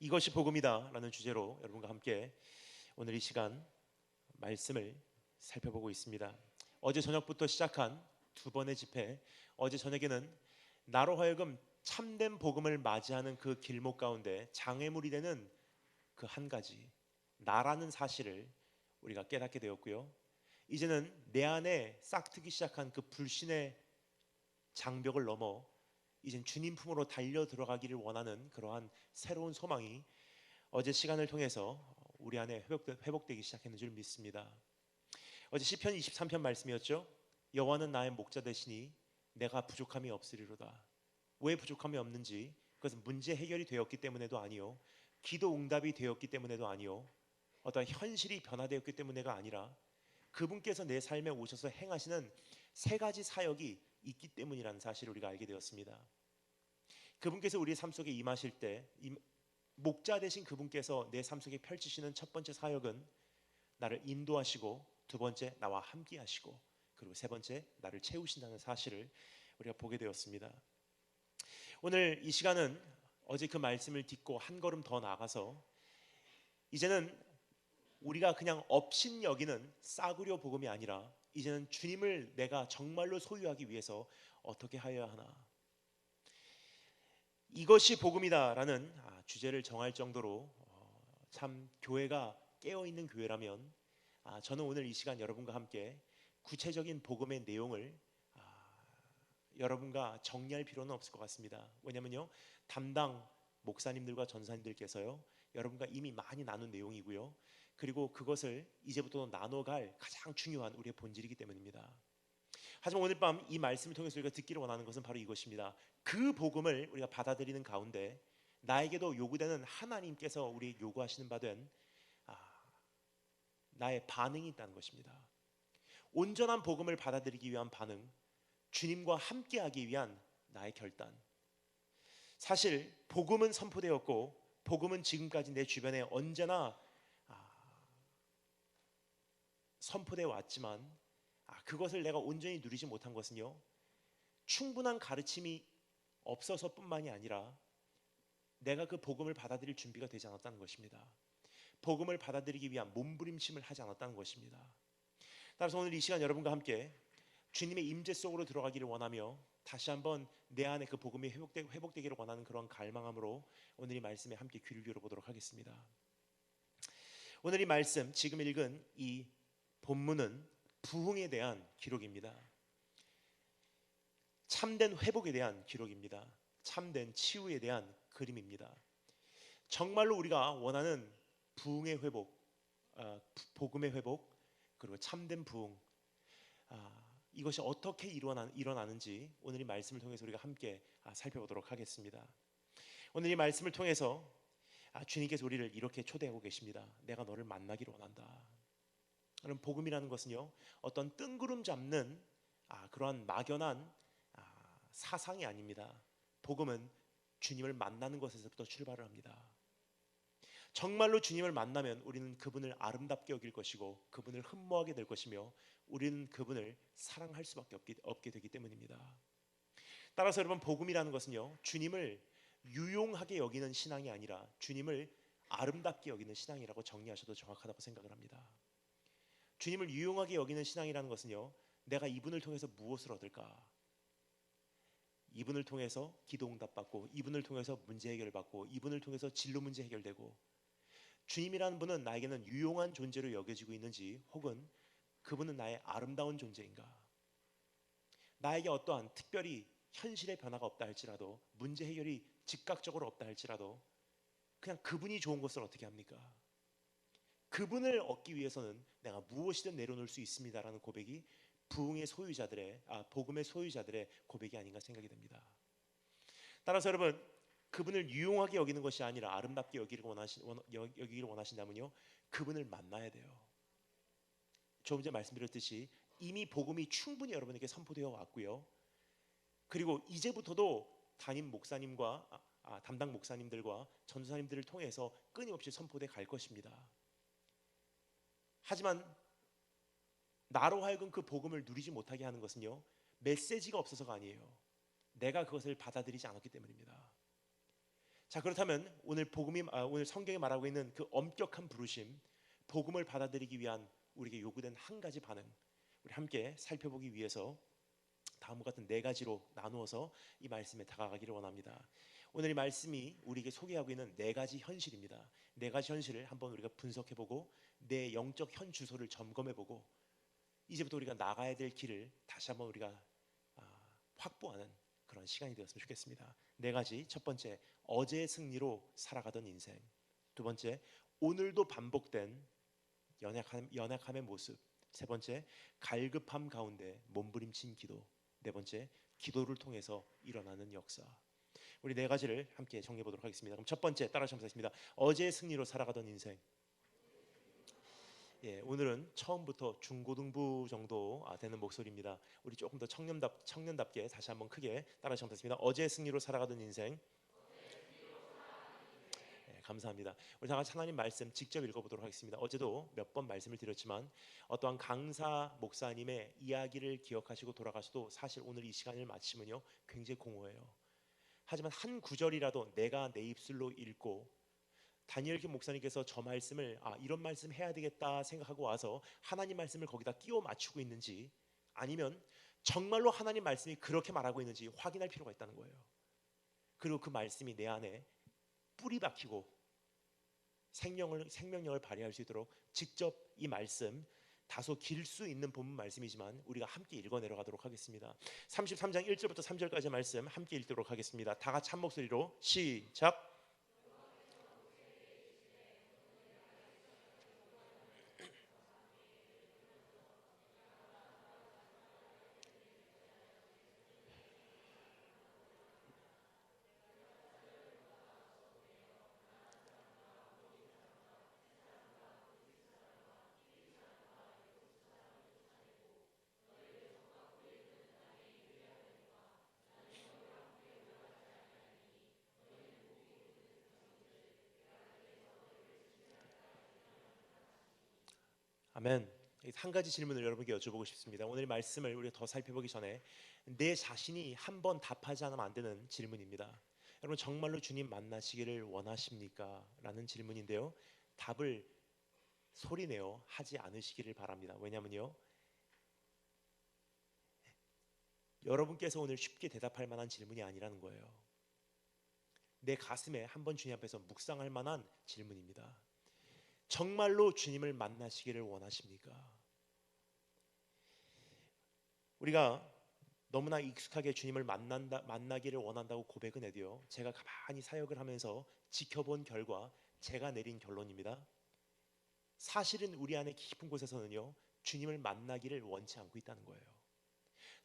이것이 복음이다 라는 주제로 여러분과 함께 오늘 이 시간 말씀을 살펴보고 있습니다. 어제 저녁부터 시작한 두 번의 집회, 어제 저녁에는 나로 하여금 참된 복음을 맞이하는 그 길목 가운데 장애물이 되는 그 한 가지, 나라는 사실을 우리가 깨닫게 되었고요. 이제는 내 안에 싹트기 시작한 그 불신의 장벽을 넘어 이젠 주님 품으로 달려 들어가기를 원하는 그러한 새로운 소망이 어제 시간을 통해서 우리 안에 회복되기 시작했는 줄 믿습니다. 어제 시편 23편 말씀이었죠. 여호와는 나의 목자 되시니 내가 부족함이 없으리로다. 왜 부족함이 없는지, 그것은 문제 해결이 되었기 때문에도 아니요, 기도 응답이 되었기 때문에도 아니요, 어떤 현실이 변화되었기 때문에가 아니라 그분께서 내 삶에 오셔서 행하시는 세 가지 사역이 있기 때문이라는 사실을 우리가 알게 되었습니다. 그분께서 우리의 삶 속에 임하실 때, 목자 되신 그분께서 내 삶 속에 펼치시는 첫 번째 사역은 나를 인도하시고, 두 번째 나와 함께 하시고, 그리고 세 번째 나를 채우신다는 사실을 우리가 보게 되었습니다. 오늘 이 시간은 어제 그 말씀을 딛고 한 걸음 더 나아가서 이제는 우리가 그냥 업신 여기는 싸구려 복음이 아니라 이제는 주님을 내가 정말로 소유하기 위해서 어떻게 하여야 하나, 이것이 복음이다라는 주제를 정할 정도로 참 교회가 깨어있는 교회라면, 저는 오늘 이 시간 여러분과 함께 구체적인 복음의 내용을 여러분과 정리할 필요는 없을 것 같습니다. 왜냐면요, 담당 목사님들과 전사님들께서요 여러분과 이미 많이 나눈 내용이고요, 그리고 그것을 이제부터 나눠갈 가장 중요한 우리의 본질이기 때문입니다. 하지만 오늘 밤 이 말씀을 통해서 우리가 듣기를 원하는 것은 바로 이것입니다. 그 복음을 우리가 받아들이는 가운데 나에게도 요구되는, 하나님께서 우리에게 요구하시는 바 된 나의 반응이 있다는 것입니다. 온전한 복음을 받아들이기 위한 반응, 주님과 함께하기 위한 나의 결단. 사실 복음은 선포되었고 복음은 지금까지 내 주변에 언제나 선포되어 왔지만 그것을 내가 온전히 누리지 못한 것은요, 충분한 가르침이 없어서뿐만이 아니라 내가 그 복음을 받아들일 준비가 되지 않았다는 것입니다. 복음을 받아들이기 위한 몸부림침을 하지 않았다는 것입니다. 따라서 오늘 이 시간 여러분과 함께 주님의 임재 속으로 들어가기를 원하며 다시 한번 내 안에 그 복음이 회복되기를 원하는 그런 갈망함으로 오늘 이 말씀에 함께 귀를 기울여보도록 하겠습니다. 오늘 이 말씀, 지금 읽은 이 본문은 부흥에 대한 기록입니다. 참된 회복에 대한 기록입니다. 참된 치유에 대한 그림입니다. 정말로 우리가 원하는 부흥의 회복, 복음의 회복, 그리고 참된 부흥, 이것이 어떻게 일어나는지 오늘 이 말씀을 통해서 우리가 함께 살펴보도록 하겠습니다. 오늘 이 말씀을 통해서 주님께서 우리를 이렇게 초대하고 계십니다. 내가 너를 만나기를 원한다. 그럼 복음이라는 것은요, 어떤 뜬구름 잡는 그러한 막연한 사상이 아닙니다. 복음은 주님을 만나는 것에서부터 출발을 합니다. 정말로 주님을 만나면 우리는 그분을 아름답게 여길 것이고 그분을 흠모하게 될 것이며 우리는 그분을 사랑할 수밖에 없게 되기 때문입니다. 따라서 여러분, 복음이라는 것은요, 주님을 유용하게 여기는 신앙이 아니라 주님을 아름답게 여기는 신앙이라고 정리하셔도 정확하다고 생각을 합니다. 주님을 유용하게 여기는 신앙이라는 것은요, 내가 이분을 통해서 무엇을 얻을까? 이분을 통해서 기도 응답받고, 이분을 통해서 문제 해결받고, 이분을 통해서 진로 문제 해결되고, 주님이라는 분은 나에게는 유용한 존재로 여겨지고 있는지, 혹은 그분은 나의 아름다운 존재인가? 나에게 어떠한 특별히 현실의 변화가 없다 할지라도, 문제 해결이 즉각적으로 없다 할지라도 그냥 그분이 좋은 것을 어떻게 합니까? 그분을 얻기 위해서는 내가 무엇이든 내려놓을 수 있습니다라는 고백이 부흥의 소유자들의, 복음의 소유자들의 고백이 아닌가 생각이 됩니다. 따라서 여러분, 그분을 유용하게 여기는 것이 아니라 아름답게 여기기를 원하신다면요, 그분을 만나야 돼요. 조금 전에 말씀드렸듯이 이미 복음이 충분히 여러분에게 선포되어 왔고요, 그리고 이제부터도 담당 목사님들과 전도사님들을 통해서 끊임없이 선포돼 갈 것입니다. 하지만 나로 하여금 그 복음을 누리지 못하게 하는 것은요, 메시지가 없어서가 아니에요. 내가 그것을 받아들이지 않았기 때문입니다. 자, 그렇다면 오늘 성경이 말하고 있는 그 엄격한 부르심, 복음을 받아들이기 위한 우리에게 요구된 한 가지 반응, 우리 함께 살펴보기 위해서 다음과 같은 네 가지로 나누어서 이 말씀에 다가가기를 원합니다. 오늘 이 말씀이 우리에게 소개하고 있는 네 가지 현실입니다. 네 가지 현실을 한번 우리가 분석해보고 내 영적 현 주소를 점검해보고 이제부터 우리가 나가야 될 길을 다시 한번 우리가 확보하는 그런 시간이 되었으면 좋겠습니다. 네 가지. 첫 번째, 어제의 승리로 살아가던 인생. 두 번째, 오늘도 반복된 연약함의 모습. 세 번째, 갈급함 가운데 몸부림친 기도. 네 번째, 기도를 통해서 일어나는 역사. 우리 네 가지를 함께 정리해 보도록 하겠습니다. 그럼 첫 번째, 따라서 하겠습니다. 어제의 승리로 살아가던 인생. 예, 오늘은 처음부터 중고등부 정도 되는 목소리입니다. 우리 조금 더 청년답게 다시 한번 크게 따라서 하겠습니다. 어제의 승리로 살아가던 인생. 감사합니다. 우리 다 같이 하나님 말씀 직접 읽어보도록 하겠습니다. 어제도 몇 번 말씀을 드렸지만 어떠한 강사 목사님의 이야기를 기억하시고 돌아가셔도 사실 오늘 이 시간을 마치면요 굉장히 공허해요. 하지만 한 구절이라도 내가 내 입술로 읽고 다니엘 김 목사님께서 저 말씀을 이런 말씀 해야 되겠다 생각하고 와서 하나님 말씀을 거기다 끼워 맞추고 있는지 아니면 정말로 하나님 말씀이 그렇게 말하고 있는지 확인할 필요가 있다는 거예요. 그리고 그 말씀이 내 안에 뿌리 박히고 생명력을 발휘할 수 있도록 직접 이 말씀 다소 길 수 있는 본문 말씀이지만 우리가 함께 읽어 내려가도록 하겠습니다. 33장 1절부터 3절까지 말씀 함께 읽도록 하겠습니다. 다 같이 한 목소리로 시작. 아멘. 한 가지 질문을 여러분께 여쭤보고 싶습니다. 오늘 말씀을 우리가 더 살펴보기 전에 내 자신이 한 번 답하지 않으면 안 되는 질문입니다. 여러분 정말로 주님 만나시기를 원하십니까? 라는 질문인데요. 답을 소리내어 하지 않으시기를 바랍니다. 왜냐면요 여러분께서 오늘 쉽게 대답할 만한 질문이 아니라는 거예요. 내 가슴에 한번 주님 앞에서 묵상할 만한 질문입니다. 정말로 주님을 만나시기를 원하십니까? 우리가 너무나 익숙하게 주님을 만나기를 원한다고 고백은 해도요 제가 가만히 사역을 하면서 지켜본 결과 제가 내린 결론입니다. 사실은 우리 안에 깊은 곳에서는요 주님을 만나기를 원치 않고 있다는 거예요.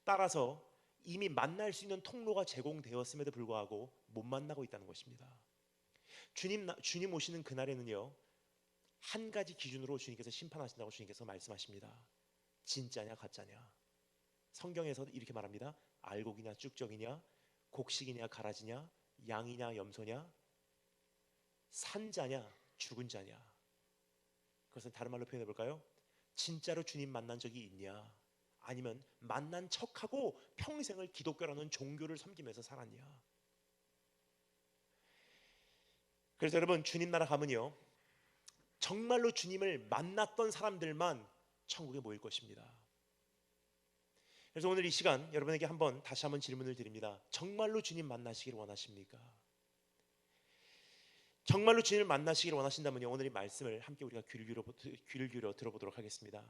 따라서 이미 만날 수 있는 통로가 제공되었음에도 불구하고 못 만나고 있다는 것입니다. 주님 오시는 그날에는요 한 가지 기준으로 주님께서 심판하신다고 주님께서 말씀하십니다. 진짜냐 가짜냐. 성경에서 이렇게 말합니다. 알곡이냐 쭉정이냐, 곡식이냐 가라지냐, 양이냐 염소냐, 산자냐 죽은 자냐. 그것은 다른 말로 표현해 볼까요? 진짜로 주님 만난 적이 있냐, 아니면 만난 척하고 평생을 기독교라는 종교를 섬기면서 살았냐. 그래서 여러분 주님 나라 가면요 정말로 주님을 만났던 사람들만 천국에 모일 것입니다. 그래서 오늘 이 시간 여러분에게 다시 한번 질문을 드립니다. 정말로 주님 만나시기를 원하십니까? 정말로 주님을 만나시기를 원하신다면요 오늘 이 말씀을 함께 우리가 귀를 기울여 들어보도록 하겠습니다.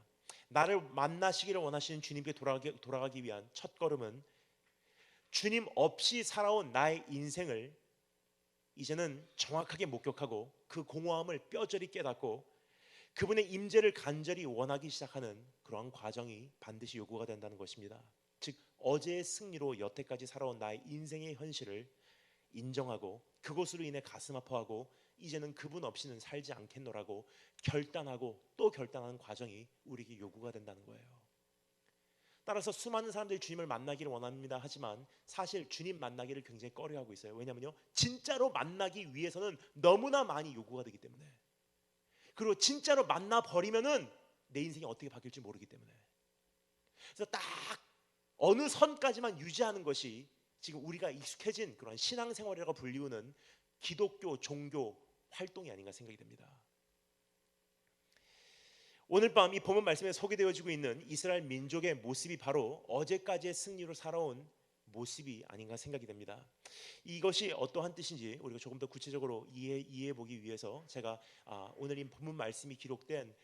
나를 만나시기를 원하시는 주님께 돌아가기 위한 첫 걸음은 주님 없이 살아온 나의 인생을 이제는 정확하게 목격하고 그 공허함을 뼈저리 깨닫고 그분의 임재를 간절히 원하기 시작하는 그러한 과정이 반드시 요구가 된다는 것입니다. 즉 어제의 승리로 여태까지 살아온 나의 인생의 현실을 인정하고 그것으로 인해 가슴 아파하고 이제는 그분 없이는 살지 않겠노라고 결단하고 또 결단하는 과정이 우리에게 요구가 된다는 거예요. 따라서 수많은 사람들이 주님을 만나기를 원합니다. 하지만 사실 주님 만나기를 굉장히 꺼려하고 있어요. 왜냐하면요 진짜로 만나기 위해서는 너무나 많이 요구가 되기 때문에, 그리고 진짜로 만나버리면은 내 인생이 어떻게 바뀔지 모르기 때문에, 그래서 딱 어느 선까지만 유지하는 것이 지금 우리가 익숙해진 그런 신앙생활이라고 불리우는 기독교 종교 활동이 아닌가 생각이 됩니다. 오늘 밤 이 본문 말씀에 소개되어지고 있는 이스라엘 민족의 모습이 바로 어제까지의 승리로 살아온 모습이 아닌가 생각이 됩니다. 이것이 어떠한 뜻인지 우리가 조금 더 구체적으로 이해해 보기 위해서 제가 오늘 이 본문 말씀이 기록된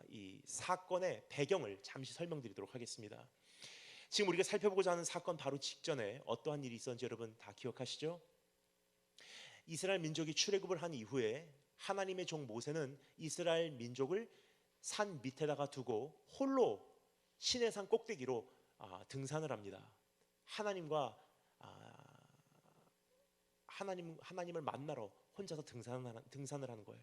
이 사건의 배경을 잠시 설명드리도록 하겠습니다. 지금 우리가 살펴보고자 하는 사건 바로 직전에 어떠한 일이 있었는지 여러분 다 기억하시죠? 이스라엘 민족이 출애굽을 한 이후에 하나님의 종 모세는 이스라엘 민족을 산 밑에다가 두고 홀로 시내산 꼭대기로 등산을 합니다. 하나님을 만나러 혼자서 등산을 하는 거예요.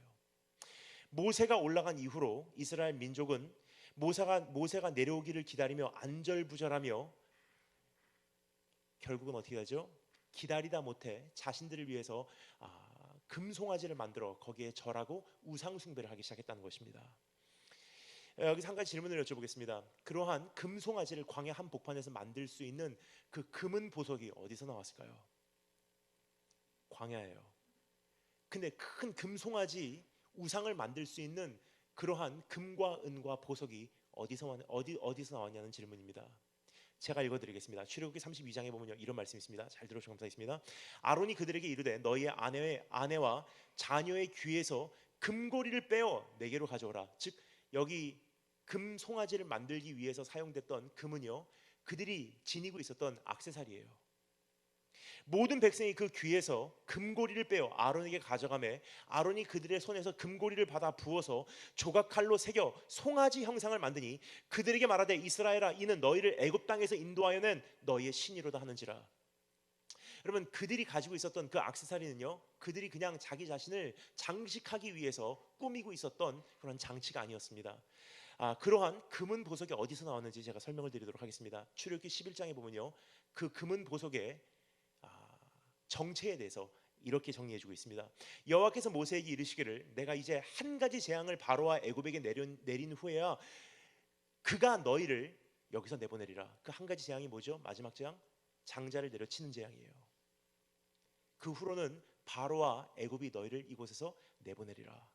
모세가 올라간 이후로 이스라엘 민족은 모세가 내려오기를 기다리며 안절부절하며 결국은 어떻게 하죠? 기다리다 못해 자신들을 위해서 금송아지를 만들어 거기에 절하고 우상 숭배를 하기 시작했다는 것입니다. 여기서 한 가지 질문을 여쭤보겠습니다. 그러한 금송아지를 광야 한복판에서 만들 수 있는 그 금은 보석이 어디서 나왔을까요? 광야예요. 근데 큰 금송아지 우상을 만들 수 있는 그러한 금과 은과 보석이 어디서 나왔냐는 질문입니다. 제가 읽어드리겠습니다. 출애굽기 32장에 보면요 이런 말씀이 있습니다. 잘 들어주시면 감사하겠습니다. 아론이 그들에게 이르되 너희의 아내와 자녀의 귀에서 금고리를 빼어 내게로 가져오라. 즉 여기 금 송아지를 만들기 위해서 사용됐던 금은요 그들이 지니고 있었던 액세서리예요. 모든 백성이 그 귀에서 금고리를 빼어 아론에게 가져가매 아론이 그들의 손에서 금고리를 받아 부어서 조각칼로 새겨 송아지 형상을 만드니 그들에게 말하되 이스라엘아 이는 너희를 애굽 땅에서 인도하여 낸 너희의 신이로다 하는지라. 여러분 그들이 가지고 있었던 그 액세서리는요 그들이 그냥 자기 자신을 장식하기 위해서 꾸미고 있었던 그런 장치가 아니었습니다. 그러한 금은 보석이 어디서 나왔는지 제가 설명을 드리도록 하겠습니다. 출애굽기 11장에 보면요 그 금은 보석의 정체에 대해서 이렇게 정리해주고 있습니다. 여호와께서 모세에게 이르시기를 내가 이제 한 가지 재앙을 바로와 애굽에게 내린 후에야 그가 너희를 여기서 내보내리라. 그 한 가지 재앙이 뭐죠? 마지막 재앙? 장자를 내려치는 재앙이에요. 그 후로는 바로와 애굽이 너희를 이곳에서 내보내리라.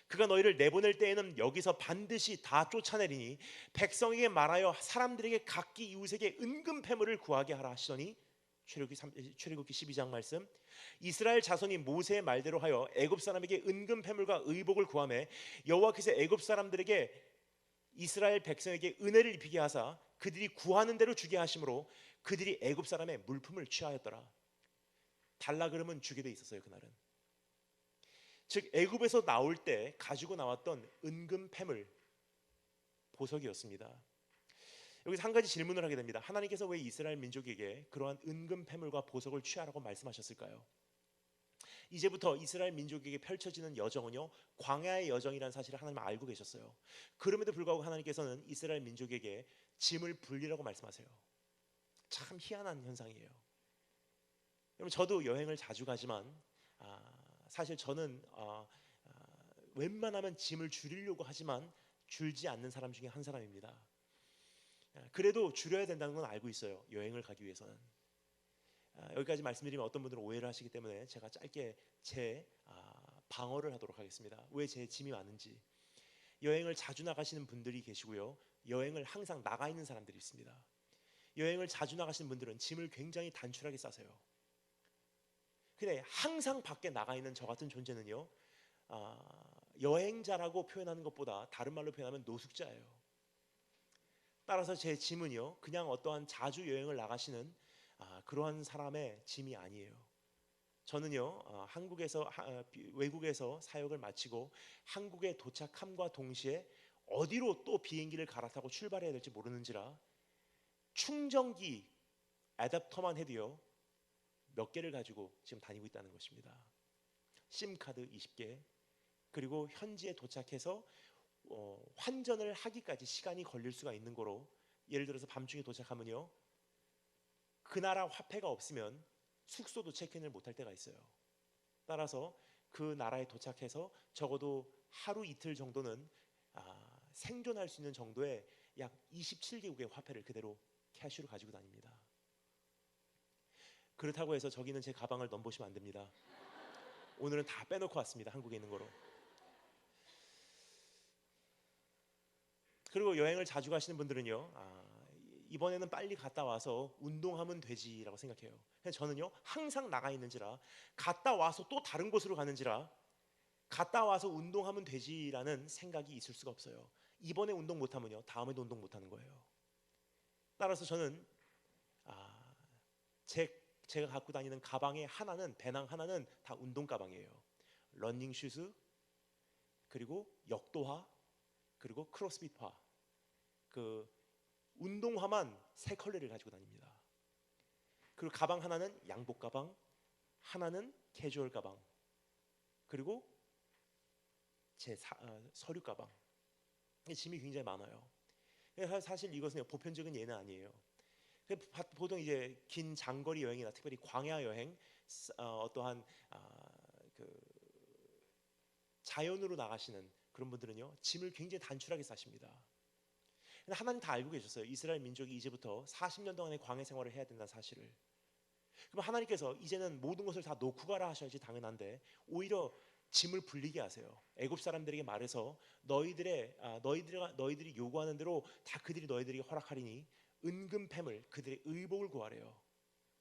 그가 너희를 내보낼 때에는 여기서 반드시 다 쫓아내리니 백성에게 말하여 사람들에게 각기 이웃에게 은금 패물을 구하게 하라 하시더니 출애굽기 12장 말씀 이스라엘 자손이 모세의 말대로 하여 애굽 사람에게 은금 패물과 의복을 구하매 여호와께서 애굽 사람들에게 이스라엘 백성에게 은혜를 입히게 하사 그들이 구하는 대로 주게 하심으로 그들이 애굽 사람의 물품을 취하였더라. 달라 그러면 주게 돼 있었어요. 그날은 즉 애굽에서 나올 때 가지고 나왔던 은금 패물 보석이었습니다. 여기서 한 가지 질문을 하게 됩니다. 하나님께서 왜 이스라엘 민족에게 그러한 은금 패물과 보석을 취하라고 말씀하셨을까요? 이제부터 이스라엘 민족에게 펼쳐지는 여정은요 광야의 여정이라는 사실을 하나님은 알고 계셨어요. 그럼에도 불구하고 하나님께서는 이스라엘 민족에게 짐을 불리라고 말씀하세요. 참 희한한 현상이에요. 여러분 저도 여행을 자주 가지만 사실 저는 웬만하면 짐을 줄이려고 하지만 줄지 않는 사람 중에 한 사람입니다. 그래도 줄여야 된다는 건 알고 있어요. 여행을 가기 위해서는. 여기까지 말씀드리면 어떤 분들은 오해를 하시기 때문에 제가 짧게 제 방어를 하도록 하겠습니다. 왜 제 짐이 많은지. 여행을 자주 나가시는 분들이 계시고요. 여행을 항상 나가 있는 사람들이 있습니다. 여행을 자주 나가시는 분들은 짐을 굉장히 단출하게 싸세요. 근데 항상 밖에 나가 있는 저 같은 존재는요 여행자라고 표현하는 것보다 다른 말로 표현하면 노숙자예요. 따라서 제 짐은요 그냥 어떠한 자주 여행을 나가시는 그러한 사람의 짐이 아니에요. 저는요 외국에서 사역을 마치고 한국에 도착함과 동시에 어디로 또 비행기를 갈아타고 출발해야 될지 모르는지라 충전기 애답터만 해도요 몇 개를 가지고 지금 다니고 있다는 것입니다. 심카드 20개 그리고 현지에 도착해서 환전을 하기까지 시간이 걸릴 수가 있는 거로 예를 들어서 밤중에 도착하면요 그 나라 화폐가 없으면 숙소도 체크인을 못할 때가 있어요. 따라서 그 나라에 도착해서 적어도 하루 이틀 정도는 생존할 수 있는 정도의 약 27개국의 화폐를 그대로 캐시로 가지고 다닙니다. 그렇다고 해서 저기는 제 가방을 넘보시면 안 됩니다. 오늘은 다 빼놓고 왔습니다. 한국에 있는 거로. 그리고 여행을 자주 가시는 분들은요, 이번에는 빨리 갔다 와서 운동하면 되지라고 생각해요. 그래서 저는요, 항상 나가 있는지라, 갔다 와서 또 다른 곳으로 가는지라, 갔다 와서 운동하면 되지라는 생각이 있을 수가 없어요. 이번에 운동 못하면요, 다음에도 운동 못하는 거예요. 따라서 저는 아, 제가 갖고 다니는 가방의 하나는, 배낭 하나는 다 운동 가방이에요. 러닝 슈즈, 그리고 역도화, 그리고 크로스핏화. 그 운동화만 3컬레를 가지고 다닙니다. 그리고 가방 하나는 양복 가방, 하나는 캐주얼 가방, 그리고 서류 가방. 짐이 굉장히 많아요. 사실 이것은 보편적인 예는 아니에요. 보통 이제 긴 장거리 여행이나 특별히 광야 여행, 어떠한 그 자연으로 나가시는 그런 분들은요, 짐을 굉장히 단출하게 싸십니다. 근데 하나님 다 알고 계셨어요. 이스라엘 민족이 이제부터 40년 동안의 광야 생활을 해야 된다는 사실을. 그럼 하나님께서 이제는 모든 것을 다 놓고 가라 하셔야지 당연한데, 오히려 짐을 불리게 하세요. 애굽 사람들에게 말해서 너희들이 요구하는 대로 다 그들이 너희들에게 허락하리니 은금패물, 그들의 의복을 구하래요.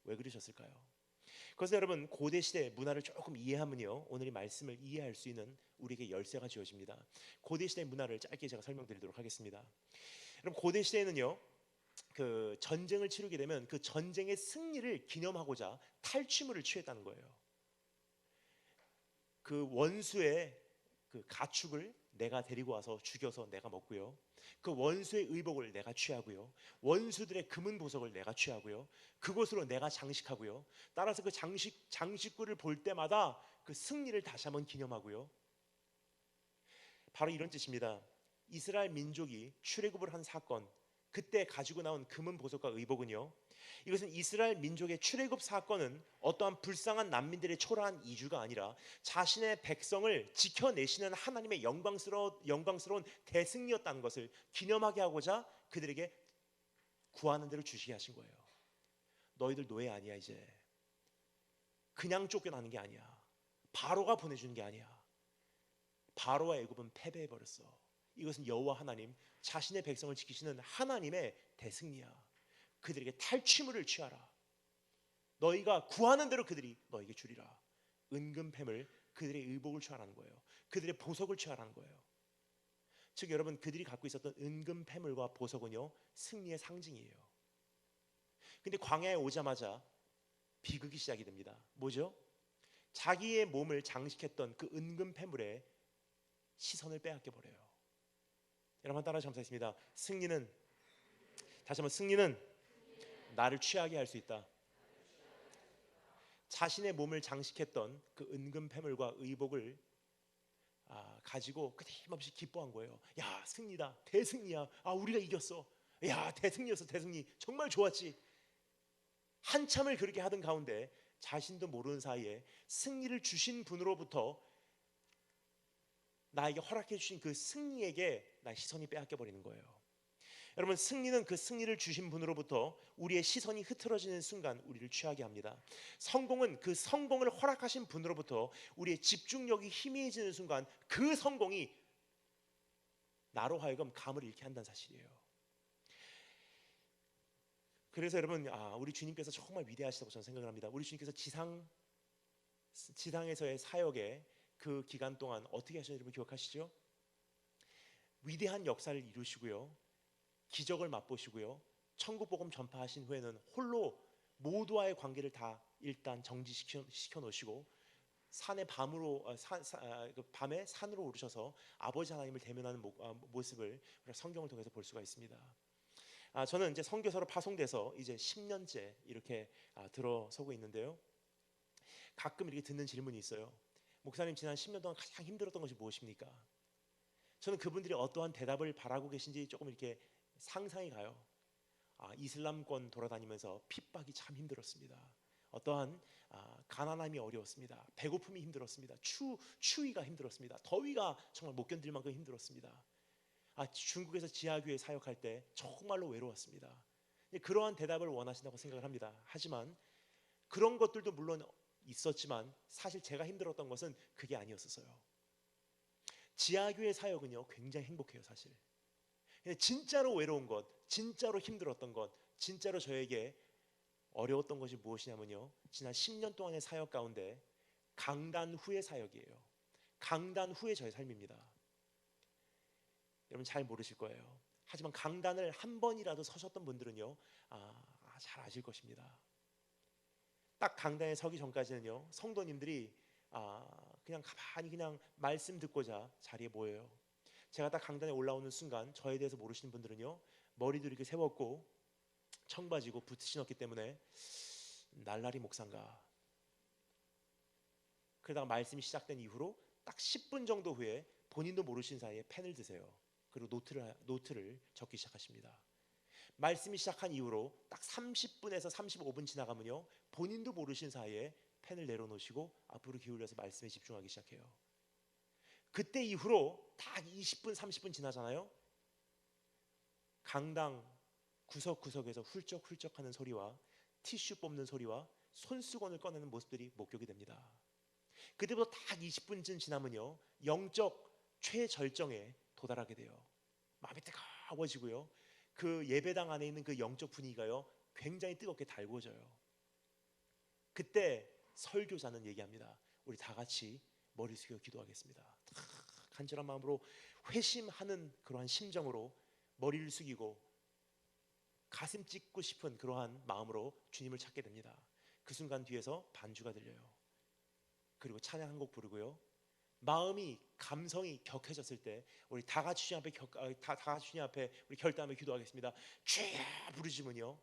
왜 그러셨을까요? 그래서 여러분, 고대 시대 문화를 조금 이해하면요, 오늘 이 말씀을 이해할 수 있는 우리에게 열쇠가 주어집니다. 고대 시대 문화를 짧게 제가 설명드리도록 하겠습니다. 여러분, 고대 시대에는요, 그 전쟁을 치르게 되면 그 전쟁의 승리를 기념하고자 탈취물을 취했다는 거예요. 그 원수의 그 가축을 내가 데리고 와서 죽여서 내가 먹고요, 그 원수의 의복을 내가 취하고요, 원수들의 금은 보석을 내가 취하고요, 그것으로 내가 장식하고요, 따라서 그 장식구를 볼 때마다 그 승리를 다시 한번 기념하고요. 바로 이런 뜻입니다. 이스라엘 민족이 출애굽을 한 사건, 그때 가지고 나온 금은 보석과 의복은요, 이것은 이스라엘 민족의 출애굽 사건은 어떠한 불쌍한 난민들의 초라한 이주가 아니라 자신의 백성을 지켜내시는 하나님의 영광스러운 대승리였다는 것을 기념하게 하고자 그들에게 구하는 대로 주시게 하신 거예요. 너희들 노예 아니야. 이제 그냥 쫓겨나는 게 아니야. 바로가 보내주는 게 아니야. 바로와 애굽은 패배해버렸어. 이것은 여호와 하나님, 자신의 백성을 지키시는 하나님의 대승리야. 그들에게 탈취물을 취하라. 너희가 구하는 대로 그들이 너에게 주리라. 은금패물, 그들의 의복을 취하라는 거예요. 그들의 보석을 취하라는 거예요. 즉 여러분, 그들이 갖고 있었던 은금패물과 보석은요, 승리의 상징이에요. 근데 광야에 오자마자 비극이 시작이 됩니다. 뭐죠? 자기의 몸을 장식했던 그 은금패물에 시선을 빼앗겨 버려요. 여러분 따라 감사했습니다. 다시 한번, 승리는 나를 취하게 할 수 있다. 자신의 몸을 장식했던 그 은금패물과 의복을 가지고 끊임없이 기뻐한 거예요. 야, 승리다, 대승리야. 우리가 이겼어. 야, 대승리였어, 대승리. 정말 좋았지. 한참을 그렇게 하던 가운데 자신도 모르는 사이에 승리를 주신 분으로부터 나에게 허락해 주신 그 승리에게 나 시선이 빼앗겨 버리는 거예요. 여러분, 승리는 그 승리를 주신 분으로부터 우리의 시선이 흐트러지는 순간 우리를 취하게 합니다. 성공은 그 성공을 허락하신 분으로부터 우리의 집중력이 희미해지는 순간 그 성공이 나로 하여금 감을 잃게 한다는 사실이에요. 그래서 여러분, 우리 주님께서 정말 위대하시다고 저는 생각을 합니다. 우리 주님께서 지상에서의 사역에 그 기간 동안 어떻게 하셨는지 여러분 기억하시죠? 위대한 역사를 이루시고요, 기적을 맛보시고요, 천국 복음 전파하신 후에는 홀로 모두와의 관계를 다 일단 정지시켜 놓으시고 밤에 산으로 오르셔서 아버지 하나님을 대면하는 모습을 성경을 통해서 볼 수가 있습니다. 저는 이제 선교사로 파송돼서 이제 10년째 이렇게 들어서고 있는데요, 가끔 이렇게 듣는 질문이 있어요. 목사님, 지난 10년 동안 가장 힘들었던 것이 무엇입니까? 저는 그분들이 어떠한 대답을 바라고 계신지 조금 이렇게 상상이 가요. 이슬람권 돌아다니면서 핍박이 참 힘들었습니다. 어떠한 가난함이 어려웠습니다. 배고픔이 힘들었습니다. 추위가 힘들었습니다. 더위가 정말 못 견딜 만큼 힘들었습니다. 중국에서 지하교회 사역할 때 정말로 외로웠습니다. 그러한 대답을 원하신다고 생각을 합니다. 하지만 그런 것들도 물론 있었지만 사실 제가 힘들었던 것은 그게 아니었어요. 지하교회 사역은요 굉장히 행복해요 사실. 근데 진짜로 외로운 것, 진짜로 힘들었던 것, 진짜로 저에게 어려웠던 것이 무엇이냐면요, 지난 10년 동안의 사역 가운데 강단 후의 사역이에요. 강단 후의 저의 삶입니다. 여러분 잘 모르실 거예요. 하지만 강단을 한 번이라도 서셨던 분들은요, 잘 아실 것입니다. 딱 강단에 서기 전까지는요, 성도님들이 그냥 가만히 그냥 말씀 듣고자 자리에 모여요. 제가 딱 강단에 올라오는 순간 저에 대해서 모르시는 분들은요, 머리도 이렇게 세웠고 청바지고 부츠 신었기 때문에 날라리 목사인가. 그러다가 말씀이 시작된 이후로 딱 10분 정도 후에 본인도 모르신 사이에 펜을 드세요. 그리고 노트를 적기 시작하십니다. 말씀이 시작한 이후로 딱 30분에서 35분 지나가면요, 본인도 모르신 사이에 펜을 내려놓으시고 앞으로 기울여서 말씀에 집중하기 시작해요. 그때 이후로 딱 20분 30분 지나잖아요. 강당 구석구석에서 훌쩍훌쩍하는 소리와 티슈 뽑는 소리와 손수건을 꺼내는 모습들이 목격이 됩니다. 그때부터 딱 20분쯤 지나면요, 영적 최절정에 도달하게 돼요. 마음이 뜨거워지고요, 그 예배당 안에 있는 그 영적 분위기가요 굉장히 뜨겁게 달구어져요. 그때 설교자는 얘기합니다. 우리 다 같이 머리 숙여 기도하겠습니다. 간절한 마음으로 회심하는 그러한 심정으로 머리를 숙이고 가슴 찢고 싶은 그러한 마음으로 주님을 찾게 됩니다. 그 순간 뒤에서 반주가 들려요. 그리고 찬양 한 곡 부르고요, 마음이 감성이 격해졌을 때 우리 다 같이 주님 앞에 다 같이 주님 앞에 우리 결단하며 기도하겠습니다. 주여 부르짖으면요,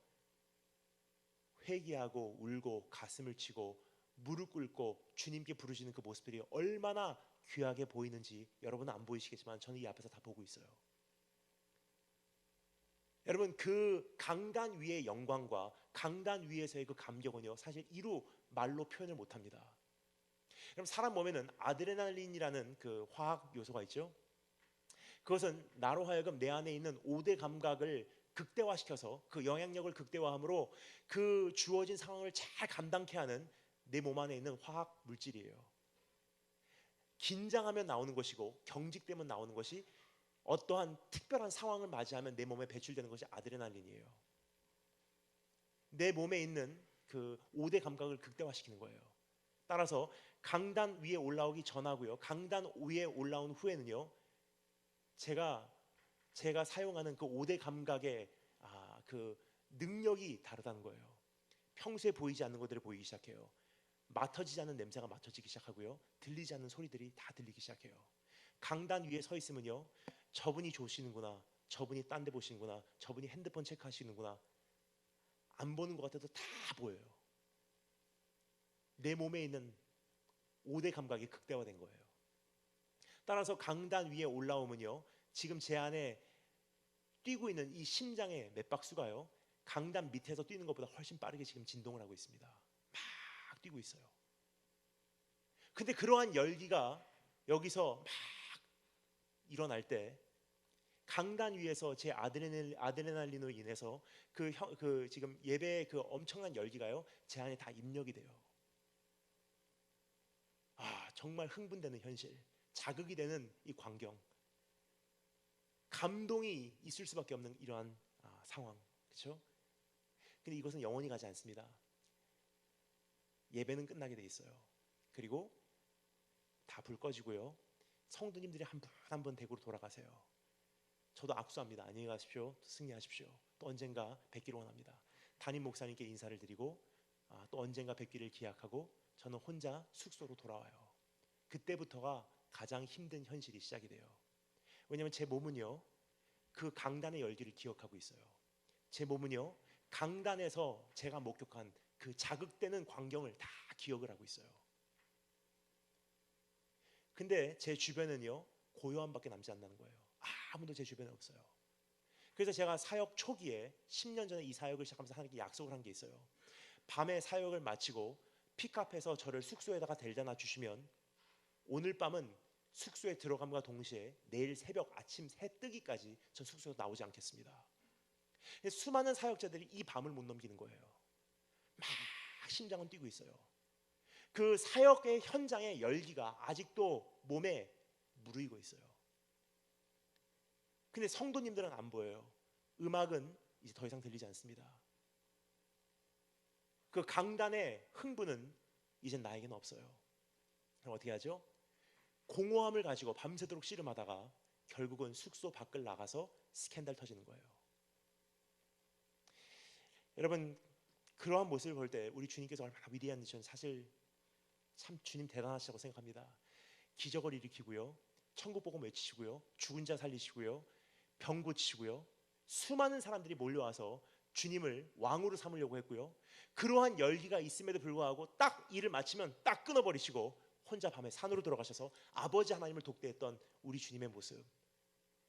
회개하고 울고 가슴을 치고 무릎 꿇고 주님께 부르짖는 그 모습들이 얼마나 귀하게 보이는지 여러분은 안 보이시겠지만 저는 이 앞에서 다 보고 있어요. 여러분, 그 강단 위의 영광과 강단 위에서의 그 감격은요 사실 이루 말로 표현을 못합니다. 그럼 사람 몸에는 아드레날린이라는 그 화학 요소가 있죠. 그것은 나로 하여금 내 안에 있는 5대 감각을 극대화시켜서 그 영향력을 극대화함으로 그 주어진 상황을 잘 감당케 하는 내 몸 안에 있는 화학 물질이에요. 긴장하면 나오는 것이고 경직되면 나오는 것이, 어떠한 특별한 상황을 맞이하면 내 몸에 배출되는 것이 아드레날린이에요. 내 몸에 있는 그 5대 감각을 극대화시키는 거예요. 따라서 강단 위에 올라오기 전하고요, 강단 위에 올라온 후에는요, 제가 사용하는 그 5대 감각의 그 능력이 다르다는 거예요. 평소에 보이지 않는 것들이 보이기 시작해요. 맡아지지 않는 냄새가 맡아지기 시작하고요, 들리지 않는 소리들이 다 들리기 시작해요. 강단 위에 서 있으면요, 저분이 조시는구나, 저분이 딴 데 보시는구나, 저분이 핸드폰 체크하시는구나, 안 보는 것 같아도 다 보여요. 내 몸에 있는 5대 감각이 극대화된 거예요. 따라서 강단 위에 올라오면요, 지금 제 안에 뛰고 있는 이 심장의 맥박수가요, 강단 밑에서 뛰는 것보다 훨씬 빠르게 지금 진동을 하고 있습니다. 막 뛰고 있어요. 근데 그러한 열기가 여기서 막 일어날 때 강단 위에서 제 아드레날린으로 인해서 그 지금 예배의 그 엄청난 열기가요 제 안에 다 입력이 돼요. 정말 흥분되는 현실, 자극이 되는 이 광경, 감동이 있을 수밖에 없는 이러한 상황, 그렇죠? 근데 이것은 영원히 가지 않습니다. 예배는 끝나게 돼 있어요. 그리고 다 불 꺼지고요, 성도님들이 한 분 한 분 댁으로 돌아가세요. 저도 악수합니다. 안녕히 가십시오. 승리하십시오. 또 언젠가 뵙기를 원합니다. 담임 목사님께 인사를 드리고 또 언젠가 뵙기를 기약하고 저는 혼자 숙소로 돌아와요. 그때부터가 가장 힘든 현실이 시작이 돼요. 왜냐하면 제 몸은요 그 강단의 열기를 기억하고 있어요. 제 몸은요 강단에서 제가 목격한 그 자극되는 광경을 다 기억을 하고 있어요. 근데 제 주변은요 고요함밖에 남지 않는 거예요. 아무도 제 주변에 없어요. 그래서 제가 사역 초기에 10년 전에 이 사역을 시작하면서 하나님께 약속을 한 게 있어요. 밤에 사역을 마치고 픽업해서 저를 숙소에다가 데려다 주시면 오늘 밤은 숙소에 들어감과 동시에 내일 새벽 아침 해 뜨기까지 전 숙소에서 나오지 않겠습니다. 수많은 사역자들이 이 밤을 못 넘기는 거예요. 막 심장은 뛰고 있어요. 그 사역의 현장의 열기가 아직도 몸에 무르익어 있어요. 근데 성도님들은 안 보여요. 음악은 이제 더 이상 들리지 않습니다. 그 강단의 흥분은 이젠 나에게는 없어요. 그럼 어떻게 하죠? 공허함을 가지고 밤새도록 씨름하다가 결국은 숙소 밖을 나가서 스캔들 터지는 거예요. 여러분, 그러한 모습을 볼 때 우리 주님께서 얼마나 위대한지 저는 사실 참 주님 대단하시다고 생각합니다. 기적을 일으키고요, 천국 복음 외치시고요, 죽은 자 살리시고요, 병 고치시고요, 수많은 사람들이 몰려와서 주님을 왕으로 삼으려고 했고요, 그러한 열기가 있음에도 불구하고 딱 일을 마치면 딱 끊어버리시고 혼자 밤에 산으로 들어가셔서 아버지 하나님을 독대했던 우리 주님의 모습,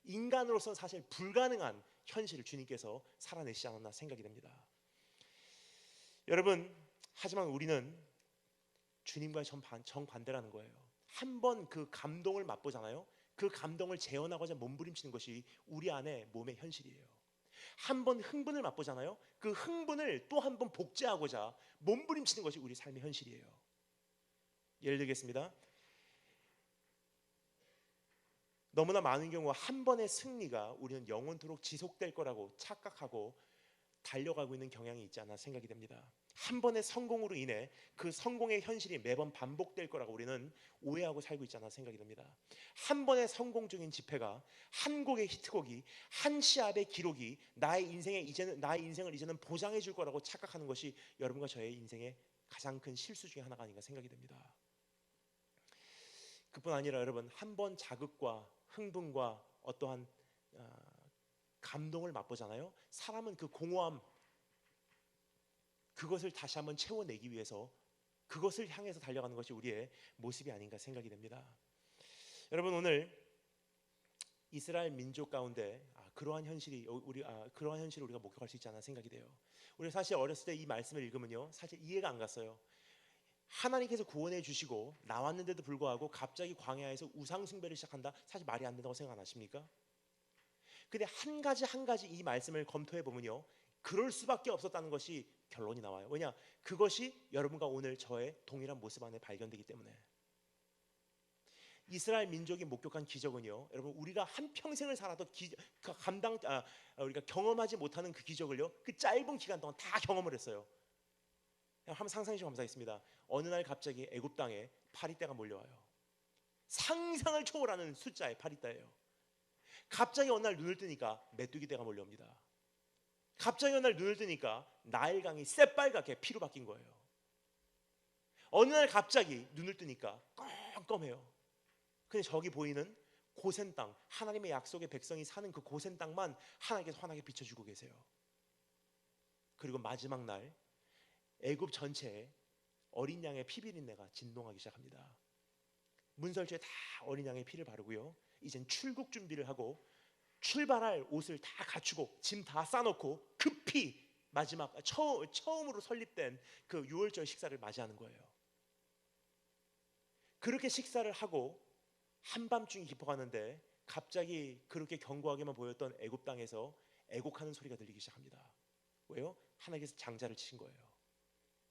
인간으로서는 사실 불가능한 현실을 주님께서 살아내시지 않았나 생각이 됩니다. 여러분, 하지만 우리는 주님과의 정반대라는 거예요. 한번 그 감동을 맛보잖아요. 그 감동을 재현하고자 몸부림치는 것이 우리 안에 몸의 현실이에요. 한번 흥분을 맛보잖아요. 그 흥분을 또 한 번 복제하고자 몸부림치는 것이 우리 삶의 현실이에요. 예를 들겠습니다. 너무나 많은 경우 한 번의 승리가 우리는 영원토록 지속될 거라고 착각하고 달려가고 있는 경향이 있지 않나 생각이 됩니다. 한 번의 성공으로 인해 그 성공의 현실이 매번 반복될 거라고 우리는 오해하고 살고 있지 않나 생각이 됩니다. 한 번의 성공적인 집회가, 한 곡의 히트곡이, 한 시합의 기록이 나의 인생을 이제는 보장해 줄 거라고 착각하는 것이 여러분과 저의 인생의 가장 큰 실수 중에 하나가 아닌가 생각이 됩니다. 그뿐 아니라 여러분, 한 번 자극과 흥분과 어떠한 감동을 맛보잖아요. 사람은 그 공허함, 그것을 다시 한번 채워내기 위해서 그것을 향해서 달려가는 것이 우리의 모습이 아닌가 생각이 됩니다. 여러분, 오늘 이스라엘 민족 가운데 그러한 현실을 우리가 목격할 수 있지 않나 생각이 돼요. 우리 사실 어렸을 때 이 말씀을 읽으면요, 사실 이해가 안 갔어요. 하나님께서 구원해 주시고 나왔는데도 불구하고 갑자기 광야에서 우상 숭배를 시작한다? 사실 말이 안 된다고 생각 안 하십니까? 근데 한 가지 이 말씀을 검토해 보면요, 그럴 수밖에 없었다는 것이 결론이 나와요. 왜냐? 그것이 여러분과 오늘 저의 동일한 모습 안에 발견되기 때문에. 이스라엘 민족이 목격한 기적은요, 여러분, 우리가 한 평생을 살아도 우리가 경험하지 못하는 그 기적을요, 그 짧은 기간 동안 다 경험을 했어요. 한번 상상해 주시면 감사하겠습니다. 어느 날 갑자기 애굽 땅에 파리떼가 몰려와요. 상상을 초월하는 숫자의 파리떼예요. 갑자기 어느 날 눈을 뜨니까 메뚜기떼가 몰려옵니다. 갑자기 어느 날 눈을 뜨니까 나일강이 새빨갛게 피로 바뀐 거예요. 어느 날 갑자기 눈을 뜨니까 껌껌해요. 근데 저기 보이는 고센 땅, 하나님의 약속의 백성이 사는 그 고센 땅만 하나님께서 환하게 비춰주고 계세요. 그리고 마지막 날 애굽 전체에 어린 양의 피 비린내가 진동하기 시작합니다. 문설주에 다 어린 양의 피를 바르고요, 이젠 출국 준비를 하고 출발할 옷을 다 갖추고 짐 다 싸놓고 급히 마지막 처음으로 설립된 그 유월절 식사를 맞이하는 거예요. 그렇게 식사를 하고 한밤중이 깊어가는데 갑자기 그렇게 견고하게만 보였던 애굽 땅에서 애곡하는 소리가 들리기 시작합니다. 왜요? 하나님께서 장자를 치신 거예요.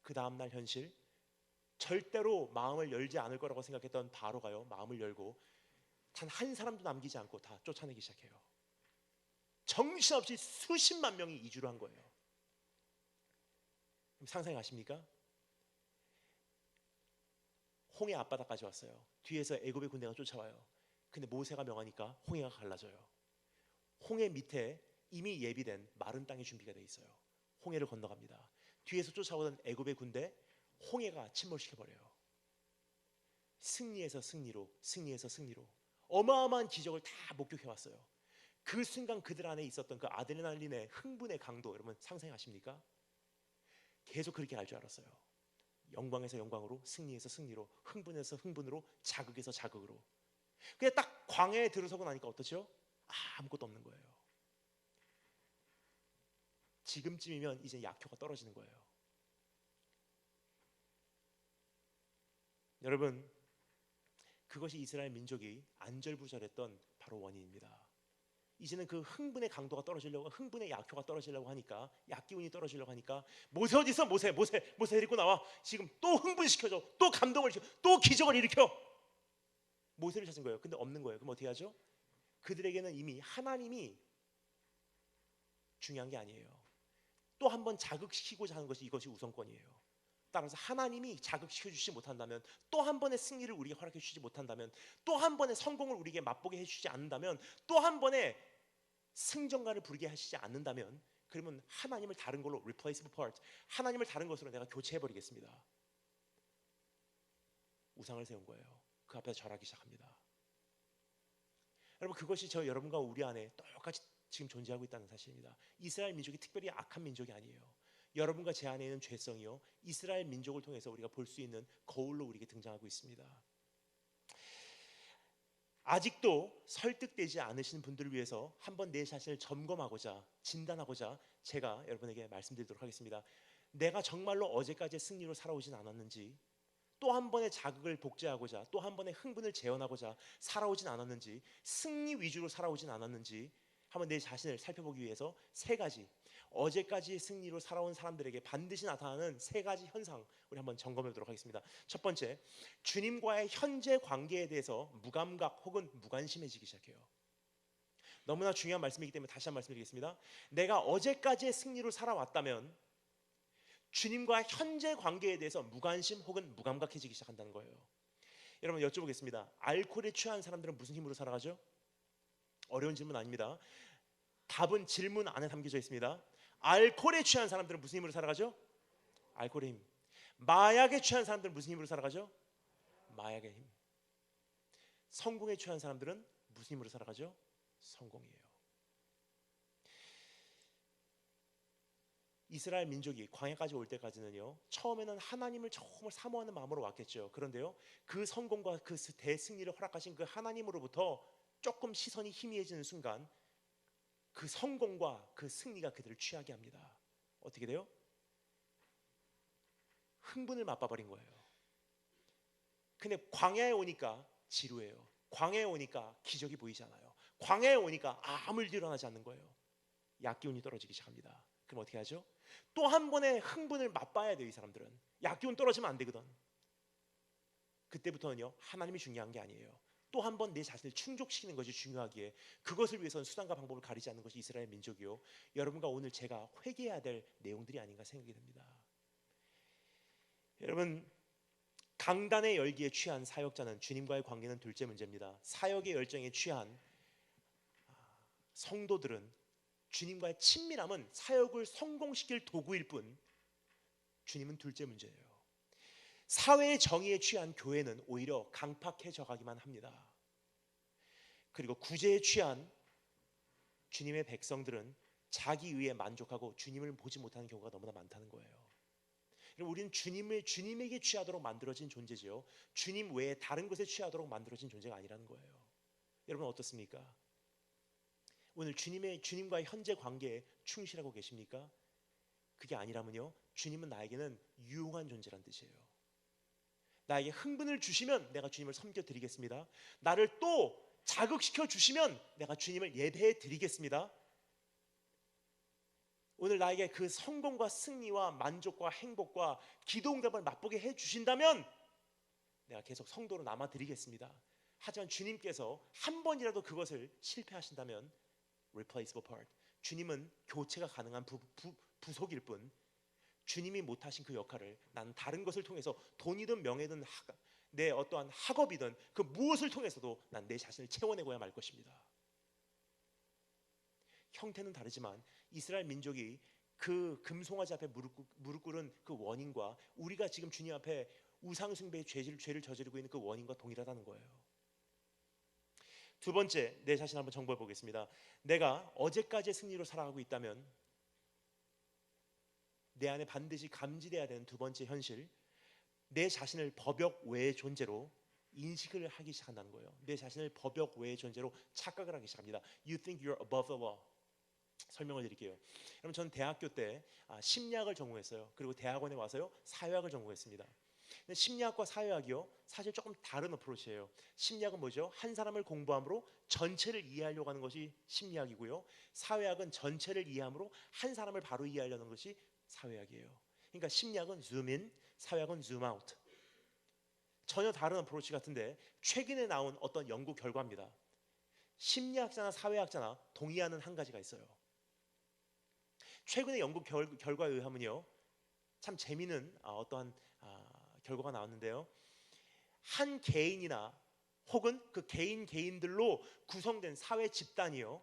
그 다음날 현실, 절대로 마음을 열지 않을 거라고 생각했던 바로가요, 마음을 열고 단 한 사람도 남기지 않고 다 쫓아내기 시작해요. 정신없이 수십만 명이 이주를 한 거예요. 상상이 가십니까? 홍해 앞바다까지 왔어요. 뒤에서 애굽의 군대가 쫓아와요. 근데 모세가 명하니까 홍해가 갈라져요. 홍해 밑에 이미 예비된 마른 땅이 준비가 돼 있어요. 홍해를 건너갑니다. 뒤에서 쫓아오던 애굽의 군대, 홍해가 침몰시켜버려요. 승리에서 승리로, 승리에서 승리로 어마어마한 기적을 다 목격해왔어요. 그 순간 그들 안에 있었던 그 아드레날린의 흥분의 강도, 여러분 상상하십니까? 계속 그렇게 갈 줄 알았어요. 영광에서 영광으로, 승리에서 승리로, 흥분에서 흥분으로, 자극에서 자극으로. 근데 딱 광야에 들어서고 나니까 어떠죠? 아무것도 없는 거예요. 지금쯤이면 이제 약효가 떨어지는 거예요. 여러분, 그것이 이스라엘 민족이 안절부절했던 바로 원인입니다. 이제는 그 흥분의 강도가 떨어지려고, 흥분의 약효가 떨어지려고 하니까, 약기운이 떨어지려고 하니까, 모세 어디 있어? 모세 데리고 나와. 지금 또 흥분시켜줘. 또 감동을 시켜. 또 기적을 일으켜. 모세를 찾은 거예요. 근데 없는 거예요. 그럼 어떻게 하죠? 그들에게는 이미 하나님이 중요한 게 아니에요. 또 한 번 자극시키고자 하는 것이, 이것이 우선권이에요. 따라서 하나님이 자극시켜 주지 못한다면, 또 한 번의 승리를 우리에게 허락해 주지 못한다면, 또 한 번의 성공을 우리에게 맛보게 해주지 않는다면, 또 한 번의 승전가를 부르게 하시지 않는다면, 그러면 하나님을 다른 걸로 replaceable part, 하나님을 다른 것으로 내가 교체해버리겠습니다. 우상을 세운 거예요. 그 앞에서 절하기 시작합니다. 여러분, 그것이 저 여러분과 우리 안에 똑같이 지금 존재하고 있다는 사실입니다. 이스라엘 민족이 특별히 악한 민족이 아니에요. 여러분과 제 안에 있는 죄성이요, 이스라엘 민족을 통해서 우리가 볼 수 있는 거울로 우리에게 등장하고 있습니다. 아직도 설득되지 않으신 분들을 위해서 한번 내 자신을 점검하고자, 진단하고자 제가 여러분에게 말씀드리도록 하겠습니다. 내가 정말로 어제까지의 승리로 살아오진 않았는지, 또 한 번의 자극을 복제하고자, 또 한 번의 흥분을 재현하고자 살아오진 않았는지, 승리 위주로 살아오진 않았는지 한번 내 자신을 살펴보기 위해서 세 가지, 어제까지의 승리로 살아온 사람들에게 반드시 나타나는 세 가지 현상, 우리 한번 점검해 보도록 하겠습니다. 첫 번째, 주님과의 현재 관계에 대해서 무감각 혹은 무관심해지기 시작해요. 너무나 중요한 말씀이기 때문에 다시 한번 말씀드리겠습니다. 내가 어제까지의 승리로 살아왔다면 주님과 현재 관계에 대해서 무관심 혹은 무감각해지기 시작한다는 거예요. 여러분, 여쭤보겠습니다. 알코올에 취한 사람들은 무슨 힘으로 살아가죠? 어려운 질문 아닙니다. 답은 질문 안에 담겨져 있습니다. 알코올에 취한 사람들은 무슨 힘으로 살아가죠? 알코올의 힘. 마약에 취한 사람들은 무슨 힘으로 살아가죠? 마약의 힘. 성공에 취한 사람들은 무슨 힘으로 살아가죠? 성공이에요. 이스라엘 민족이 광야까지 올 때까지는요, 처음에는 하나님을 정말 사모하는 마음으로 왔겠죠. 그런데요, 그 성공과 그 대승리를 허락하신 그 하나님으로부터 조금 시선이 희미해지는 순간, 그 성공과 그 승리가 그들을 취하게 합니다. 어떻게 돼요? 흥분을 맛봐버린 거예요. 근데 광야에 오니까 지루해요. 광야에 오니까 기적이 보이지 않아요. 광야에 오니까 아무 일도 일어나지 않는 거예요. 약기운이 떨어지기 시작합니다. 그럼 어떻게 하죠? 또 한 번의 흥분을 맛봐야 돼요. 이 사람들은 약기운 떨어지면 안 되거든. 그때부터는요, 하나님이 중요한 게 아니에요. 또 한 번 내 자신을 충족시키는 것이 중요하기에 그것을 위해서는 수단과 방법을 가리지 않는 것이 이스라엘 민족이요, 여러분과 오늘 제가 회개해야 될 내용들이 아닌가 생각이 듭니다. 여러분, 강단의 열기에 취한 사역자는 주님과의 관계는 둘째 문제입니다. 사역의 열정에 취한 성도들은 주님과의 친밀함은 사역을 성공시킬 도구일 뿐, 주님은 둘째 문제예요. 사회의 정의에 취한 교회는 오히려 강팍해져 가기만 합니다. 그리고 구제에 취한 주님의 백성들은 자기 의에 만족하고 주님을 보지 못하는 경우가 너무나 많다는 거예요. 우리는 주님에게 취하도록 만들어진 존재지요, 주님 외에 다른 것에 취하도록 만들어진 존재가 아니라는 거예요. 여러분 어떻습니까? 오늘 주님과의 현재 관계에 충실하고 계십니까? 그게 아니라면요, 주님은 나에게는 유용한 존재란 뜻이에요. 나에게 흥분을 주시면 내가 주님을 섬겨드리겠습니다. 나를 또 자극시켜 주시면 내가 주님을 예배해 드리겠습니다. 오늘 나에게 그 성공과 승리와 만족과 행복과 기도응답을 맛보게 해 주신다면 내가 계속 성도로 남아 드리겠습니다. 하지만 주님께서 한 번이라도 그것을 실패하신다면 replaceable part, 주님은 교체가 가능한 부속일 뿐, 주님이 못하신 그 역할을 나는 다른 것을 통해서, 돈이든 명예든 내 어떠한 학업이든 그 무엇을 통해서도 난 내 자신을 채워내고야 말 것입니다. 형태는 다르지만 이스라엘 민족이 그 금송아지 앞에 무릎 꿇은 그 원인과 우리가 지금 주님 앞에 우상숭배의 죄를 저지르고 있는 그 원인과 동일하다는 거예요. 두 번째, 내 자신 한번 정보해 보겠습니다. 내가 어제까지의 승리로 살아가고 있다면 내 안에 반드시 감지돼야 되는 두 번째 현실, 내 자신을 법역 외의 존재로 인식을 하기 시작한다는 거예요. 내 자신을 법역 외의 존재로 착각을 하기 시작합니다. You think you're above the law. 설명을 드릴게요. 여러분, 저는 대학교 때 심리학을 전공했어요. 그리고 대학원에 와서요, 사회학을 전공했습니다. 근데 심리학과 사회학이요, 사실 조금 다른 어프로치예요. 심리학은 뭐죠? 한 사람을 공부함으로 전체를 이해하려고 하는 것이 심리학이고요. 사회학은 전체를 이해함으로 한 사람을 바로 이해하려는 것이 사회학이에요. 그러니까 심리학은 zoom-in, 사회학은 zoom-out. 전혀 다른 어프로치 같은데 최근에 나온 어떤 연구 결과입니다. 심리학자나 사회학자나 동의하는 한 가지가 있어요. 최근에 연구 결과에 의하면요, 참 재미있는 어떠한 결과가 나왔는데요. 한 개인이나 혹은 그 개인들로 구성된 사회 집단이요,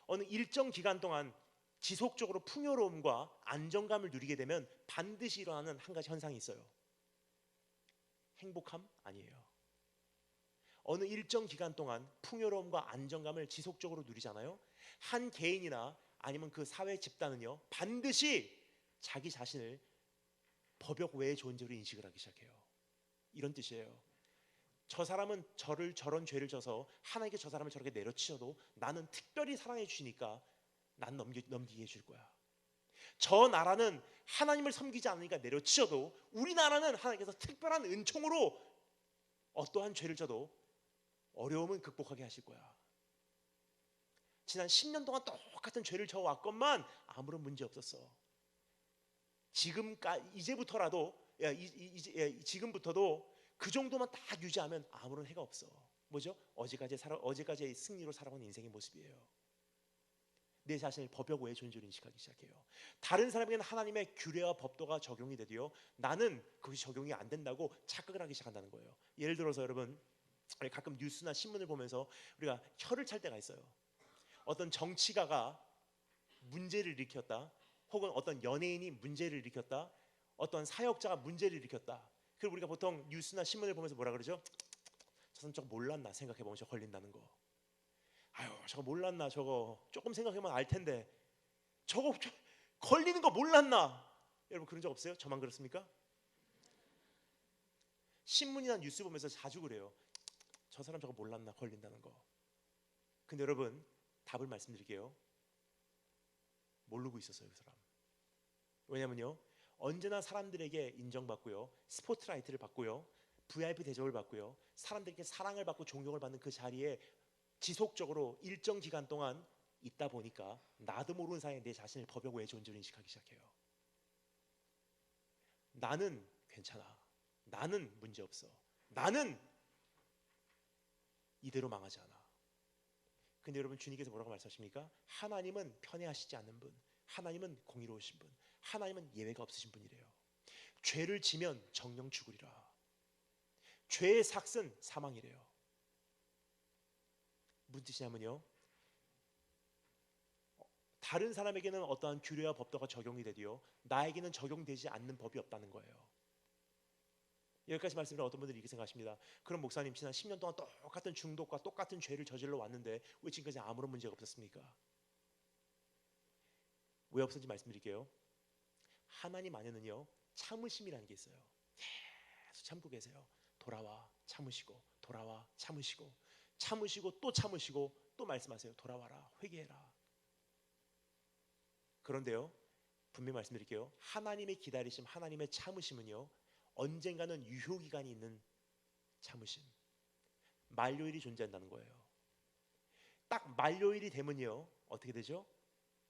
어느 일정 기간 동안 지속적으로 풍요로움과 안정감을 누리게 되면 반드시 일어나는 한 가지 현상이 있어요. 행복함 아니에요. 어느 일정 기간 동안 풍요로움과 안정감을 지속적으로 누리잖아요. 한 개인이나 아니면 그 사회 집단은요, 반드시 자기 자신을 법역 외의 존재로 인식을 하기 시작해요. 이런 뜻이에요. 저 사람은 저를 저런 죄를 져서 하나님께 저 사람을 저렇게 내려치셔도 나는 특별히 사랑해 주시니까 난 넘기게 해줄 거야. 저 나라는 하나님을 섬기지 않으니까 내려치셔도 우리나라는 하나님께서 특별한 은총으로 어떠한 죄를 져도 어려움은 극복하게 하실 거야. 지난 10년 동안 똑같은 죄를 져왔건만 아무런 문제 없었어. 이제부터라도 지금부터도 그 정도만 딱 유지하면 아무런 해가 없어. 뭐죠? 어제까지의 승리로 살아온 인생의 모습이에요. 내 자신을 법역 외의 존재로 인식하기 시작해요. 다른 사람에게는 하나님의 규례와 법도가 적용이 되도요, 나는 그것이 적용이 안 된다고 착각을 하기 시작한다는 거예요. 예를 들어서 여러분, 가끔 뉴스나 신문을 보면서 우리가 혀를 찰 때가 있어요. 어떤 정치가가 문제를 일으켰다, 혹은 어떤 연예인이 문제를 일으켰다, 어떤 사역자가 문제를 일으켰다. 그리고 우리가 보통 뉴스나 신문을 보면서 뭐라 그러죠? 저 사람 저거 몰랐나 생각해보면 저 걸린다는 거. 아유 저거 몰랐나, 저거 조금 생각해보면 알 텐데 저거 걸리는 거 몰랐나. 여러분 그런 적 없어요? 저만 그렇습니까? 신문이나 뉴스 보면서 자주 그래요. 저 사람 저거 몰랐나, 걸린다는 거. 근데 여러분 답을 말씀드릴게요. 모르고 있었어요, 그 사람. 왜냐면요, 언제나 사람들에게 인정받고요, 스포트라이트를 받고요, VIP 대접을 받고요, 사람들에게 사랑을 받고 존경을 받는 그 자리에 지속적으로 일정 기간 동안 있다 보니까 나도 모르는 사이에 내 자신을 법역 외의 존재로 인식하기 시작해요. 나는 괜찮아, 나는 문제 없어, 나는 이대로 망하지 않아. 근데 여러분 주님께서 뭐라고 말씀하십니까? 하나님은 편애하시지 않는 분, 하나님은 공의로우신 분, 하나님은 예외가 없으신 분이래요. 죄를 지면 정령 죽으리라. 죄의 삭은 사망이래요. 무슨 뜻이냐면요, 다른 사람에게는 어떠한 규례와 법도가 적용이 되도요, 나에게는 적용되지 않는 법이 없다는 거예요. 여기까지 말씀드리면 어떤 분들이 이렇게 생각하십니다. 그럼 목사님 지난 10년 동안 똑같은 중독과 똑같은 죄를 저질러 왔는데 왜 지금까지 아무런 문제가 없었습니까? 왜 없었는지 말씀드릴게요. 하나님 안에는요, 참으심이라는 게 있어요. 계속 참고 계세요. 돌아와, 참으시고, 돌아와, 참으시고, 참으시고 또 참으시고 또 말씀하세요. 돌아와라, 회개해라. 그런데요, 분명히 말씀드릴게요. 하나님의 기다리심, 하나님의 참으심은요, 언젠가는 유효기간이 있는 참으심, 만료일이 존재한다는 거예요. 딱 만료일이 되면요, 어떻게 되죠?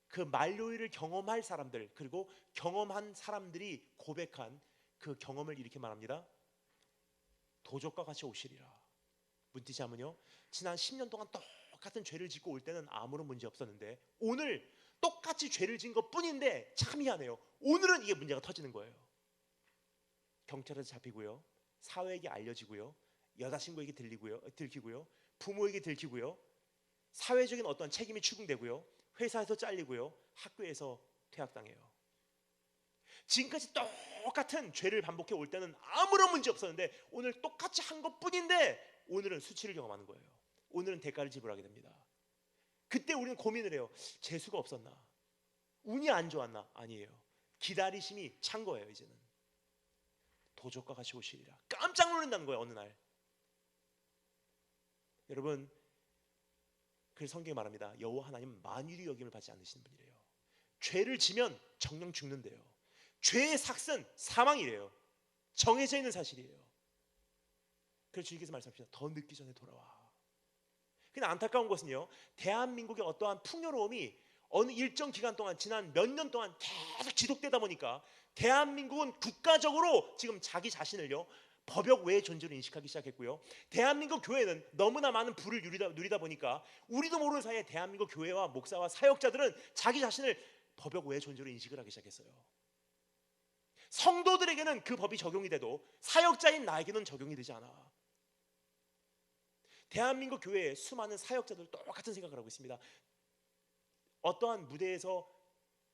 그 만료일을 경험할 사람들, 그리고 경험한 사람들이 고백한 그 경험을 이렇게 말합니다. 도적과 같이 오시리라. 무슨 뜻이냐면요, 지난 10년 동안 똑같은 죄를 짓고 올 때는 아무런 문제 없었는데 오늘 똑같이 죄를 지은 것 뿐인데 참 희한해요. 오늘은 이게 문제가 터지는 거예요. 경찰에서 잡히고요, 사회에게 알려지고요, 여자친구에게 들키고요, 부모에게 들키고요, 사회적인 어떤 책임이 추궁되고요, 회사에서 잘리고요, 학교에서 퇴학당해요. 지금까지 똑같은 죄를 반복해 올 때는 아무런 문제 없었는데 오늘 똑같이 한 것뿐인데 오늘은 수치를 경험하는 거예요. 오늘은 대가를 지불하게 됩니다. 그때 우리는 고민을 해요. 재수가 없었나? 운이 안 좋았나? 아니에요. 기다리심이 찬 거예요. 이제는 도적과 같이 오시리라. 깜짝 놀란다는 거예요. 어느 날. 여러분, 그래서 성경이 말합니다. 여호와 하나님은 만유리 여김을 받지 않으시는 분이래요. 죄를 지면 정령 죽는데요. 죄의 삭은 사망이래요. 정해져 있는 사실이에요. 그래서 주님께서 말씀하십니다. 더 늦기 전에 돌아와. 근데 안타까운 것은요, 대한민국의 어떠한 풍요로움이 어느 일정 기간 동안, 지난 몇 년 동안 계속 지속되다 보니까 대한민국은 국가적으로 지금 자기 자신을요 법역 외의 존재로 인식하기 시작했고요, 대한민국 교회는 너무나 많은 부를 누리다 보니까 우리도 모르는 사이에 대한민국 교회와 목사와 사역자들은 자기 자신을 법역 외의 존재로 인식을 하기 시작했어요. 성도들에게는 그 법이 적용이 돼도 사역자인 나에게는 적용이 되지 않아. 대한민국 교회에 수많은 사역자들 똑같은 생각을 하고 있습니다. 어떠한 무대에서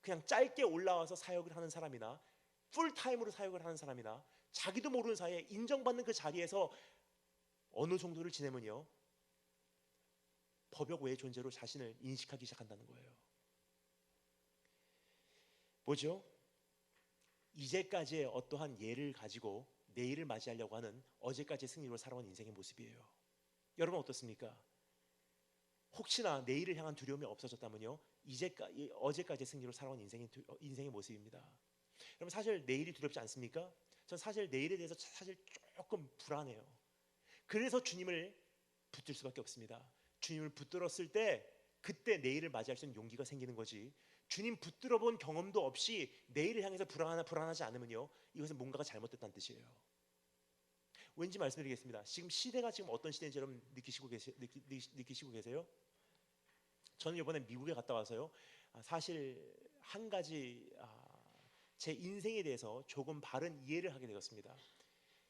그냥 짧게 올라와서 사역을 하는 사람이나 풀타임으로 사역을 하는 사람이나 자기도 모르는 사이에 인정받는 그 자리에서 어느 정도를 지내면요 법역 외의 존재로 자신을 인식하기 시작한다는 거예요. 뭐죠? 이제까지의 어떠한 예를 가지고 내일을 맞이하려고 하는 어제까지의 승리로 살아온 인생의 모습이에요. 여러분 어떻습니까? 혹시나 내일을 향한 두려움이 없어졌다면요, 어제까지의 승리로 살아온 인생의 모습입니다. 여러분 사실 내일이 두렵지 않습니까? 전 사실 내일에 대해서 사실 조금 불안해요. 그래서 주님을 붙들 수밖에 없습니다. 주님을 붙들었을 때 그때 내일을 맞이할 수 있는 용기가 생기는 거지, 주님 붙들어 본 경험도 없이 내일을 향해서 불안하지 않으면요, 이것은 뭔가가 잘못됐다는 뜻이에요. 왠지 말씀드리겠습니다. 지금 시대가 지금 어떤 시대인지 여러분 느끼시고 계세요? 저는 이번에 미국에 갔다 와서요, 사실 한 가지 제 인생에 대해서 조금 바른 이해를 하게 되었습니다.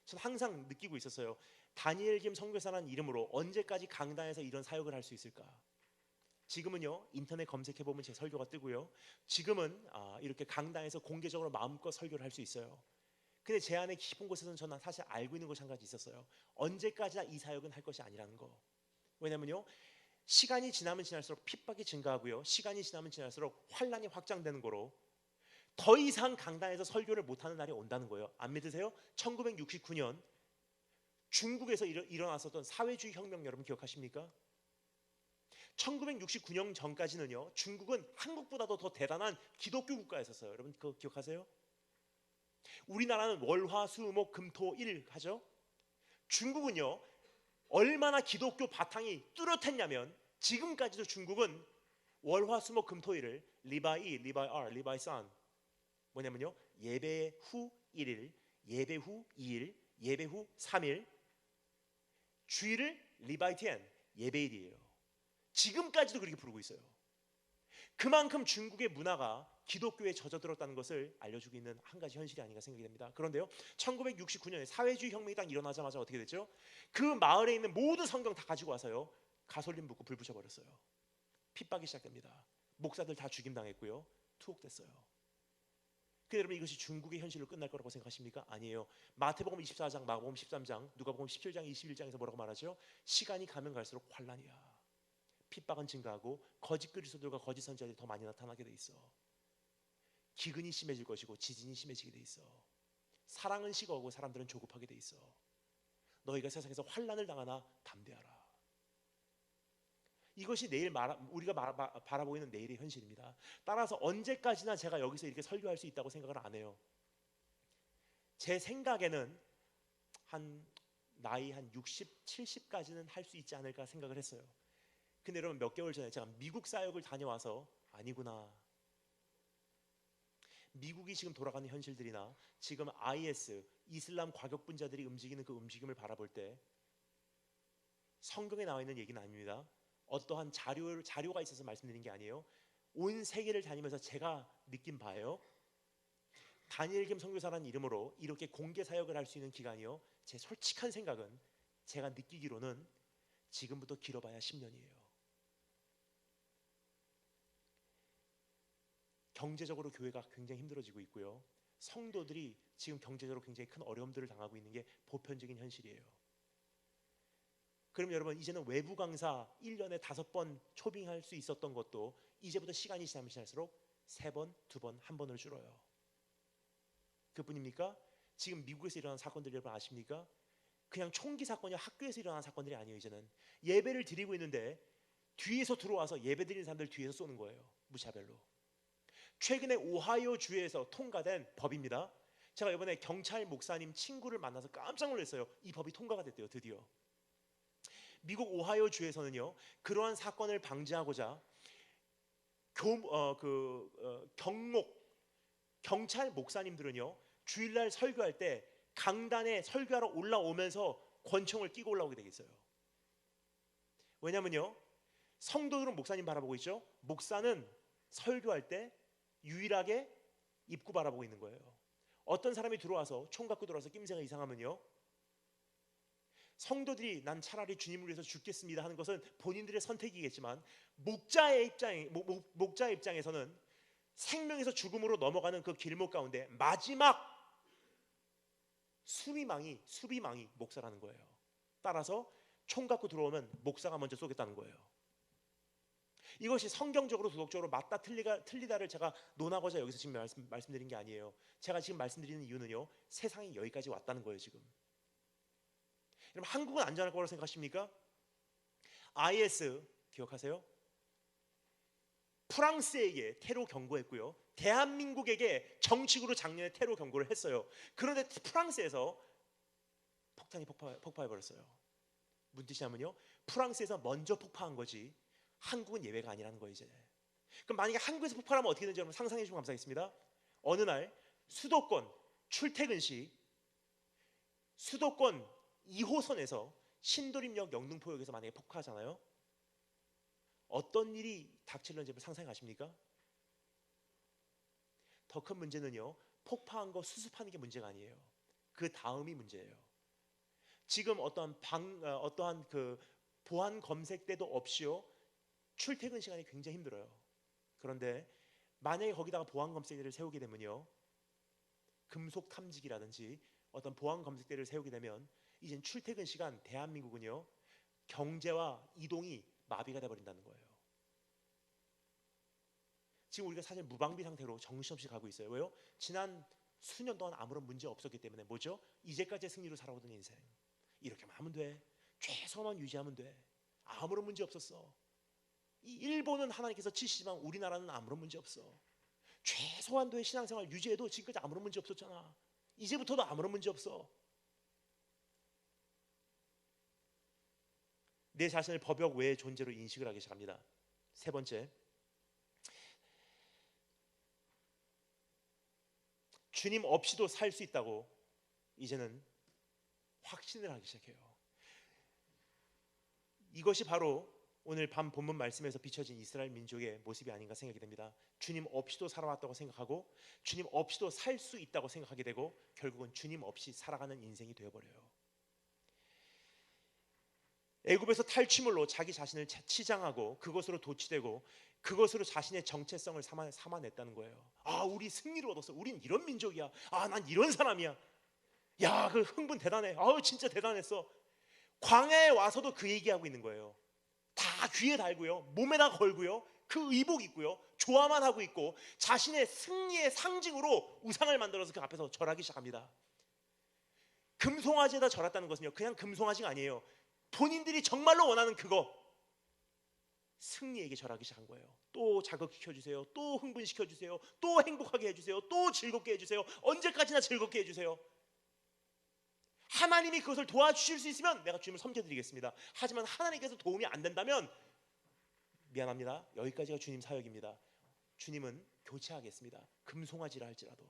저는 항상 느끼고 있었어요. 다니엘 김 선교사라는 이름으로 언제까지 강단에서 이런 사역을 할 수 있을까? 지금은요 인터넷 검색해보면 제 설교가 뜨고요, 지금은 이렇게 강단에서 공개적으로 마음껏 설교를 할 수 있어요. 근데 제 안에 깊은 곳에서는 저는 사실 알고 있는 것이 한 가지 있었어요. 언제까지나 이 사역은 할 것이 아니라는 거. 왜냐면요, 시간이 지나면 지날수록 핍박이 증가하고요, 시간이 지나면 지날수록 환란이 확장되는 거로 더 이상 강단에서 설교를 못하는 날이 온다는 거예요. 안 믿으세요? 1969년 중국에서 일어났었던 사회주의 혁명 여러분 기억하십니까? 1969년 전까지는요 중국은 한국보다도 더 대단한 기독교 국가였었어요. 여러분 그거 기억하세요? 우리나라는 월화수목금토일 하죠. 중국은요 얼마나 기독교 바탕이 뚜렷했냐면 지금까지도 중국은 월화수목금토일을 리바이산 뭐냐면요 예배 후 1일, 예배 후 2일, 예배 후 3일, 주일을 리바이티엔 예배일이에요. 지금까지도 그렇게 부르고 있어요. 그만큼 중국의 문화가 기독교에 젖어들었다는 것을 알려주고 있는 한 가지 현실이 아닌가 생각이 됩니다. 그런데요 1969년에 사회주의 혁명이 딱 일어나자마자 어떻게 됐죠? 그 마을에 있는 모든 성경 다 가지고 와서요 가솔린 붓고 불 붙여버렸어요. 핍박이 시작됩니다. 목사들 다 죽임당했고요, 투옥됐어요. 근데 여러분 이것이 중국의 현실로 끝날 거라고 생각하십니까? 아니에요. 마태복음 24장, 마가복음 13장, 누가복음 17장, 21장에서 뭐라고 말하죠? 시간이 가면 갈수록 환란이야. 핍박은 증가하고 거짓 그리스도들과 거짓 선지자들이 더 많이 나타나게 돼 있어. 기근이 심해질 것이고 지진이 심해지게 돼 있어. 사랑은 식어오고 사람들은 조급하게 돼 있어. 너희가 세상에서 환란을 당하나 담대하라. 이것이 내일 우리가 바라보고 있는 내일의 현실입니다. 따라서 언제까지나 제가 여기서 이렇게 설교할 수 있다고 생각을 안 해요. 제 생각에는 나이 한 60, 70까지는 할 수 있지 않을까 생각을 했어요. 근데 여러분 몇 개월 전에 제가 미국 사역을 다녀와서 아니구나, 미국이 지금 돌아가는 현실들이나 지금 IS 이슬람 과격분자들이 움직이는 그 움직임을 바라볼 때 성경에 나와 있는 얘기는 아닙니다. 어떠한 자료가 있어서 말씀드린 게 아니에요. 온 세계를 다니면서 제가 느낀 바예요. 다니엘 김 선교사라는 이름으로 이렇게 공개 사역을 할 수 있는 기간이요, 제 솔직한 생각은 제가 느끼기로는 지금부터 길어봐야 10년이에요. 경제적으로 교회가 굉장히 힘들어지고 있고요, 성도들이 지금 경제적으로 굉장히 큰 어려움들을 당하고 있는 게 보편적인 현실이에요. 그럼 여러분 이제는 외부 강사 1년에 5번 초빙할 수 있었던 것도 이제부터 시간이 지나면 지날수록 3번, 2번, 1번으로 줄어요. 그뿐입니까? 지금 미국에서 일어난 사건들 여러분 아십니까? 그냥 총기 사건이 학교에서 일어난 사건들이 아니에요. 이제는 예배를 드리고 있는데 뒤에서 들어와서 예배 드리는 사람들 뒤에서 쏘는 거예요. 무차별로. 최근에 오하이오 주에서 통과된 법입니다. 제가 이번에 경찰 목사님 친구를 만나서 깜짝 놀랐어요. 이 법이 통과가 됐대요. 드디어 미국 오하이오 주에서는요, 그러한 사건을 방지하고자 경찰 목사님들은요, 주일날 설교할 때 강단에 설교하러 올라오면서 권총을 끼고 올라오게 되겠어요. 왜냐면요, 성도들은 목사님 바라보고 있죠. 목사는 설교할 때 유일하게 입구 바라보고 있는 거예요. 어떤 사람이 들어와서 총 갖고 들어와서 낌새가 이상하면요, 성도들이 난 차라리 주님을 위해서 죽겠습니다 하는 것은 본인들의 선택이겠지만, 목자의 입장에서는 생명에서 죽음으로 넘어가는 그 길목 가운데 마지막 수비망이 목사라는 거예요. 따라서 총 갖고 들어오면 목사가 먼저 쏘겠다는 거예요. 이것이 성경적으로 도덕적으로 맞다 틀리다를 제가 논하고자 여기서 지금 말씀드린 게 아니에요. 제가 지금 말씀드리는 이유는요, 세상이 여기까지 왔다는 거예요. 지금 여러분, 한국은 안전할 거라고 생각하십니까? IS 기억하세요? 프랑스에게 테러 경고했고요, 대한민국에게 정식으로 작년에 테러 경고를 했어요. 그런데 프랑스에서 폭탄이 폭파해버렸어요. 무슨 뜻이냐면요, 프랑스에서 먼저 폭파한 거지 한국은 예외가 아니라는 거예요. 이제 그럼 만약에 한국에서 폭발하면 어떻게 되는지 여러분 상상해 주시면 감사하겠습니다. 어느 날 수도권 출퇴근 시 수도권 2호선에서 신도림역 영등포역에서 만약에 폭파하잖아요. 어떤 일이 닥칠는지 상상해 가십니까? 더 큰 문제는요, 폭파한 거 수습하는 게 문제가 아니에요. 그 다음이 문제예요. 지금 어떠한 그 보안 검색 때도 없이요, 출퇴근 시간이 굉장히 힘들어요. 그런데 만약에 거기다가 보안 검색대를 세우게 되면요, 금속 탐지기라든지 어떤 보안 검색대를 세우게 되면 이젠 출퇴근 시간 대한민국은요, 경제와 이동이 마비가 돼버린다는 거예요. 지금 우리가 사실 무방비 상태로 정신없이 가고 있어요. 왜요? 지난 수년 동안 아무런 문제 없었기 때문에. 뭐죠? 이제까지의 승리로 살아오던 인생. 이렇게만 하면 돼, 최소한만 유지하면 돼, 아무런 문제 없었어. 이 일본은 하나님께서 치시지만 우리나라는 아무런 문제 없어. 최소한도의 신앙생활 유지해도 지금까지 아무런 문제 없었잖아. 이제부터도 아무런 문제 없어. 내 자신을 법역 외의 존재로 인식을 하기 시작합니다. 세 번째, 주님 없이도 살 수 있다고 이제는 확신을 하기 시작해요. 이것이 바로 오늘 밤 본문 말씀에서 비춰진 이스라엘 민족의 모습이 아닌가 생각이 됩니다. 주님 없이도 살아왔다고 생각하고 주님 없이도 살 수 있다고 생각하게 되고 결국은 주님 없이 살아가는 인생이 되어버려요. 애굽에서 탈취물로 자기 자신을 치장하고 그것으로 도취되고 그것으로 자신의 정체성을 삼아냈다는 거예요. 아, 우리 승리를 얻었어. 우린 이런 민족이야. 아, 난 이런 사람이야. 야, 그 흥분 대단해. 아우, 진짜 대단했어. 광야에 와서도 그 얘기하고 있는 거예요. 다 귀에 달고요, 몸에다 걸고요, 그 의복 입고요, 좋아만 하고 있고 자신의 승리의 상징으로 우상을 만들어서 그 앞에서 절하기 시작합니다. 금송아지에다 절했다는 것은요, 그냥 금송아지가 아니에요. 본인들이 정말로 원하는 그거, 승리에게 절하기 시작한 거예요. 또 자극시켜주세요, 또 흥분시켜주세요, 또 행복하게 해주세요, 또 즐겁게 해주세요, 언제까지나 즐겁게 해주세요. 하나님이 그것을 도와주실 수 있으면 내가 주님을 섬겨드리겠습니다. 하지만 하나님께서 도움이 안 된다면 미안합니다, 여기까지가 주님 사역입니다. 주님은 교체하겠습니다. 금송아지라 할지라도.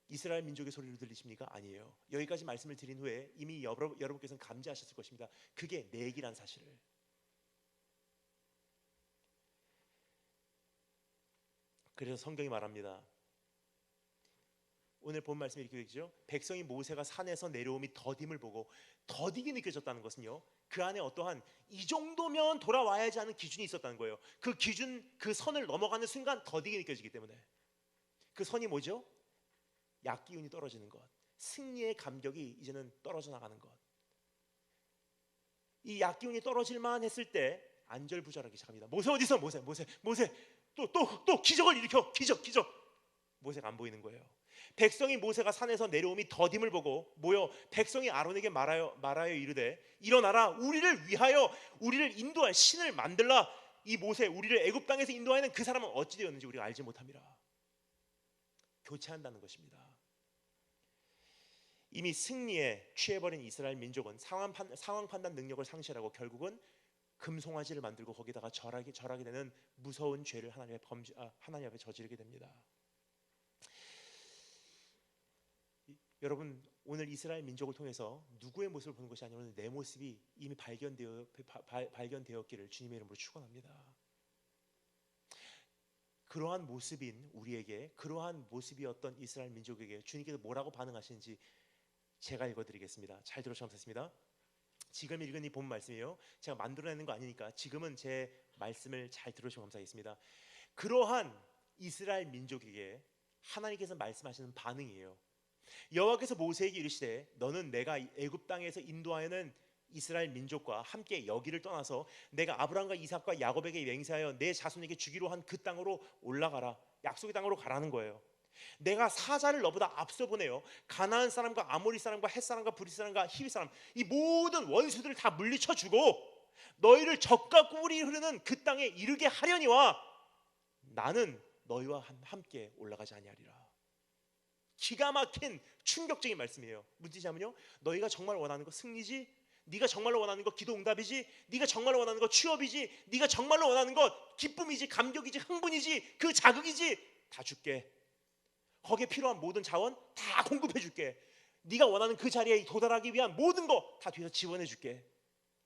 이스라엘 민족의 소리를 들리십니까? 아니에요. 여기까지 말씀을 드린 후에 이미 여러분께서는 감지하셨을 것입니다. 그게 내 얘기란 사실을. 그래서 성경이 말합니다. 오늘 본 말씀이 이렇게 되죠. 백성이 모세가 산에서 내려옴이 더딤을 보고, 더디게 느껴졌다는 것은요, 그 안에 어떠한 이 정도면 돌아와야지 하는 기준이 있었다는 거예요. 그 기준, 그 선을 넘어가는 순간 더디게 느껴지기 때문에. 그 선이 뭐죠? 약기운이 떨어지는 것, 승리의 감격이 이제는 떨어져 나가는 것. 이 약기운이 떨어질만 했을 때 안절부절하기 시작합니다. 모세 어디 있어? 모세 또 기적을 일으켜. 기적. 모세가 안 보이는 거예요. 백성이 모세가 산에서 내려옴이 더딤을 보고 모여 백성이 아론에게 말하여 이르되, 일어나라, 우리를 위하여 우리를 인도할 신을 만들라. 이 모세, 우리를 애굽 땅에서 인도하는 그 사람은 어찌 되었는지 우리가 알지 못함이라. 교체한다는 것입니다. 이미 승리에 취해버린 이스라엘 민족은 상황 판단 능력을 상실하고 결국은 금송아지를 만들고 거기다가 절하게 되는 무서운 죄를 하나님 앞에 저지르게 됩니다. 여러분, 오늘 이스라엘 민족을 통해서 누구의 모습을 보는 것이 아니라 내 모습이 이미 발견되었기를 주님의 이름으로 축원합니다. 그러한 모습인 우리에게, 그러한 모습이었던 이스라엘 민족에게 주님께서 뭐라고 반응하시는지 제가 읽어드리겠습니다. 잘 들으셨습니다. 지금 읽은 이 본 말씀이에요. 제가 만들어내는 거 아니니까 지금은 제 말씀을 잘 들으시면 감사하겠습니다. 그러한 이스라엘 민족에게 하나님께서 말씀하시는 반응이에요. 여호와께서 모세에게 이르시되 너는 내가 애굽 땅에서 인도하여는 이스라엘 민족과 함께 여기를 떠나서 내가 아브라함과 이삭과 야곱에게 맹세하여 내 자손에게 주기로 한 그 땅으로 올라가라. 약속의 땅으로 가라는 거예요. 내가 사자를 너보다 앞서 보내요. 가나안 사람과 아모리 사람과 헷 사람과 브리스 사람과 히위 사람, 이 모든 원수들을 다 물리쳐 주고 너희를 젖과 꿀이 흐르는 그 땅에 이르게 하려니와 나는 너희와 함께 올라가지 아니하리라. 기가 막힌 충격적인 말씀이에요. 무슨 뜻이냐면요, 너희가 정말 원하는 거 승리지, 네가 정말로 원하는 거 기도 응답이지, 네가 정말로 원하는 거 취업이지, 네가 정말로 원하는 거 기쁨이지, 감격이지, 흥분이지, 그 자극이지, 다 줄게. 거기에 필요한 모든 자원 다 공급해 줄게. 네가 원하는 그 자리에 도달하기 위한 모든 거 다 뒤에서 지원해 줄게.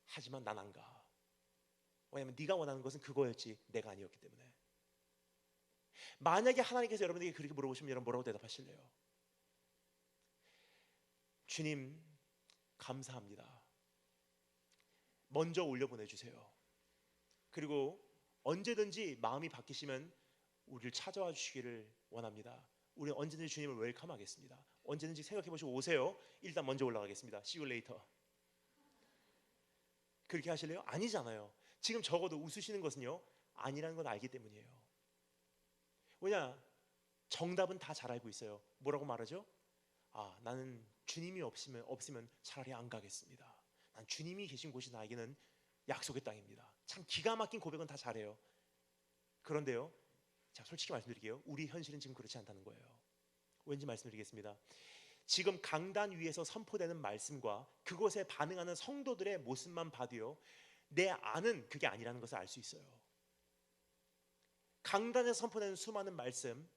하지만 난 안 가. 왜냐하면 네가 원하는 것은 그거였지 내가 아니었기 때문에. 만약에 하나님께서 여러분에게 그렇게 물어보시면 여러분 뭐라고 대답하실래요? 주님 감사합니다. 먼저 올려보내주세요. 그리고 언제든지 마음이 바뀌시면 우리를 찾아와 주시기를 원합니다. 우리는 언제든지 주님을 웰컴하겠습니다. 언제든지 생각해보시고 오세요. 일단 먼저 올라가겠습니다. See you later. 그렇게 하실래요? 아니잖아요. 지금 적어도 웃으시는 것은요, 아니라는 건 알기 때문이에요. 왜냐? 정답은 다 잘 알고 있어요. 뭐라고 말하죠? 나는 주님이 없으면 차라리 안 가겠습니다. 난 주님이 계신 곳이 나에게는 약속의 땅입니다. 참 기가 막힌 고백은 다 잘해요. 그런데요, 자, 솔직히 말씀드릴게요. 우리 현실은 지금 그렇지 않다는 거예요. 왠지 말씀드리겠습니다. 지금 강단 위에서 선포되는 말씀과 그것에 반응하는 성도들의 모습만 봐도요, 내 안은 그게 아니라는 것을 알 수 있어요. 강단에서 선포되는 수많은 말씀,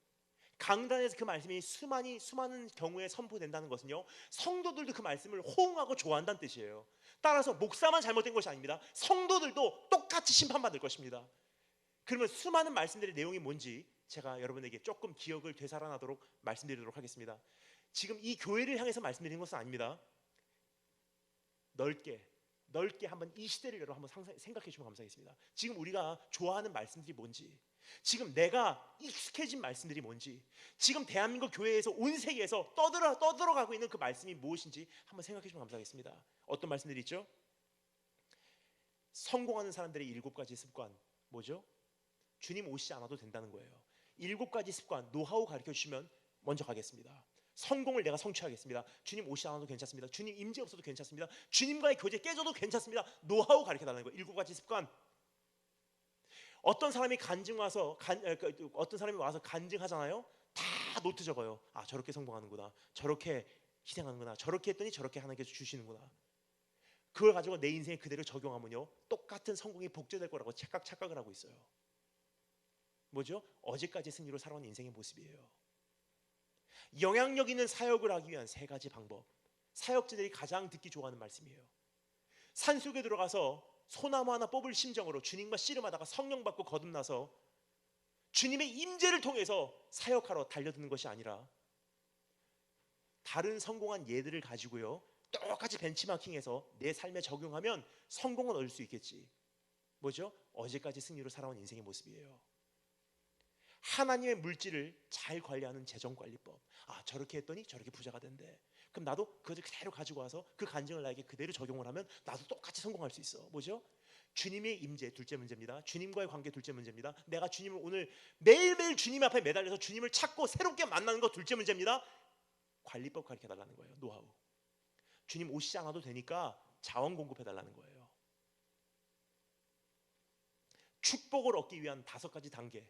강단에서 그 말씀이 수많은 경우에 선포된다는 것은요, 성도들도 그 말씀을 호응하고 좋아한다는 뜻이에요. 따라서 목사만 잘못된 것이 아닙니다. 성도들도 똑같이 심판받을 것입니다. 그러면 수많은 말씀들의 내용이 뭔지 제가 여러분에게 조금 기억을 되살아나도록 말씀드리도록 하겠습니다. 지금 이 교회를 향해서 말씀드리는 것은 아닙니다. 넓게 한번 이 시대를 여러분 한번 생각해 주시면 감사하겠습니다. 지금 우리가 좋아하는 말씀들이 뭔지, 지금 내가 익숙해진 말씀들이 뭔지, 지금 대한민국 교회에서 온 세계에서 떠들어가고 있는 그 말씀이 무엇인지 한번 생각해 주시면 감사하겠습니다. 어떤 말씀들이 있죠? 성공하는 사람들의 7가지 습관 뭐죠? 주님 오시지 않아도 된다는 거예요. 7가지 습관, 노하우 가르쳐 주시면 먼저 가겠습니다. 성공을 내가 성취하겠습니다. 주님 오시지 않아도 괜찮습니다. 주님 임재 없어도 괜찮습니다. 주님과의 교제 깨져도 괜찮습니다. 노하우 가르쳐 달라는 거예요. 7가지 습관. 어떤 사람이 어떤 사람이 와서 간증하잖아요. 다 노트 적어요. 저렇게 성공하는구나, 저렇게 희생하는구나, 저렇게 했더니 저렇게 하나님께서 주시는구나. 그걸 가지고 내 인생에 그대로 적용하면요, 똑같은 성공이 복제될 거라고 착각을 하고 있어요. 뭐죠? 어제까지 승리로 살아온 인생의 모습이에요. 영향력 있는 사역을 하기 위한 3가지 방법. 사역자들이 가장 듣기 좋아하는 말씀이에요. 산속에 들어가서 소나무 하나 뽑을 심정으로 주님과 씨름하다가 성령 받고 거듭나서 주님의 임재를 통해서 사역하러 달려드는 것이 아니라 다른 성공한 예들을 가지고요, 똑같이 벤치마킹해서 내 삶에 적용하면 성공은 얻을 수 있겠지. 뭐죠? 어제까지 승리로 살아온 인생의 모습이에요. 하나님의 물질을 잘 관리하는 재정관리법. 저렇게 했더니 저렇게 부자가 된대. 그럼 나도 그것을 그대로 가지고 와서 그 간증을 나에게 그대로 적용을 하면 나도 똑같이 성공할 수 있어. 뭐죠? 주님의 임재 둘째 문제입니다. 주님과의 관계 둘째 문제입니다. 내가 주님을 오늘 매일매일 주님 앞에 매달려서 주님을 찾고 새롭게 만나는 거 둘째 문제입니다. 관리법 가르쳐 달라는 거예요. 노하우. 주님 오시지 않아도 되니까 자원 공급해 달라는 거예요. 축복을 얻기 위한 5가지 단계.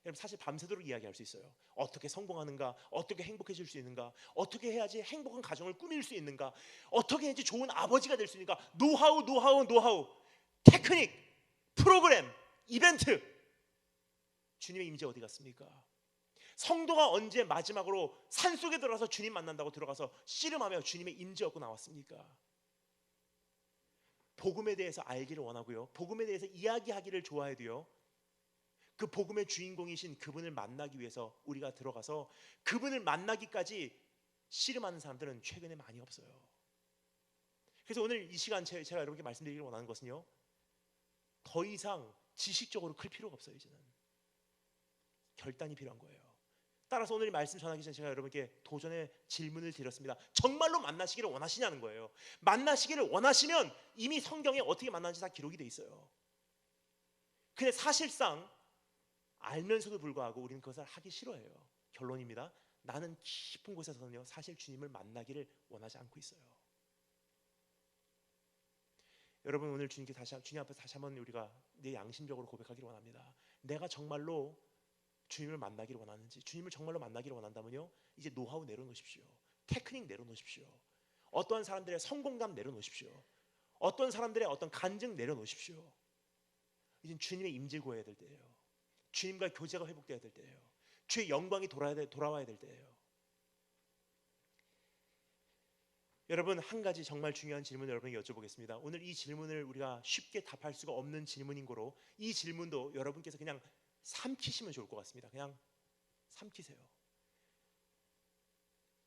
여러분 사실 밤새도록 이야기할 수 있어요. 어떻게 성공하는가, 어떻게 행복해질 수 있는가, 어떻게 해야지 행복한 가정을 꾸밀 수 있는가, 어떻게 해야지 좋은 아버지가 될 수 있는가, 노하우, 노하우, 노하우, 테크닉, 프로그램, 이벤트. 주님의 임재 어디 갔습니까? 성도가 언제 마지막으로 산속에 들어가서 주님 만난다고 들어가서 씨름하며 주님의 임재 얻고 나왔습니까? 복음에 대해서 알기를 원하고요, 복음에 대해서 이야기하기를 좋아해도요, 그 복음의 주인공이신 그분을 만나기 위해서 우리가 들어가서 그분을 만나기까지 씨름하는 사람들은 최근에 많이 없어요. 그래서 오늘 이 시간 제가 여러분께 말씀드리기를 원하는 것은요, 더 이상 지식적으로 클 필요가 없어요. 이제는 결단이 필요한 거예요. 따라서 오늘 이 말씀 전하기 전에 제가 여러분께 도전의 질문을 드렸습니다. 정말로 만나시기를 원하시냐는 거예요. 만나시기를 원하시면 이미 성경에 어떻게 만나는지 다 기록이 돼 있어요. 근데 사실상 알면서도 불구하고 우리는 그것을 하기 싫어해요. 결론입니다. 나는 깊은 곳에서는요, 사실 주님을 만나기를 원하지 않고 있어요. 여러분, 오늘 주님 앞에 다시 한번 우리가 내 양심적으로 고백하기를 원합니다. 내가 정말로 주님을 만나기를 원하는지, 주님을 정말로 만나기를 원한다면요, 이제 노하우 내려놓으십시오. 테크닉 내려놓으십시오. 어떠한 사람들의 성공감 내려놓으십시오. 어떤 사람들의 어떤 간증 내려놓으십시오. 이제 주님의 임재 구해야 될 때예요. 주님과 교제가 회복돼야 될 때예요. 주의 영광이 돌아와야 될 때예요. 여러분, 한 가지 정말 중요한 질문을 여러분에게 여쭤보겠습니다. 오늘 이 질문을 우리가 쉽게 답할 수가 없는 질문인 거로 이 질문도 여러분께서 그냥 삼키시면 좋을 것 같습니다. 그냥 삼키세요.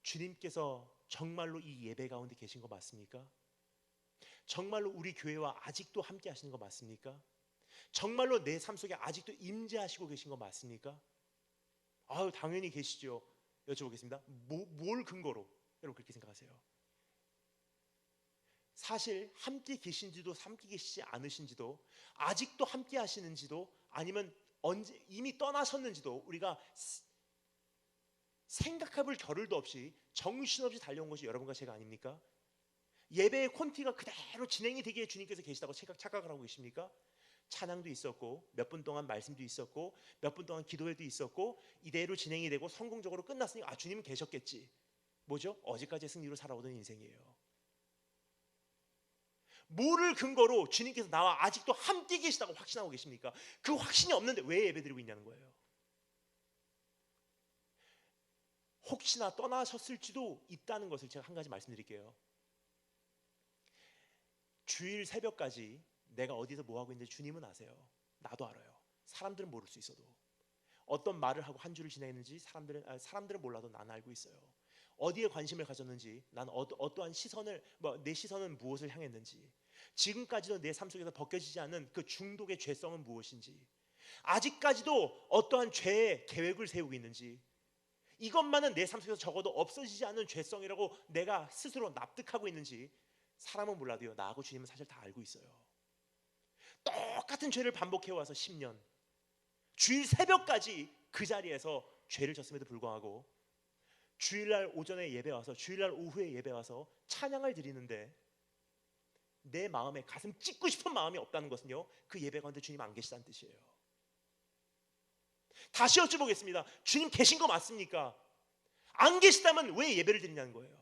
주님께서 정말로 이 예배 가운데 계신 거 맞습니까? 정말로 우리 교회와 아직도 함께 하시는 거 맞습니까? 정말로 내 삶 속에 아직도 임재하시고 계신 거 맞습니까? 아유, 당연히 계시죠. 여쭤보겠습니다. 뭘 근거로 여러분 그렇게 생각하세요? 사실 함께 계신지도 함께 계시지 않으신지도, 아직도 함께 하시는지도, 아니면 언제 이미 떠나셨는지도 우리가 생각해볼 겨를도 없이 정신없이 달려온 것이 여러분과 제가 아닙니까? 예배의 콘티가 그대로 진행이 되기에 주님께서 계시다고 착각을 하고 계십니까? 찬양도 있었고, 몇 분 동안 말씀도 있었고, 몇 분 동안 기도회도 있었고, 이대로 진행이 되고 성공적으로 끝났으니 아, 주님은 계셨겠지. 뭐죠? 어제까지의 승리로 살아오던 인생이에요. 뭐를 근거로 주님께서 나와 아직도 함께 계시다고 확신하고 계십니까? 그 확신이 없는데 왜 예배드리고 있냐는 거예요. 혹시나 떠나셨을지도 있다는 것을 제가 한 가지 말씀드릴게요. 주일 새벽까지 내가 어디서 뭐 하고 있는지 주님은 아세요. 나도 알아요. 사람들은 모를 수 있어도. 어떤 말을 하고 한 주를 지냈는지 사람들은 몰라도 난 알고 있어요. 어디에 관심을 가졌는지, 난 어떠한 시선을, 내 시선은 무엇을 향했는지, 지금까지도 내 삶 속에서 벗겨지지 않는 그 중독의 죄성은 무엇인지, 아직까지도 어떠한 죄의 계획을 세우고 있는지, 이것만은 내 삶 속에서 적어도 없어지지 않는 죄성이라고 내가 스스로 납득하고 있는지, 사람은 몰라도요, 나하고 주님은 사실 다 알고 있어요. 똑같은 죄를 반복해와서 10년, 주일 새벽까지 그 자리에서 죄를 졌음에도 불구하고 주일날 오전에 예배 와서, 주일날 오후에 예배 와서 찬양을 드리는데 내 마음에 가슴 찢고 싶은 마음이 없다는 것은요, 그 예배 가운데 주님 안 계시다는 뜻이에요. 다시 여쭤보겠습니다. 주님 계신 거 맞습니까? 안 계시다면 왜 예배를 드리냐는 거예요.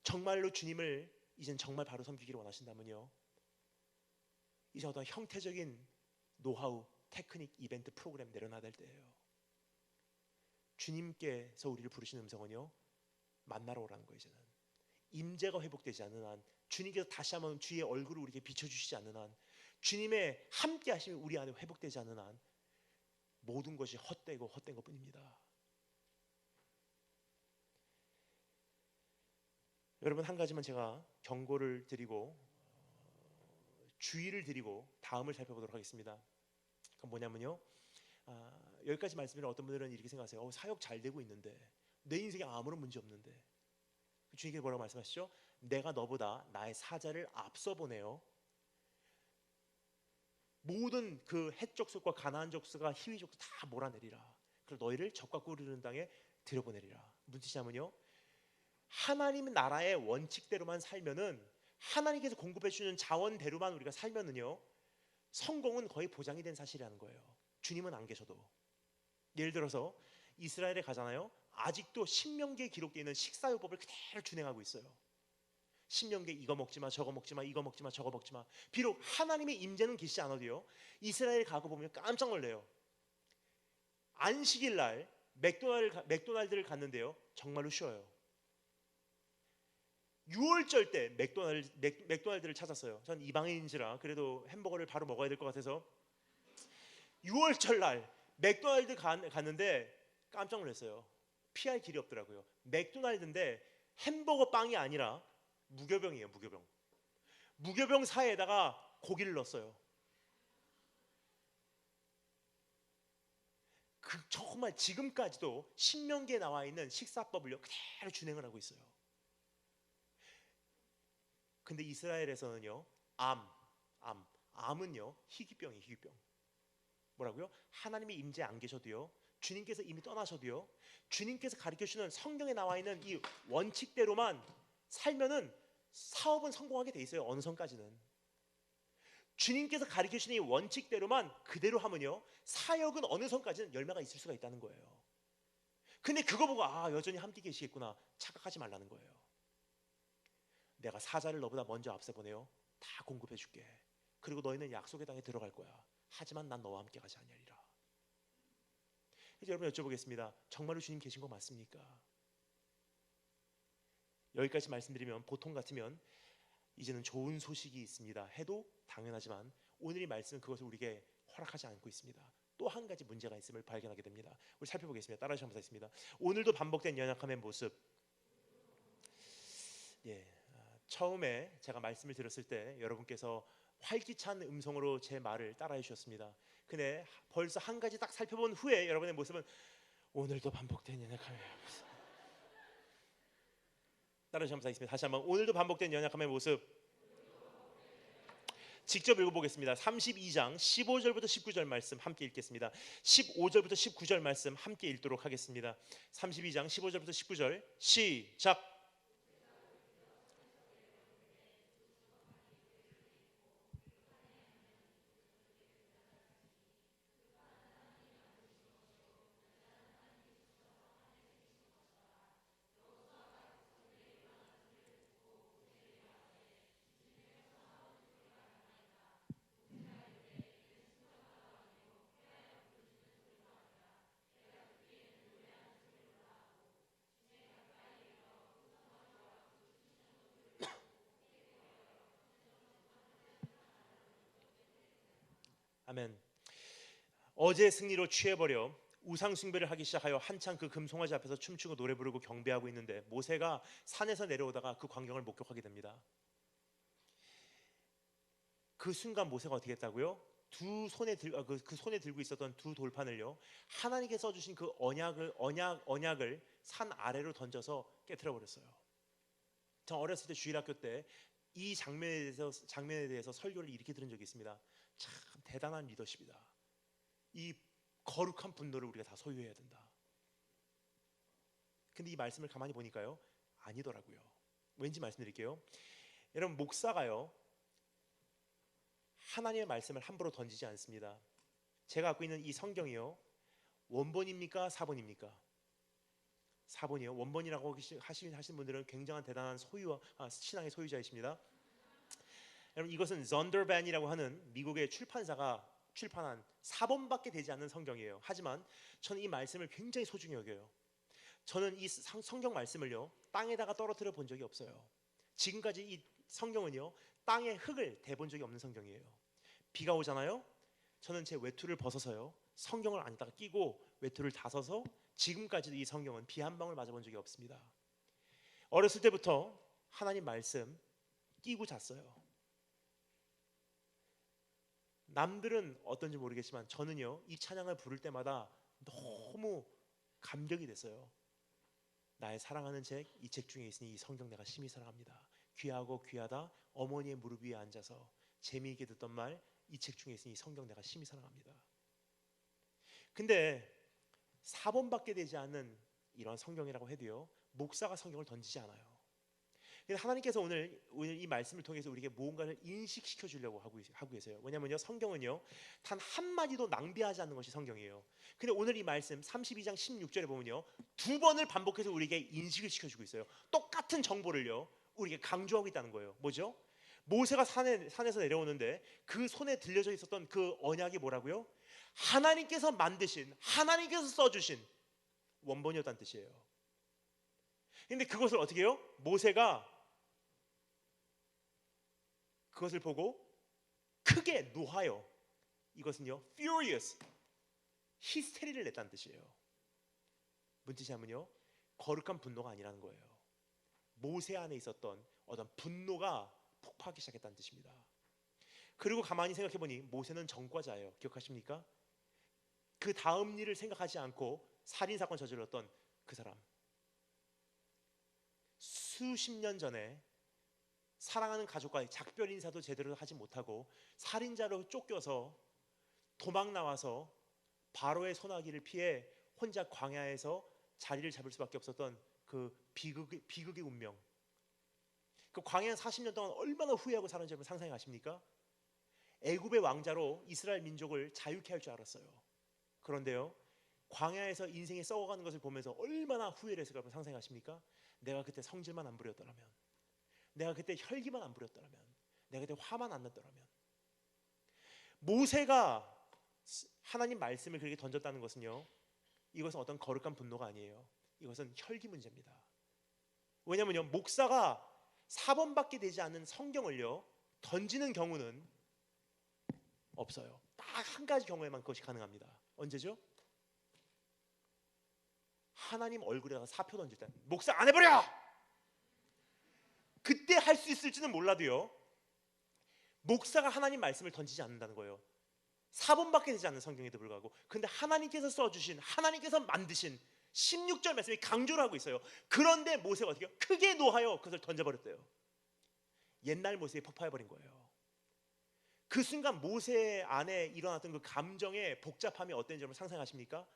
정말로 주님을 이젠 정말 바로 섬기기를 원하신다면요, 이제 어떤 형태적인 노하우, 테크닉, 이벤트, 프로그램 내려놔야 될 때예요. 주님께서 우리를 부르시는 음성은요, 만나러 오라는 거예요. 이제는 임재가 회복되지 않는 한, 주님께서 다시 한번 주의 얼굴을 우리에게 비춰주시지 않는 한, 주님의 함께 하심이 우리 안에 회복되지 않는 한 모든 것이 헛되고 헛된 것뿐입니다. 여러분, 한 가지만 제가 경고를 드리고 주의를 드리고 다음을 살펴보도록 하겠습니다. 그건 뭐냐면요, 여기까지 말씀드리면 어떤 분들은 이렇게 생각하세요. 사역 잘 되고 있는데, 내 인생에 아무런 문제 없는데. 주님께서 뭐라고 말씀하시죠? 내가 너보다 나의 사자를 앞서 보내요. 모든 그 헷 족속과 가나안 족속과 히위 족속 다 몰아내리라. 그리고 너희를 적과 꿀이르는 땅에 들여보내리라. 무슨 뜻이냐면요, 하나님 나라의 원칙대로만 살면은, 하나님께서 공급해 주는 자원대로만 우리가 살면은요, 성공은 거의 보장이 된 사실이라는 거예요. 주님은 안 계셔도. 예를 들어서 이스라엘에 가잖아요. 아직도 신명기에 기록되어 있는 식사요법을 그대로 준행하고 있어요. 신명기에 이거 먹지 마, 저거 먹지 마, 이거 먹지 마, 저거 먹지 마. 비록 하나님의 임재는 계시지 않아도요, 이스라엘 가고 보면 깜짝 놀래요. 안식일 날 맥도날드를 갔는데요, 정말로 쉬어요. 6월절 때 맥도날드를 찾았어요. 전 이방인인지라 그래도 햄버거를 바로 먹어야 될 것 같아서 6월절 날 맥도날드 갔는데 깜짝 놀랐어요. 피할 길이 없더라고요. 맥도날드인데 햄버거 빵이 아니라 무교병이에요. 무교병 사이에다가 고기를 넣었어요. 정말 지금까지도 신명기에 나와 있는 식사법을요 그대로 준행을 하고 있어요. 근데 이스라엘에서는요, 암은요 희귀병이에요. 희귀병. 뭐라고요? 하나님이 임재 안 계셔도요, 주님께서 이미 떠나셔도요, 주님께서 가르쳐주는 성경에 나와 있는 이 원칙대로만 살면은 사업은 성공하게 돼 있어요. 어느 선까지는. 주님께서 가르쳐주신 이 원칙대로만 그대로 하면요, 사역은 어느 선까지는 열매가 있을 수가 있다는 거예요. 근데 그거 보고 여전히 함께 계시겠구나 착각하지 말라는 거예요. 내가 사자를 너보다 먼저 앞서 보내요. 다 공급해 줄게. 그리고 너희는 약속의 땅에 들어갈 거야. 하지만 난 너와 함께 가지 아니하리라. 이제 여러분 여쭤보겠습니다. 정말로 주님 계신 거 맞습니까? 여기까지 말씀드리면 보통 같으면 이제는 좋은 소식이 있습니다 해도 당연하지만 오늘 이 말씀은 그것을 우리에게 허락하지 않고 있습니다. 또 한 가지 문제가 있음을 발견하게 됩니다. 우리 살펴보겠습니다. 따라하시 한번 하겠습니다. 오늘도 반복된 연약함의 모습. 처음에 제가 말씀을 드렸을 때 여러분께서 활기찬 음성으로 제 말을 따라해 주셨습니다. 근데 벌써 한 가지 딱 살펴본 후에 여러분의 모습은 오늘도 반복된 연약함의 모습. 따라해 한번 하겠습니다. 다시 한번 오늘도 반복된 연약함의 모습. 직접 읽어보겠습니다. 32장 15절부터 19절 말씀 함께 읽겠습니다. 15절부터 19절 말씀 함께 읽도록 하겠습니다. 32장 15절부터 19절 시작. 아멘. 어제 승리로 취해버려 우상 숭배를 하기 시작하여 한창 그 금송아지 앞에서 춤추고 노래 부르고 경배하고 있는데 모세가 산에서 내려오다가 그 광경을 목격하게 됩니다. 그 순간 모세가 어떻게 했다고요? 그 손에 들고 있었던 두 돌판을요, 하나님께서 써주신 그 언약을 산 아래로 던져서 깨트려 버렸어요. 저 어렸을 때 주일학교 때 이 장면에 대해서 설교를 이렇게 들은 적이 있습니다. 참 대단한 리더십이다. 이 거룩한 분노를 우리가 다 소유해야 된다. 근데 이 말씀을 가만히 보니까요, 아니더라고요. 왠지 말씀드릴게요. 여러분, 목사가요 하나님의 말씀을 함부로 던지지 않습니다. 제가 갖고 있는 이 성경이요, 원본입니까? 사본입니까? 사본이요. 원본이라고 하시는 분들은 굉장한 대단한 신앙의 소유자이십니다. 여러분, 이것은 zondervan이라고 하는 미국의 출판사가 출판한 사본밖에 되지 않는 성경이에요. 하지만 저는 이 말씀을 굉장히 소중히 여겨요. 저는 이 성경 말씀을요 땅에다가 떨어뜨려 본 적이 없어요. 지금까지 이 성경은요 땅에 흙을 대본 적이 없는 성경이에요. 비가 오잖아요. 저는 제 외투를 벗어서요 성경을 안에다가 끼고 외투를 닫아서 지금까지도 이 성경은 비 한 방울 맞아본 적이 없습니다. 어렸을 때부터 하나님 말씀 끼고 잤어요. 남들은 어떤지 모르겠지만 저는요 이 찬양을 부를 때마다 너무 감격이 됐어요. 나의 사랑하는 책, 이 책 중에 있으니 이 성경 내가 심히 사랑합니다. 귀하고 귀하다 어머니의 무릎 위에 앉아서 재미있게 듣던 말, 이 책 중에 있으니 이 성경 내가 심히 사랑합니다. 근데 사본밖에 되지 않는 이런 성경이라고 해도요 목사가 성경을 던지지 않아요. 하나님께서 오늘 이 말씀을 통해서 우리에게 무언가를 인식시켜 주려고 하고 계세요. 왜냐면요, 성경은요 단 한마디도 낭비하지 않는 것이 성경이에요. 근데 오늘 이 말씀 32장 16절에 보면요, 두 번을 반복해서 우리에게 인식을 시켜주고 있어요. 똑같은 정보를요 우리에게 강조하고 있다는 거예요. 뭐죠? 모세가 산에서 내려오는데 그 손에 들려져 있었던 그 언약이 뭐라고요? 하나님께서 만드신, 하나님께서 써주신 원본이었다는 뜻이에요. 근데 그것을 어떻게 해요? 모세가 그것을 보고 크게 노하여, 이것은요 furious, 히스테리를 냈다는 뜻이에요. 무슨 뜻이냐면요, 거룩한 분노가 아니라는 거예요. 모세 안에 있었던 어떤 분노가 폭발하기 시작했다는 뜻입니다. 그리고 가만히 생각해보니 모세는 전과자예요. 기억하십니까? 그 다음 일을 생각하지 않고 살인사건 저질렀던 그 사람, 수십 년 전에 사랑하는 가족과 작별 인사도 제대로 하지 못하고 살인자로 쫓겨서 도망 나와서 바로의 소나기를 피해 혼자 광야에서 자리를 잡을 수밖에 없었던 그 비극의 운명. 그 광야 40년 동안 얼마나 후회하고 살았는지 여러분 상상해 가십니까? 애굽의 왕자로 이스라엘 민족을 자유케 할 줄 알았어요. 그런데요, 광야에서 인생이 썩어가는 것을 보면서 얼마나 후회를 했을까 여러분 상상해 가십니까? 내가 그때 성질만 안 부렸더라면, 내가 그때 혈기만 안 부렸더라면, 내가 그때 화만 안 냈더라면. 모세가 하나님 말씀을 그렇게 던졌다는 것은요, 이것은 어떤 거룩한 분노가 아니에요. 이것은 혈기 문제입니다. 왜냐면요, 목사가 4번밖에 되지 않는 성경을요 던지는 경우는 없어요. 딱 한 가지 경우에만 그것이 가능합니다. 언제죠? 하나님 얼굴에다가 사표 던질 때, 목사 안 해버려! 그때 할 수 있을지는 몰라도요, 목사가 하나님 말씀을 던지지 않는다는 거예요. 4번밖에 되지 않는 성경에도 불구하고. 근데 하나님께서 써주신, 하나님께서 만드신 16절 말씀이 강조를 하고 있어요. 그런데 모세가 어떻게 해요? 크게 노하여 그것을 던져버렸대요. 옛날 모세에 폭파해버린 거예요. 그 순간 모세 안에 일어났던 그 감정의 복잡함이 어땠는지 여러분 상상하십니까?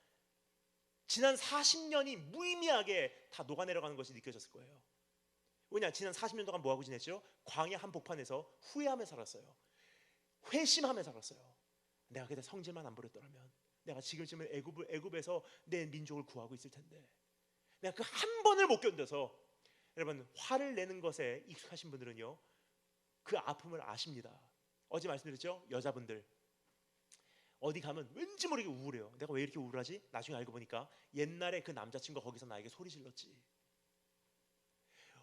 지난 40년이 무의미하게 다 녹아내려가는 것이 느껴졌을 거예요. 왜냐? 지난 40년 동안 뭐하고 지냈죠? 광야 한복판에서 후회하며 살았어요. 회심하며 살았어요. 내가 그때 성질만 안 부렸더라면, 내가 지금쯤은 애굽에서 내 민족을 구하고 있을 텐데. 내가 그 한 번을 못 견뎌서. 여러분, 화를 내는 것에 익숙하신 분들은요 그 아픔을 아십니다. 어제 말씀드렸죠? 여자분들 어디 가면 왠지 모르게 우울해요. 내가 왜 이렇게 우울하지? 나중에 알고 보니까 옛날에 그 남자친구가 거기서 나에게 소리 질렀지.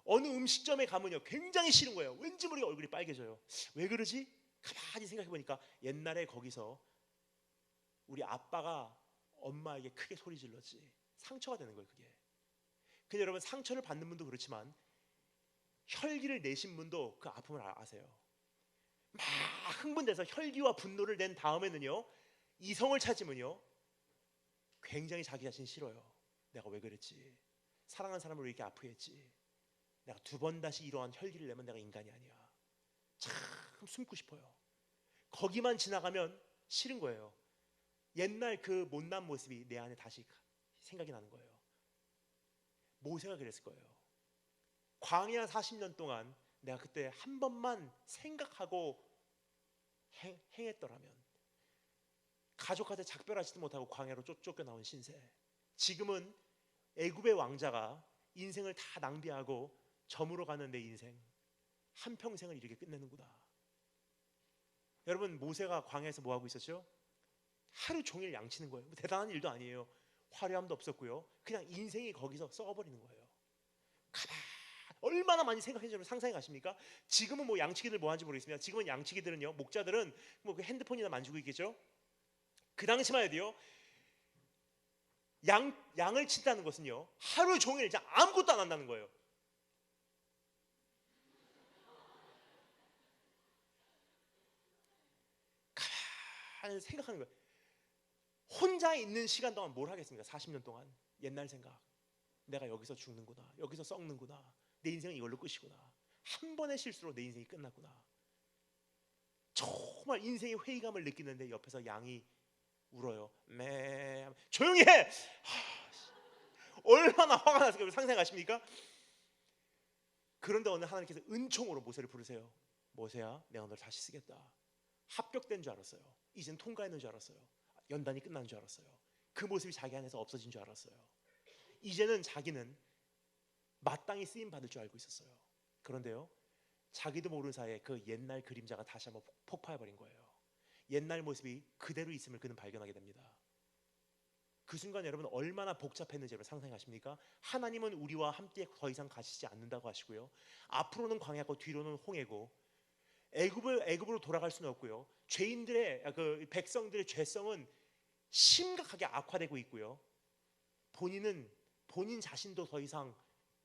어느 음식점에 가면요 굉장히 싫은 거예요. 왠지 모르게 얼굴이 빨개져요. 왜 그러지? 가만히 생각해 보니까 옛날에 거기서 우리 아빠가 엄마에게 크게 소리 질렀지. 상처가 되는 거예요 그게. 근데 여러분, 상처를 받는 분도 그렇지만 혈기를 내신 분도 그 아픔을 아세요. 막 흥분돼서 혈기와 분노를 낸 다음에는요, 이성을 찾으면요 굉장히 자기 자신 싫어요. 내가 왜 그랬지? 사랑하는 사람을 왜 이렇게 아프게 했지? 내가 두 번 다시 이러한 혈기를 내면 내가 인간이 아니야. 참 숨고 싶어요. 거기만 지나가면 싫은 거예요. 옛날 그 못난 모습이 내 안에 다시 생각이 나는 거예요. 모세가 그랬을 거예요. 광야 40년 동안 내가 그때 한 번만 생각하고 행했더라면, 가족한테 작별하지도 못하고 광야로 쫓겨나온 신세, 지금은 애굽의 왕자가 인생을 다 낭비하고 저물어 가는 내 인생, 한평생을 이렇게 끝내는구나. 여러분, 모세가 광야에서 뭐하고 있었죠? 하루 종일 양치는 거예요. 뭐 대단한 일도 아니에요. 화려함도 없었고요. 그냥 인생이 거기서 썩어버리는 거예요. 얼마나 많이 생각해주면 상상해 가십니까? 지금은 뭐 양치기들 뭐 하는지 모르겠습니다. 지금은 양치기들은요, 목자들은 뭐 그 핸드폰이나 만지고 있겠죠. 그 당시만 해도요, 양을 친다는 것은요 하루 종일 그냥 아무것도 안 한다는 거예요. 가만히 생각하는 거예요. 혼자 있는 시간 동안 뭘 하겠습니까? 40년 동안 옛날 생각, 내가 여기서 죽는구나, 여기서 썩는구나, 내 인생은 이걸로 끝이구나, 한 번의 실수로 내 인생이 끝났구나. 정말 인생의 회의감을 느끼는데 옆에서 양이 울어요. 매, 조용히 해. 얼마나 화가 났을까 상상하십니까? 그런데 어느 하나님께서 은총으로 모세를 부르세요. 모세야, 내가 너를 다시 쓰겠다. 합격된 줄 알았어요. 이젠 통과했는 줄 알았어요. 연단이 끝난 줄 알았어요. 그 모습이 자기 안에서 없어진 줄 알았어요. 이제는 자기는 마땅히 쓰임 받을 줄 알고 있었어요. 그런데요, 자기도 모르는 사이에 그 옛날 그림자가 다시 한번 폭파해버린 거예요. 옛날 모습이 그대로 있음을 그는 발견하게 됩니다. 그 순간 여러분 얼마나 복잡했는지 여러분 상상하십니까? 하나님은 우리와 함께 더 이상 가시지 않는다고 하시고요, 앞으로는 광야고 뒤로는 홍해고, 애굽으로 돌아갈 수는 없고요, 죄인들의 그 백성들의 죄성은 심각하게 악화되고 있고요, 본인 자신도 더 이상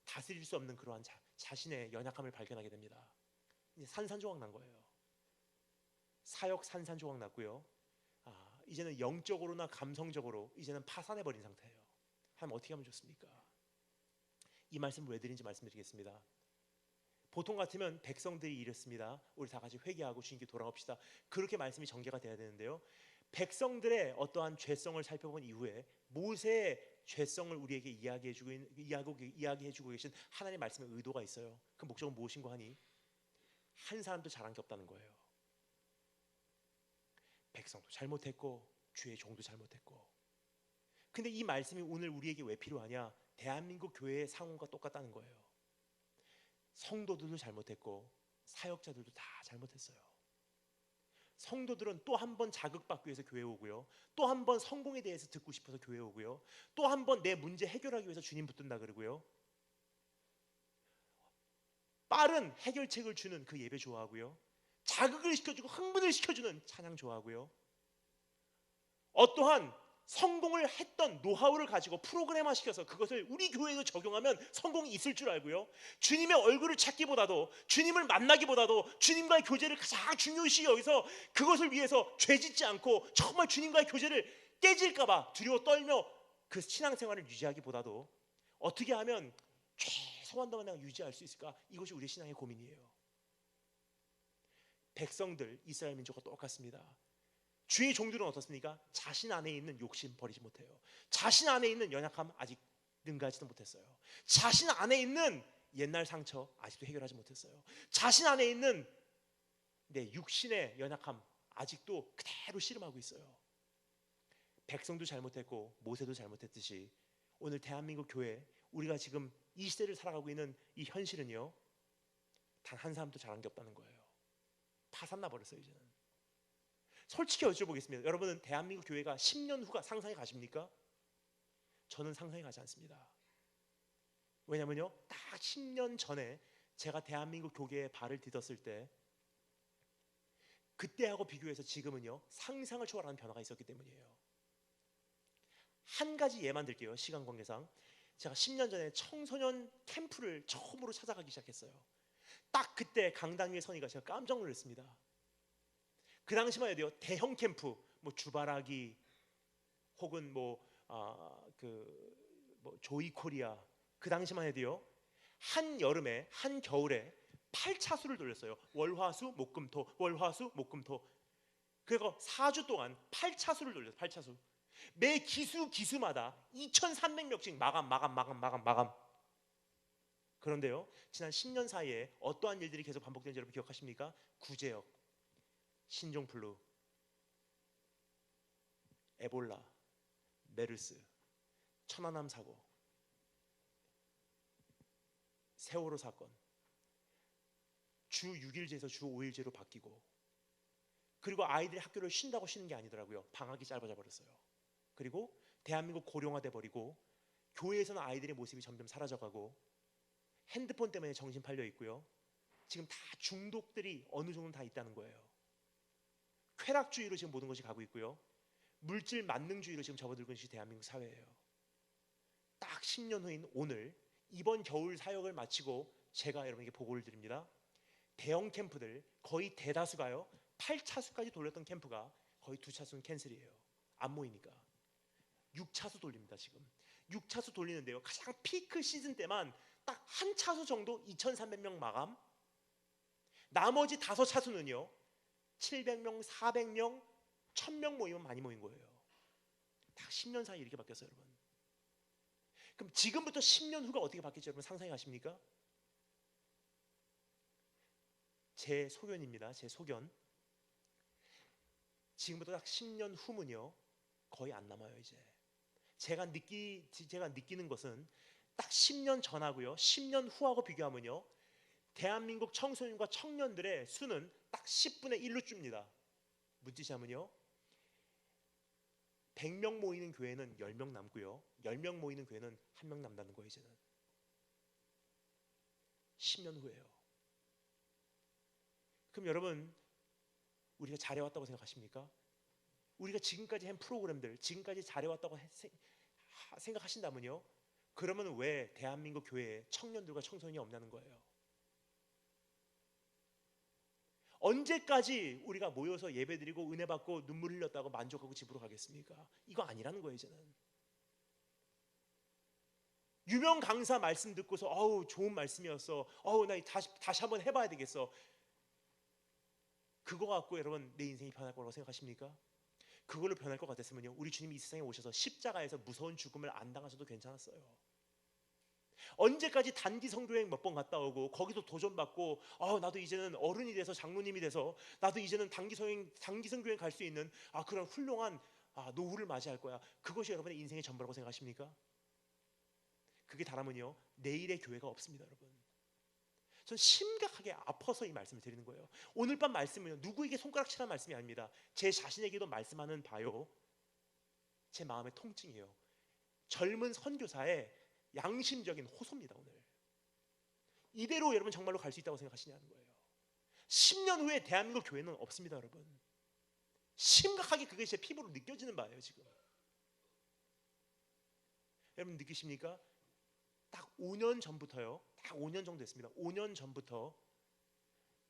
다스릴 수 없는 그러한 자신의 연약함을 발견하게 됩니다. 이제 산산조각 난 거예요. 사역 산산조각 났고요. 이제는 영적으로나 감성적으로 이제는 파산해버린 상태예요. 하나님 어떻게 하면 좋습니까? 이 말씀을 왜 드린지 말씀드리겠습니다. 보통 같으면 백성들이 이랬습니다. 우리 다 같이 회개하고 주님께 돌아옵시다. 그렇게 말씀이 전개가 돼야 되는데요, 백성들의 어떠한 죄성을 살펴본 이후에 모세의 죄성을 우리에게 이야기해주고 계신 하나님의 말씀의 의도가 있어요. 그 목적은 무엇인가 하니, 한 사람도 잘한 게 없다는 거예요. 백성도 잘못했고 주의 종도 잘못했고. 근데 이 말씀이 오늘 우리에게 왜 필요하냐? 대한민국 교회의 상황과 똑같다는 거예요. 성도들도 잘못했고 사역자들도 다 잘못했어요. 성도들은 또 한 번 자극받기 위해서 교회 오고요, 또 한 번 성공에 대해서 듣고 싶어서 교회 오고요, 또 한 번 내 문제 해결하기 위해서 주님 붙든다 그러고요, 빠른 해결책을 주는 그 예배 좋아하고요, 자극을 시켜주고 흥분을 시켜주는 찬양 좋아하고요, 어떠한 성공을 했던 노하우를 가지고 프로그램화 시켜서 그것을 우리 교회에도 적용하면 성공이 있을 줄 알고요, 주님의 얼굴을 찾기보다도, 주님을 만나기보다도 주님과의 교제를 가장 중요시 여기서 그것을 위해서 죄짓지 않고 정말 주님과의 교제를 깨질까봐 두려워 떨며 그 신앙생활을 유지하기보다도 어떻게 하면 최소한도만 내가 유지할 수 있을까, 이것이 우리 신앙의 고민이에요. 백성들 이스라엘 민족과 똑같습니다. 주의 종들은 어떻습니까? 자신 안에 있는 욕심 버리지 못해요. 자신 안에 있는 연약함 아직 능가하지도 못했어요. 자신 안에 있는 옛날 상처 아직도 해결하지 못했어요. 자신 안에 있는 내 육신의 연약함 아직도 그대로 씨름하고 있어요. 백성도 잘못했고 모세도 잘못했듯이 오늘 대한민국 교회, 우리가 지금 이 시대를 살아가고 있는 이 현실은요, 단 한 사람도 잘한 게 없다는 거예요. 파산나 버렸어요. 이제는 솔직히 여쭤보겠습니다. 여러분은 대한민국 교회가 10년 후가 상상이 가십니까? 저는 상상이 가지 않습니다. 왜냐면요, 딱 10년 전에 제가 대한민국 교계에 발을 디뎠을 때 그때하고 비교해서 지금은요 상상을 초월하는 변화가 있었기 때문이에요. 한 가지 예만 들게요. 시간 관계상 제가 10년 전에 청소년 캠프를 처음으로 찾아가기 시작했어요. 딱 그때 강당 위에 서니까 제가 깜짝 놀랐습니다. 그 당시만 해도요, 대형 캠프, 뭐 주바라기 혹은 조이 코리아, 그 당시만 해도요, 한 여름에 한 겨울에 8차수를 돌렸어요. 월화수 목금토, 월화수 목금토. 그리고 4주 동안 8차수를 돌렸어요. 8차수. 매 기수마다 2,300명씩 마감. 그런데요, 지난 10년 사이에 어떠한 일들이 계속 반복되는지 여러분 기억하십니까? 구제역, 신종플루, 에볼라, 메르스, 천안함 사고, 세월호 사건, 주 6일제에서 주 5일제로 바뀌고, 그리고 아이들이 학교를 쉰다고 쉬는 게 아니더라고요. 방학이 짧아져 버렸어요. 그리고 대한민국 고령화돼 버리고 교회에서는 아이들의 모습이 점점 사라져가고 핸드폰 때문에 정신 팔려 있고요. 지금 다 중독들이 어느 정도는 다 있다는 거예요. 쾌락주의로 지금 모든 것이 가고 있고요. 물질 만능주의로 지금 접어들고 있는 것이 대한민국 사회예요. 딱 10년 후인 오늘 이번 겨울 사역을 마치고 제가 여러분에게 보고를 드립니다. 대형 캠프들 거의 대다수가요 8차수까지 돌렸던 캠프가 거의 2차수는 캔슬이에요. 안 모이니까 6차수 돌립니다. 지금 6차수 돌리는데요, 가장 피크 시즌 때만 딱 한 차수 정도 2,300명 마감, 나머지 5차수는요 700명, 400명, 1000명 모이면 많이 모인 거예요. 다 10년 사이에 이렇게 바뀌었어요. 여러분, 그럼 지금부터 10년 후가 어떻게 바뀔지 여러분 상상이 가십니까? 제 소견입니다. 제 소견. 지금부터 딱 10년 후면요 거의 안 남아요. 이제 제가 느끼는 것은 딱 10년 전하고요 10년 후하고 비교하면요 대한민국 청소년과 청년들의 수는 딱 10분의 1로 줍니다. 무슨 뜻이냐면요 100명 모이는 교회는 10명 남고요 10명 모이는 교회는 1명 남다는 거예요. 이제는 10년 후에요. 그럼 여러분 우리가 잘해왔다고 생각하십니까? 우리가 지금까지 한 프로그램들 지금까지 잘해왔다고 생각하신다면요 그러면 왜 대한민국 교회에 청년들과 청소년이 없냐는 거예요. 언제까지 우리가 모여서 예배드리고 은혜 받고 눈물 흘렸다고 만족하고 집으로 가겠습니까? 이거 아니라는 거예요. 이제는 유명 강사 말씀 듣고서 어우 좋은 말씀이었어 어우 나 다시 한번 해봐야 되겠어 그거 갖고 여러분 내 인생이 변할 거라고 생각하십니까? 그걸로 변할 것 같았으면요 우리 주님이 이 세상에 오셔서 십자가에서 무서운 죽음을 안 당하셔도 괜찮았어요. 언제까지 단기 성교행 몇 번 갔다 오고 거기서 도전받고 나도 이제는 어른이 돼서 장로님이 돼서 나도 이제는 단기 성교행 갈 수 있는 그런 훌륭한 노후를 맞이할 거야. 그것이 여러분의 인생의 전부라고 생각하십니까? 그게 다라면요 내일의 교회가 없습니다. 여러분 전 심각하게 아파서 이 말씀을 드리는 거예요. 오늘 밤 말씀은요 누구에게 손가락질하는 말씀이 아닙니다. 제 자신에게도 말씀하는 바요 제 마음의 통증이에요. 젊은 선교사의 양심적인 호소입니다. 오늘 이대로 여러분 정말로 갈 수 있다고 생각하시냐는 거예요. 10년 후에 대한민국 교회는 없습니다. 여러분 심각하게 그게 제 피부로 느껴지는 바예요. 지금 여러분 느끼십니까? 딱 5년 전부터요 딱 5년 정도 됐습니다. 5년 전부터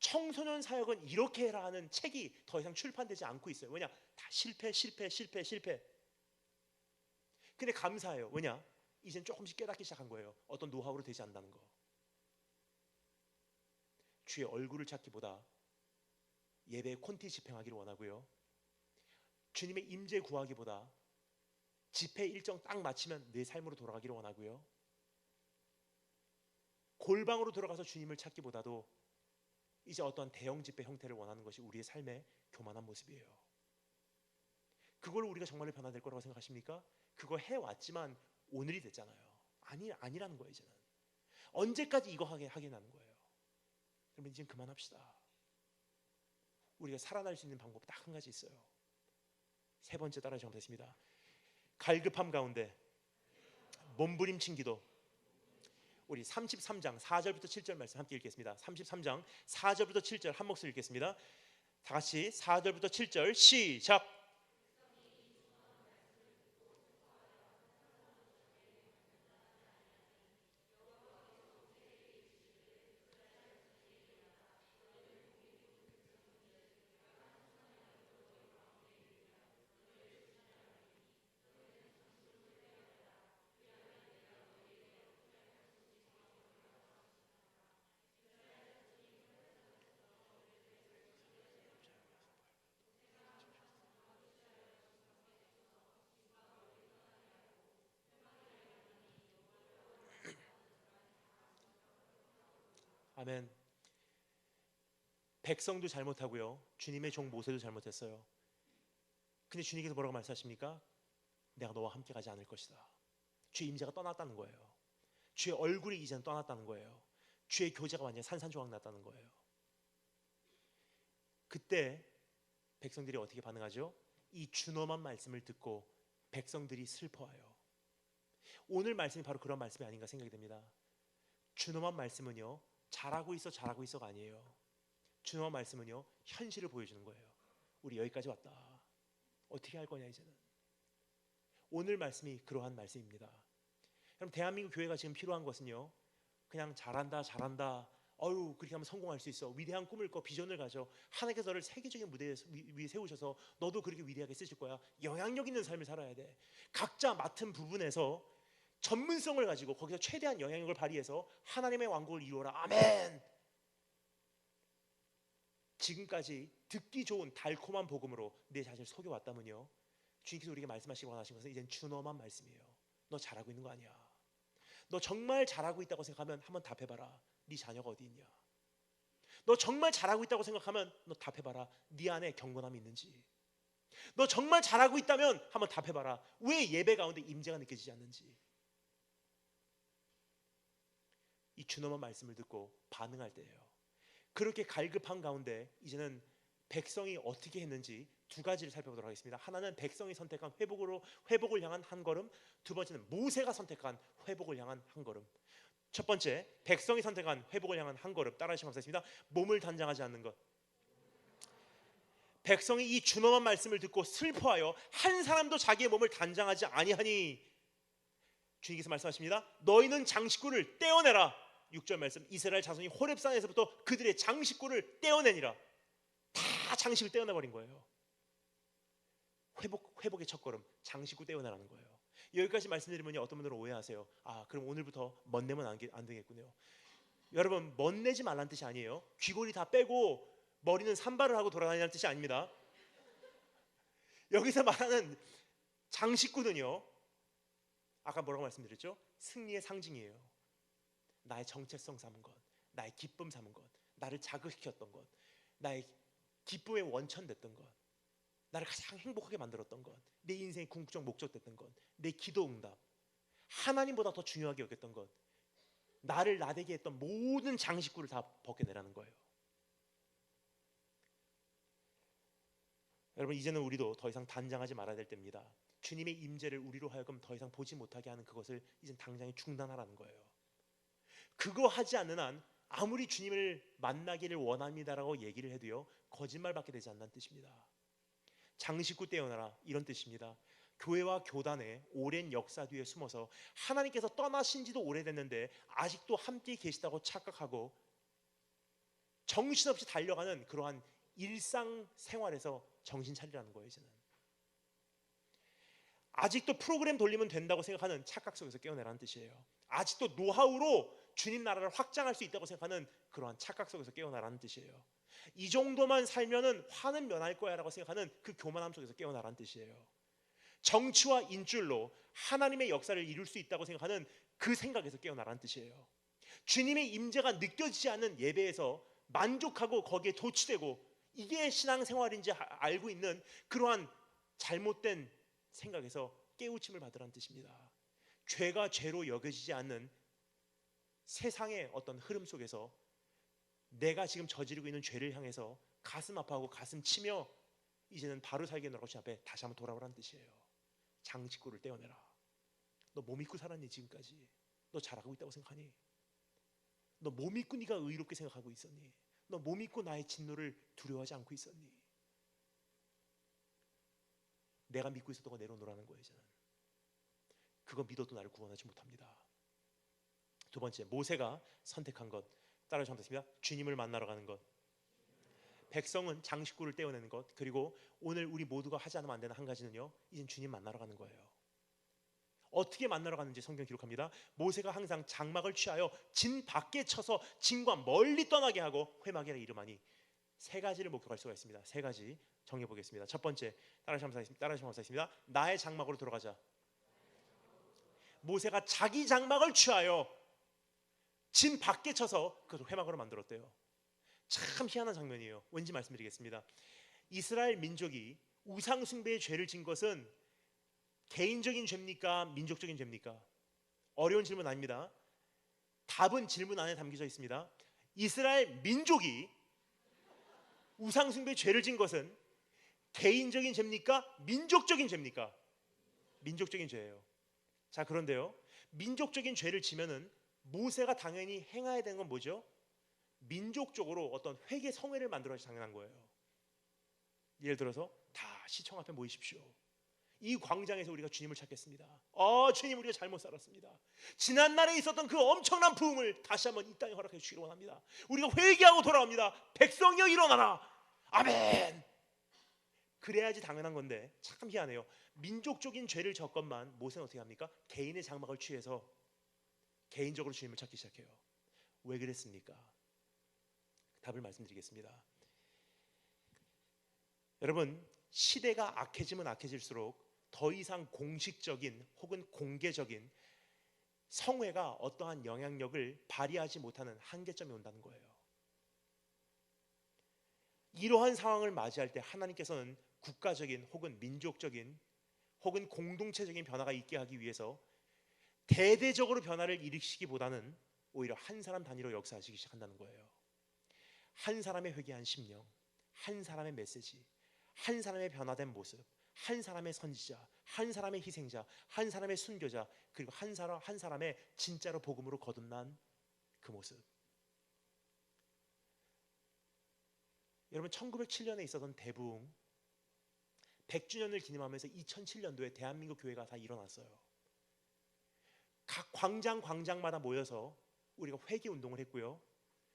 청소년 사역은 이렇게 해라 하는 책이 더 이상 출판되지 않고 있어요. 왜냐? 다 실패. 근데 감사해요. 왜냐? 이젠 조금씩 깨닫기 시작한 거예요. 어떤 노하우로 되지 않는다는 거. 주의 얼굴을 찾기보다 예배의 콘티 집행하기를 원하고요. 주님의 임재 구하기보다 집회 일정 딱 마치면 내 삶으로 돌아가기를 원하고요. 골방으로 들어가서 주님을 찾기보다도 이제 어떠한 대형 집회 형태를 원하는 것이 우리의 삶의 교만한 모습이에요. 그걸 우리가 정말로 변화될 거라고 생각하십니까? 그거 해왔지만 오늘이 됐잖아요. 아니라는 거예요. 이제는 언제까지 이거 하겠다는 거예요. 그러면 이제 그만합시다. 우리가 살아날 수 있는 방법 딱 한 가지 있어요. 세 번째 따라 잘못했습니다. 갈급함 가운데 몸부림친 기도. 우리 33장 4절부터 7절 말씀 함께 읽겠습니다. 33장 4절부터 7절 한 목소리 읽겠습니다. 다 같이 4절부터 7절 시작. 아멘. 백성도 잘못하고요. 주님의 종 모세도 잘못했어요. 근데 주님께서 뭐라고 말씀하십니까? 내가 너와 함께 가지 않을 것이다. 주의 임재가 떠났다는 거예요. 주의 얼굴이 이제는 떠났다는 거예요. 주의 교제가 완전히 산산조각 났다는 거예요. 그때 백성들이 어떻게 반응하죠? 이 준엄한 말씀을 듣고 백성들이 슬퍼해요. 오늘 말씀이 바로 그런 말씀이 아닌가 생각이 됩니다. 준엄한 말씀은요 잘하고 있어가 아니에요. 준엄한 말씀은요 현실을 보여주는 거예요. 우리 여기까지 왔다. 어떻게 할 거냐 이제는. 오늘 말씀이 그러한 말씀입니다. 여러분 대한민국 교회가 지금 필요한 것은요 그냥 잘한다 그렇게 하면 성공할 수 있어. 위대한 꿈을 꿔 비전을 가져. 하나님께서 너를 세계적인 무대 위에 세우셔서 너도 그렇게 위대하게 쓰실 거야. 영향력 있는 삶을 살아야 돼. 각자 맡은 부분에서 전문성을 가지고 거기서 최대한 영향력을 발휘해서 하나님의 왕국을 이루어라. 아멘. 지금까지 듣기 좋은 달콤한 복음으로 내 자신을 속여왔다면요 주님께서 우리에게 말씀하시고 원하신 것은 이젠 준엄한 말씀이에요. 너 잘하고 있는 거 아니야. 너 정말 잘하고 있다고 생각하면 한번 답해봐라. 네 자녀가 어디 있냐? 너 정말 잘하고 있다고 생각하면 너 답해봐라. 네 안에 경건함이 있는지. 너 정말 잘하고 있다면 한번 답해봐라. 왜 예배 가운데 임재가 느껴지지 않는지. 이 준엄한 말씀을 듣고 반응할 때예요. 그렇게 갈급한 가운데 이제는 백성이 어떻게 했는지 두 가지를 살펴보도록 하겠습니다. 하나는 백성이 선택한 회복을 향한 한 걸음, 두 번째는 모세가 선택한 회복을 향한 한 걸음. 첫 번째, 백성이 선택한 회복을 향한 한 걸음. 따라하시면 감사하겠습니다. 몸을 단장하지 않는 것. 백성이 이 준엄한 말씀을 듣고 슬퍼하여 한 사람도 자기의 몸을 단장하지 아니하니 주님께서 말씀하십니다. 너희는 장식구를 떼어내라. 6절 말씀, 이스라엘 자손이 호렙산에서부터 그들의 장식구를 떼어내니라. 다 장식을 떼어내버린 거예요. 회복의 첫걸음, 장식구 떼어내라는 거예요. 여기까지 말씀드리면 어떤 분들은 오해하세요. 그럼 오늘부터 멋내면 안 되겠군요. 여러분, 멋내지 말라는 뜻이 아니에요. 귀걸이 다 빼고 머리는 산발을 하고 돌아다니는 뜻이 아닙니다. 여기서 말하는 장식구는요, 아까 뭐라고 말씀드렸죠? 승리의 상징이에요. 나의 정체성 삼은 것, 나의 기쁨 삼은 것, 나를 자극시켰던 것, 나의 기쁨의 원천 됐던 것, 나를 가장 행복하게 만들었던 것, 내 인생의 궁극적 목적 됐던 것, 내 기도 응답, 하나님보다 더 중요하게 여겼던 것, 나를 나되게 했던 모든 장식구를 다 벗겨내라는 거예요. 여러분, 이제는 우리도 더 이상 단장하지 말아야 될 때입니다. 주님의 임재를 우리로 하여금 더 이상 보지 못하게 하는 그것을 이젠 당장에 중단하라는 거예요. 그거 하지 않는 한 아무리 주님을 만나기를 원합니다라고 얘기를 해도요, 거짓말밖에 되지 않는 뜻입니다. 장식구 떼어내라, 이런 뜻입니다. 교회와 교단의 오랜 역사 뒤에 숨어서 하나님께서 떠나신 지도 오래됐는데 아직도 함께 계시다고 착각하고 정신없이 달려가는 그러한 일상생활에서 정신 차리라는 거예요. 이제는 아직도 프로그램 돌리면 된다고 생각하는 착각 속에서 깨어내라는 뜻이에요. 아직도 노하우로 주님 나라를 확장할 수 있다고 생각하는 그러한 착각 속에서 깨어나라는 뜻이에요. 이 정도만 살면은 화는 면할 거야 라고 생각하는 그 교만함 속에서 깨어나라는 뜻이에요. 정치와 인줄로 하나님의 역사를 이룰 수 있다고 생각하는 그 생각에서 깨어나라는 뜻이에요. 주님의 임재가 느껴지지 않는 예배에서 만족하고 거기에 도취되고 이게 신앙생활인지 알고 있는 그러한 잘못된 생각에서 깨우침을 받으라는 뜻입니다. 죄가 죄로 여겨지지 않는 세상의 어떤 흐름 속에서 내가 지금 저지르고 있는 죄를 향해서 가슴 아파하고 가슴 치며 이제는 바로 살게 너라고 주님 앞에 다시 한번 돌아오라는 뜻이에요. 장식구를 떼어내라. 너 뭐 믿고 살았니 지금까지? 너 잘하고 있다고 생각하니? 너 뭐 믿고 네가 의롭게 생각하고 있었니? 너 뭐 믿고 나의 진노를 두려워하지 않고 있었니? 내가 믿고 있었던 거 내려놓으라는 거예요. 이제는 그거 믿어도 나를 구원하지 못합니다. 두 번째, 모세가 선택한 것, 따라서 선택했습니다. 주님을 만나러 가는 것. 백성은 장식구를 떼어내는 것, 그리고 오늘 우리 모두가 하지 않으면 안 되는 한 가지는요, 이젠 주님 만나러 가는 거예요. 어떻게 만나러 가는지 성경 기록합니다. 모세가 항상 장막을 취하여 진 밖에 쳐서 진과 멀리 떠나게 하고 회막이라 이름하니. 세 가지를 목표할 수가 있습니다. 세 가지 정해 보겠습니다. 첫 번째, 따라하시면 감사하겠습니다. 나의 장막으로 들어가자. 모세가 자기 장막을 취하여 진 밖에 쳐서 그것을 회막으로 만들었대요. 참 희한한 장면이에요. 왠지 말씀드리겠습니다. 이스라엘 민족이 우상 숭배의 죄를 진 것은 개인적인 죄입니까? 민족적인 죄입니까? 어려운 질문 아닙니다. 답은 질문 안에 담겨져 있습니다. 이스라엘 민족이 우상 숭배의 죄를 진 것은 개인적인 죄입니까? 민족적인 죄입니까? 민족적인 죄예요. 자, 그런데요, 민족적인 죄를 지면은 모세가 당연히 행해야 되는 건 뭐죠? 민족적으로 어떤 회개 성회를 만들어야 당연한 거예요. 예를 들어서 다 시청 앞에 모이십시오. 이 광장에서 우리가 주님을 찾겠습니다. 주님, 우리가 잘못 살았습니다. 지난날에 있었던 그 엄청난 부흥을 다시 한번 이 땅에 허락해 주시기 원합니다. 우리가 회개하고 돌아옵니다. 백성이여 일어나라. 아멘. 그래야지 당연한 건데 참 희한해요. 민족적인 죄를 졌건만 모세는 어떻게 합니까? 개인의 장막을 취해서 개인적으로 주님을 찾기 시작해요. 왜 그랬습니까? 답을 말씀드리겠습니다. 여러분, 시대가 악해지면 악해질수록 더 이상 공식적인 혹은 공개적인 성회가 어떠한 영향력을 발휘하지 못하는 한계점이 온다는 거예요. 이러한 상황을 맞이할 때 하나님께서는 국가적인 혹은 민족적인 혹은 공동체적인 변화가 있게 하기 위해서 대대적으로 변화를 일으키기보다는 오히려 한 사람 단위로 역사하시기 시작한다는 거예요. 한 사람의 회개한 심령, 한 사람의 메시지, 한 사람의 변화된 모습, 한 사람의 선지자, 한 사람의 희생자, 한 사람의 순교자, 그리고 한 사람의 진짜로 복음으로 거듭난 그 모습. 여러분, 1907년에 있었던 대부흥 100주년을 기념하면서 2007년도에 대한민국 교회가 다 일어났어요. 각 광장마다 모여서 우리가 회개 운동을 했고요.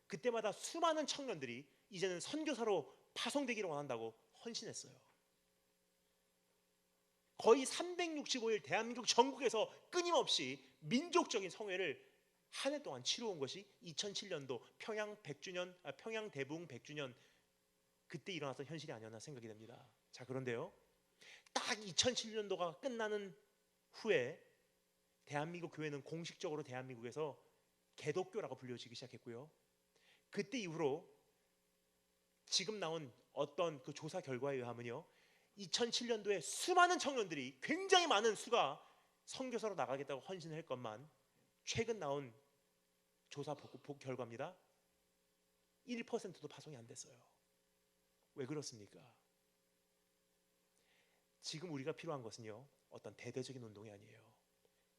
그때마다 수많은 청년들이 이제는 선교사로 파송되기를 원한다고 헌신했어요. 거의 365일 대한민국 전국에서 끊임없이 민족적인 성회를 한 해 동안 치러온 것이 2007년도 평양 대부흥 100주년 그때 일어났던 현실이 아니었나 생각이 됩니다. 자, 그런데요, 딱 2007년도가 끝나는 후에 대한민국 교회는 공식적으로 대한민국에서 개독교라고 불려지기 시작했고요. 그때 이후로 지금 나온 어떤 그 조사 결과에 의하면요, 2007년도에 수많은 청년들이 굉장히 많은 수가 선교사로 나가겠다고 헌신을 했건만 최근 나온 조사 결과입니다. 1%도 파송이 안 됐어요. 왜 그렇습니까? 지금 우리가 필요한 것은요, 어떤 대대적인 운동이 아니에요.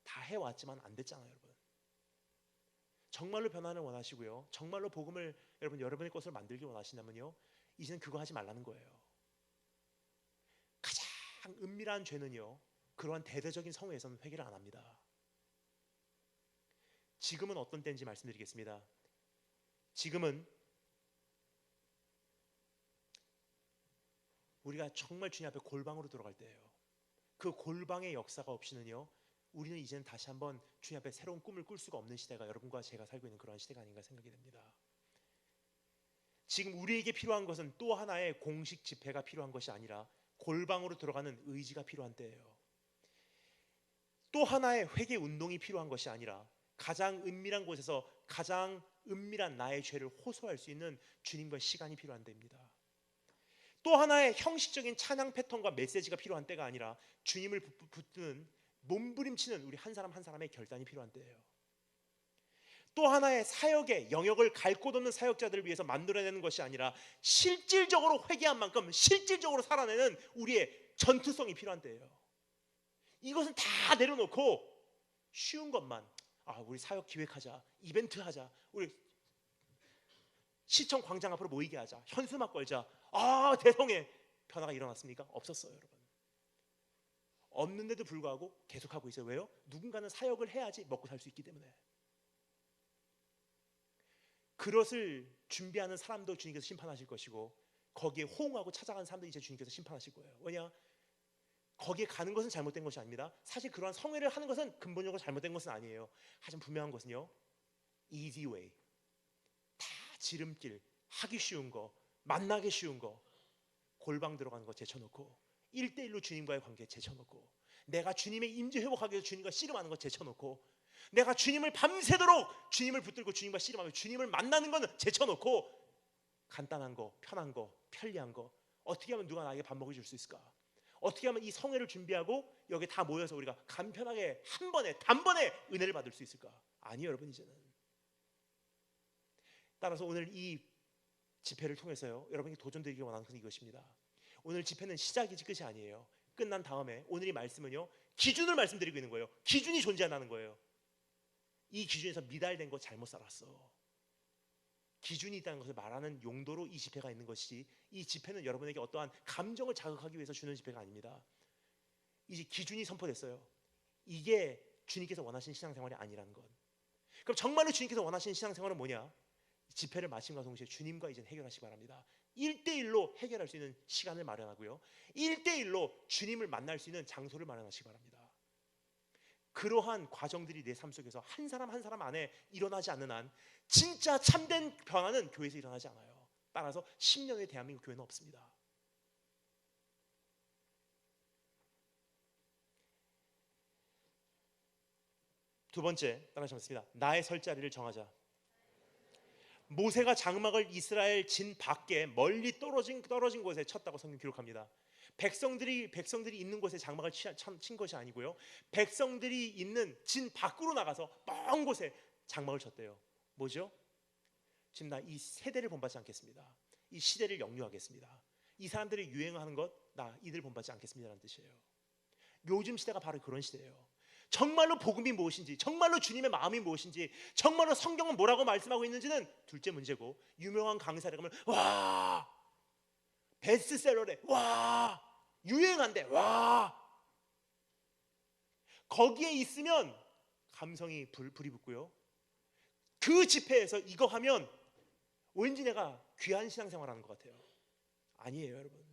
다 해왔지만 안 됐잖아요, 여러분. 정말로 변화를 원하시고요, 정말로 복음을 여러분의 것을 만들기 원하신다면요, 이제는 그거 하지 말라는 거예요. 가장 은밀한 죄는요, 그러한 대대적인 성회에서는 회개를 안 합니다. 지금은 어떤 때인지 말씀드리겠습니다. 지금은 우리가 정말 주님 앞에 골방으로 들어갈 때예요. 그 골방의 역사가 없이는요, 우리는 이제는 다시 한번 주님 앞에 새로운 꿈을 꿀 수가 없는 시대가 여러분과 제가 살고 있는 그런 시대가 아닌가 생각이 됩니다. 지금 우리에게 필요한 것은 또 하나의 공식 집회가 필요한 것이 아니라 골방으로 들어가는 의지가 필요한 때예요. 또 하나의 회개 운동이 필요한 것이 아니라 가장 은밀한 곳에서 가장 은밀한 나의 죄를 호소할 수 있는 주님과의 시간이 필요한 때입니다. 또 하나의 형식적인 찬양 패턴과 메시지가 필요한 때가 아니라 주님을 붙드는 몸부림치는 우리 한 사람 한 사람의 결단이 필요한 때예요. 또 하나의 사역의 영역을 갈 곳 없는 사역자들을 위해서 만들어내는 것이 아니라 실질적으로 회개한 만큼 실질적으로 살아내는 우리의 전투성이 필요한 때예요. 이것은 다 내려놓고 쉬운 것만, 우리 사역 기획하자, 이벤트 하자, 우리 시청 광장 앞으로 모이게 하자, 현수막 걸자, 대성의 변화가 일어났습니까? 없었어요, 여러분. 없는데도 불구하고 계속하고 있어요. 왜요? 누군가는 사역을 해야지 먹고 살 수 있기 때문에. 그것을 준비하는 사람도 주님께서 심판하실 것이고, 거기에 호응하고 찾아가는 사람도 이제 주님께서 심판하실 거예요. 왜냐? 거기에 가는 것은 잘못된 것이 아닙니다. 사실 그러한 성회를 하는 것은 근본적으로 잘못된 것은 아니에요. 하지만 분명한 것은요, easy way, 다 지름길, 하기 쉬운 거, 만나기 쉬운 거, 골방 들어가는 거 제쳐놓고 1대1로 주님과의 관계 제쳐놓고, 내가 주님의 임재 회복하기 위해서 주님과 씨름하는 거 제쳐놓고, 내가 주님을 밤새도록 주님을 붙들고 주님과 씨름하며 주님을 만나는 거는 제쳐놓고, 간단한 거, 편한 거, 편리한 거, 어떻게 하면 누가 나에게 밥 먹여줄 수 있을까? 어떻게 하면 이 성회를 준비하고 여기 다 모여서 우리가 간편하게 한 번에 단번에 은혜를 받을 수 있을까? 아니에요, 여러분. 이제는 따라서 오늘 이 집회를 통해서요, 여러분이 도전드리기 원하는 것은 이것입니다. 오늘 집회는 시작이지 끝이 아니에요. 끝난 다음에 오늘 이 말씀은요, 기준을 말씀드리고 있는 거예요. 기준이 존재한다는 거예요. 이 기준에서 미달된 거 잘못 살았어, 기준이 있다는 것을 말하는 용도로 이 집회가 있는 것이지, 이 집회는 여러분에게 어떠한 감정을 자극하기 위해서 주는 집회가 아닙니다. 이제 기준이 선포됐어요. 이게 주님께서 원하시는 신앙생활이 아니라는 것. 그럼 정말로 주님께서 원하시는 신앙생활은 뭐냐? 집회를 마침과 동시에 주님과 이제 해결하시기 바랍니다. 1대1로 해결할 수 있는 시간을 마련하고요, 1대1로 주님을 만날 수 있는 장소를 마련하시기 바랍니다. 그러한 과정들이 내 삶 속에서 한 사람 한 사람 안에 일어나지 않는 한 진짜 참된 변화는 교회에서 일어나지 않아요. 따라서 10년 후에 대한민국 교회는 없습니다. 두 번째, 따라하시겠습니다. 나의 설 자리를 정하자. 모세가 장막을 이스라엘 진 밖에 멀리 떨어진 곳에 쳤다고 성경 기록합니다. 백성들이 있는 곳에 장막을 친 것이 아니고요, 백성들이 있는 진 밖으로 나가서 먼 곳에 장막을 쳤대요. 뭐죠? 지금 나 이 세대를 본받지 않겠습니다. 이 시대를 역류하겠습니다. 이 사람들이 유행하는 것 나 이들 본받지 않겠습니다라는 뜻이에요. 요즘 시대가 바로 그런 시대예요. 정말로 복음이 무엇인지, 정말로 주님의 마음이 무엇인지, 정말로 성경은 뭐라고 말씀하고 있는지는 둘째 문제고, 유명한 강사를 가면 와 베스트셀러래, 와 유행한대, 와 거기에 있으면 감성이 불이 붙고요, 그 집회에서 이거 하면 왠지 내가 귀한 신앙생활하는 것 같아요. 아니에요, 여러분.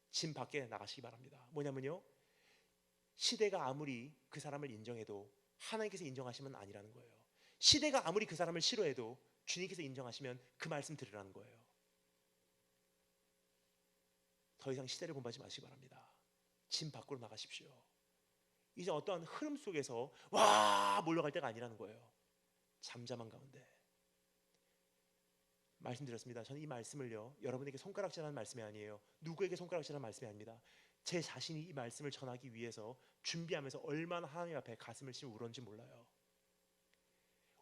진 밖에 나가시기 바랍니다. 뭐냐면요, 시대가 아무리 그 사람을 인정해도 하나님께서 인정하시면 아니라는 거예요. 시대가 아무리 그 사람을 싫어해도 주님께서 인정하시면 그 말씀 들으라는 거예요. 더 이상 시대를 본받지 마시기 바랍니다. 진 밖으로 나가십시오. 이제 어떠한 흐름 속에서 와 몰려갈 때가 아니라는 거예요. 잠잠한 가운데. 말씀드렸습니다. 저는 이 말씀을요, 여러분에게 손가락질하는 말씀이 아니에요. 누구에게 손가락질하는 말씀이 아닙니다. 제 자신이 이 말씀을 전하기 위해서 준비하면서 얼마나 하나님 앞에 가슴을 치며 울었는지 몰라요.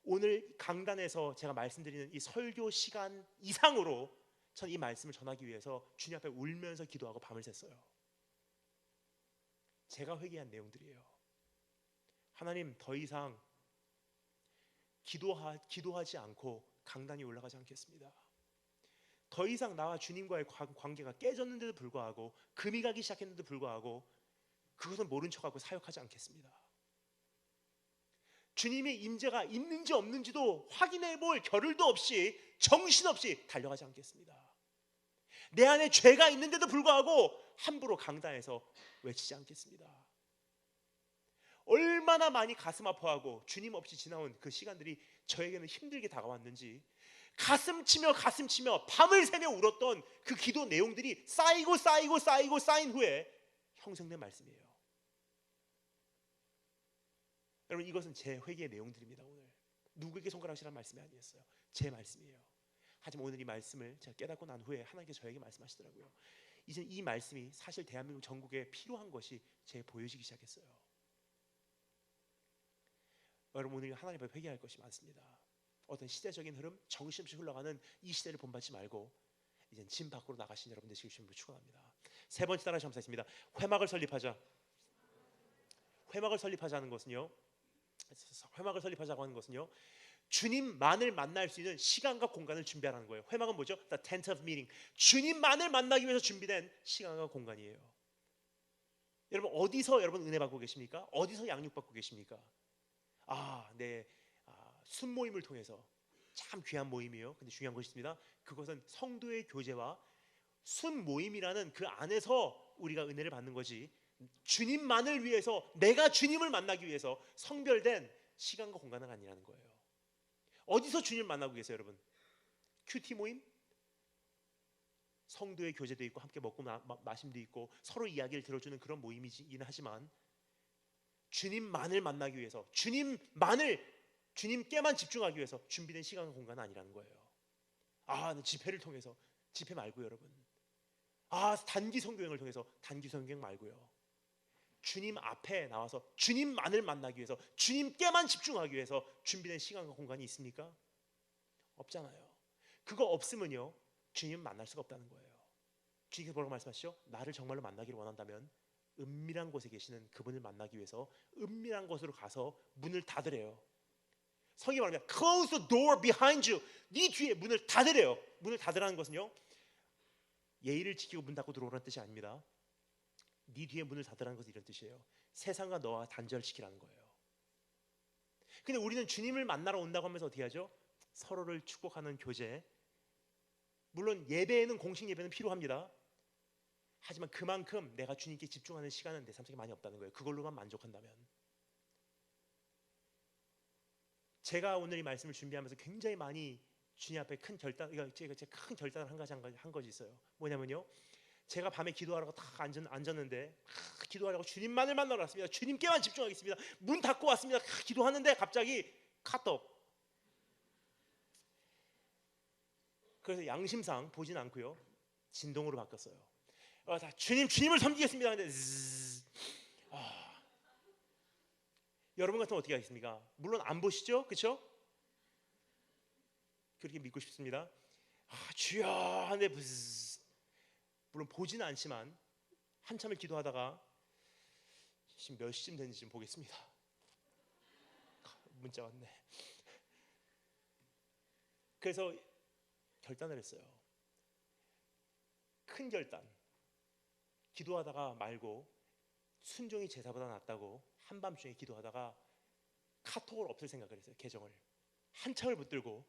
오늘 강단에서 제가 말씀드리는 이 설교 시간 이상으로 저는 이 말씀을 전하기 위해서 주님 앞에 울면서 기도하고 밤을 샜어요. 제가 회개한 내용들이에요. 하나님, 더 이상 기도하지 않고 강단에 올라가지 않겠습니다. 더 이상 나와 주님과의 관계가 깨졌는데도 불구하고, 금이 가기 시작했는데도 불구하고 그것은 모른 척하고 사역하지 않겠습니다. 주님의 임재가 있는지 없는지도 확인해 볼 겨를도 없이 정신없이 달려가지 않겠습니다. 내 안에 죄가 있는데도 불구하고 함부로 강단에서 외치지 않겠습니다. 얼마나 많이 가슴 아파하고 주님 없이 지나온 그 시간들이 저에게는 힘들게 다가왔는지, 가슴 치며 밤을 새며 울었던 그 기도 내용들이 쌓인 후에 형성된 말씀이에요. 여러분, 이것은 제 회개의 내용들입니다. 오늘 누구에게 손가락질한 말씀이 아니었어요. 제 말씀이에요. 하지만 오늘 이 말씀을 제가 깨닫고 난 후에 하나님께서 저에게 말씀하시더라고요. 이제 이 말씀이 사실 대한민국 전국에 필요한 것이 제게 보여지기 시작했어요. 여러분, 오늘 하나님 앞에 회개할 것이 많습니다. 어떤 시대적인 흐름, 정신없이 흘러가는 이 시대를 본받지 말고 이제 진 밖으로 나가신 여러분 되시길 주님으로 축원합니다. 세 번째 따라 점사했습니다. 회막을 설립하자. 회막을 설립하자는 것은요, 회막을 설립하자고 하는 것은요, 주님만을 만날 수 있는 시간과 공간을 준비하라는 거예요. 회막은 뭐죠? The tent of meeting. 주님만을 만나기 위해서 준비된 시간과 공간이에요. 여러분, 어디서 여러분 은혜 받고 계십니까? 어디서 양육 받고 계십니까? 순모임을 통해서, 참 귀한 모임이에요. 근데 중요한 것이 있습니다. 그것은 성도의 교제와 순모임이라는 그 안에서 우리가 은혜를 받는 거지, 주님만을 위해서, 내가 주님을 만나기 위해서 성별된 시간과 공간은 아니라는 거예요. 어디서 주님을 만나고 계세요, 여러분? 큐티 모임? 성도의 교제도 있고 함께 먹고 마심도 있고 서로 이야기를 들어주는 그런 모임이긴 하지만, 주님만을 만나기 위해서, 주님께만 집중하기 위해서 준비된 시간과 공간은 아니라는 거예요. 집회를 통해서, 집회 말고요, 여러분. 단기 성교행을 통해서 단기 성교행 말고요. 주님 앞에 나와서 주님만을 만나기 위해서, 주님께만 집중하기 위해서 준비된 시간과 공간이 있습니까? 없잖아요. 그거 없으면요, 주님 만날 수가 없다는 거예요. 주님께서 뭐라고 말씀하시죠? 나를 정말로 만나기를 원한다면 은밀한 곳에 계시는 그분을 만나기 위해서 은밀한 곳으로 가서 문을 닫으래요. 성경이 말합니다. Close the door behind you. 네 뒤에 문을 닫으래요. 문을 닫으라는 것은요, 예의를 지키고 문 닫고 들어오라는 뜻이 아닙니다. 네 뒤에 문을 닫으라는 것은 이런 뜻이에요. 세상과 너와 단절을 시키라는 거예요. 근데 우리는 주님을 만나러 온다고 하면서 어떻게 하죠? 서로를 축복하는 교제. 물론 예배에는, 공식 예배는 필요합니다. 하지만 그만큼 내가 주님께 집중하는 시간은 내 삶 속에 많이 없다는 거예요. 그걸로만 만족한다면. 제가 오늘 이 말씀을 준비하면서 굉장히 많이 주님 앞에 큰 결단을 한 것이 있어요. 뭐냐면요, 제가 밤에 기도하라고 딱 앉았는데, 기도하려고 주님만을 만나러 왔습니다. 주님께만 집중하겠습니다. 문 닫고 왔습니다. 기도하는데 갑자기 카톡. 그래서 양심상 보진 않고요, 진동으로 바뀌었어요. 다 주님을 섬기겠습니다. 근데 여러분 같으면 어떻게 하겠습니까? 물론 안 보시죠, 그렇죠? 그렇게 믿고 싶습니다. 주여 하는데 물론 보지는 않지만 한참을 기도하다가 지금 몇 시쯤 됐는지 좀 보겠습니다. 문자 왔네. 그래서 결단을 했어요. 큰 결단. 기도하다가 말고 순종이 제사보다 낫다고 한밤중에 기도하다가 카톡을 없앨 생각을 했어요. 계정을 한참을 붙들고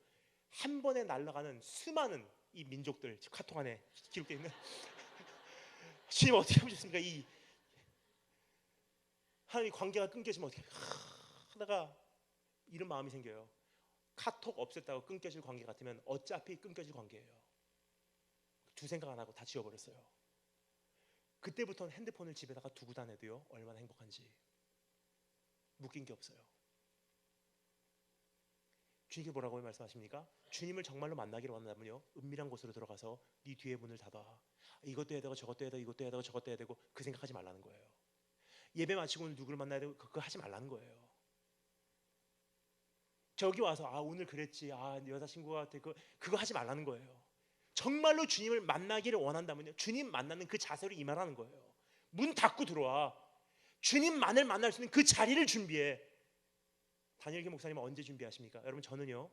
한 번에 날아가는 수많은 이 민족들 카톡 안에 기록되어 있는 주님 어떻게 보셨습니까? 이 하나님 관계가 끊겨지면 어떻게 하다가 이런 마음이 생겨요. 카톡 없앴다고 끊겨질 관계 같으면 어차피 끊겨질 관계예요. 두 생각 안 하고 다 지워버렸어요. 그때부터는 핸드폰을 집에다가 두고 다녀도요 얼마나 행복한지 묶인 게 없어요. 주님께 뭐라고 말씀하십니까? 주님을 정말로 만나기를 원한다면요 은밀한 곳으로 들어가서 네 뒤에 문을 닫아. 이것도 해야 되고 저것도 해야 되고 이것도 해야 되고 저것도 해야 되고 그 생각하지 말라는 거예요. 예배 마치고 오늘 누구를 만나야 되고 그거 하지 말라는 거예요. 저기 와서 오늘 그랬지, 여자친구한테 그거 하지 말라는 거예요. 정말로 주님을 만나기를 원한다면요 주님 만나는 그 자세로 임하라는 거예요. 문 닫고 들어와. 주님만을 만날 수 있는 그 자리를 준비해. 다니엘기 목사님은 언제 준비하십니까? 여러분 저는요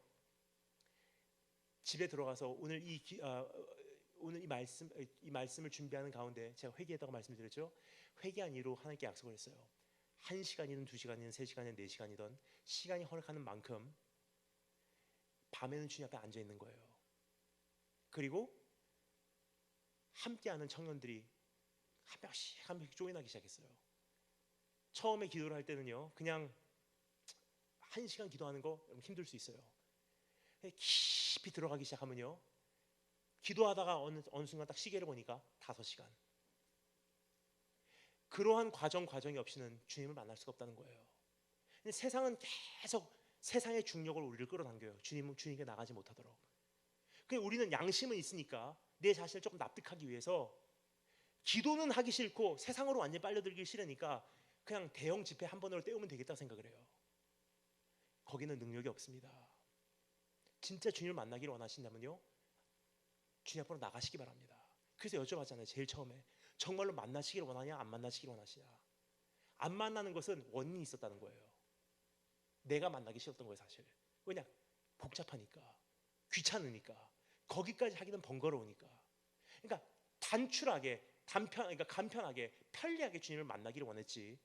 집에 들어가서 오늘 오늘 이 말씀을 준비하는 가운데 제가 회개했다고 말씀드렸죠. 회개한 이후로 하나님께 약속을 했어요. 1시간이든 2시간이든 3시간이든 4시간이든 시간이 허락하는 만큼 밤에는 주님 앞에 앉아 있는 거예요. 그리고 함께하는 청년들이 한 명씩 조인하기 시작했어요. 처음에 기도를 할 때는요 그냥 1시간 기도하는 거 힘들 수 있어요. 깊이 들어가기 시작하면요 기도하다가 어느 순간 딱 시계를 보니까 5시간. 그러한 과정이 없이는 주님을 만날 수가 없다는 거예요. 근데 세상은 계속 세상의 중력을 우리를 끌어당겨요. 주님께 나가지 못하도록. 우리는 양심은 있으니까 내 자신을 조금 납득하기 위해서 기도는 하기 싫고 세상으로 완전히 빨려들기 싫으니까 그냥 대형 집회 한 번으로 때우면 되겠다 생각을 해요. 거기는 능력이 없습니다. 진짜 주님을 만나기를 원하신다면요 주님 앞으로 나가시기 바랍니다. 그래서 여쭤봤잖아요. 제일 처음에 정말로 만나시기를 원하냐 안 만나시기를 원하시냐. 안 만나는 것은 원인이 있었다는 거예요. 내가 만나기 싫었던 거예요 사실. 왜냐? 복잡하니까, 귀찮으니까, 거기까지 하기는 번거로우니까. 그러니까 단출하게, 그러니까 간편하게, 편리하게 주님을 만나기를 원했지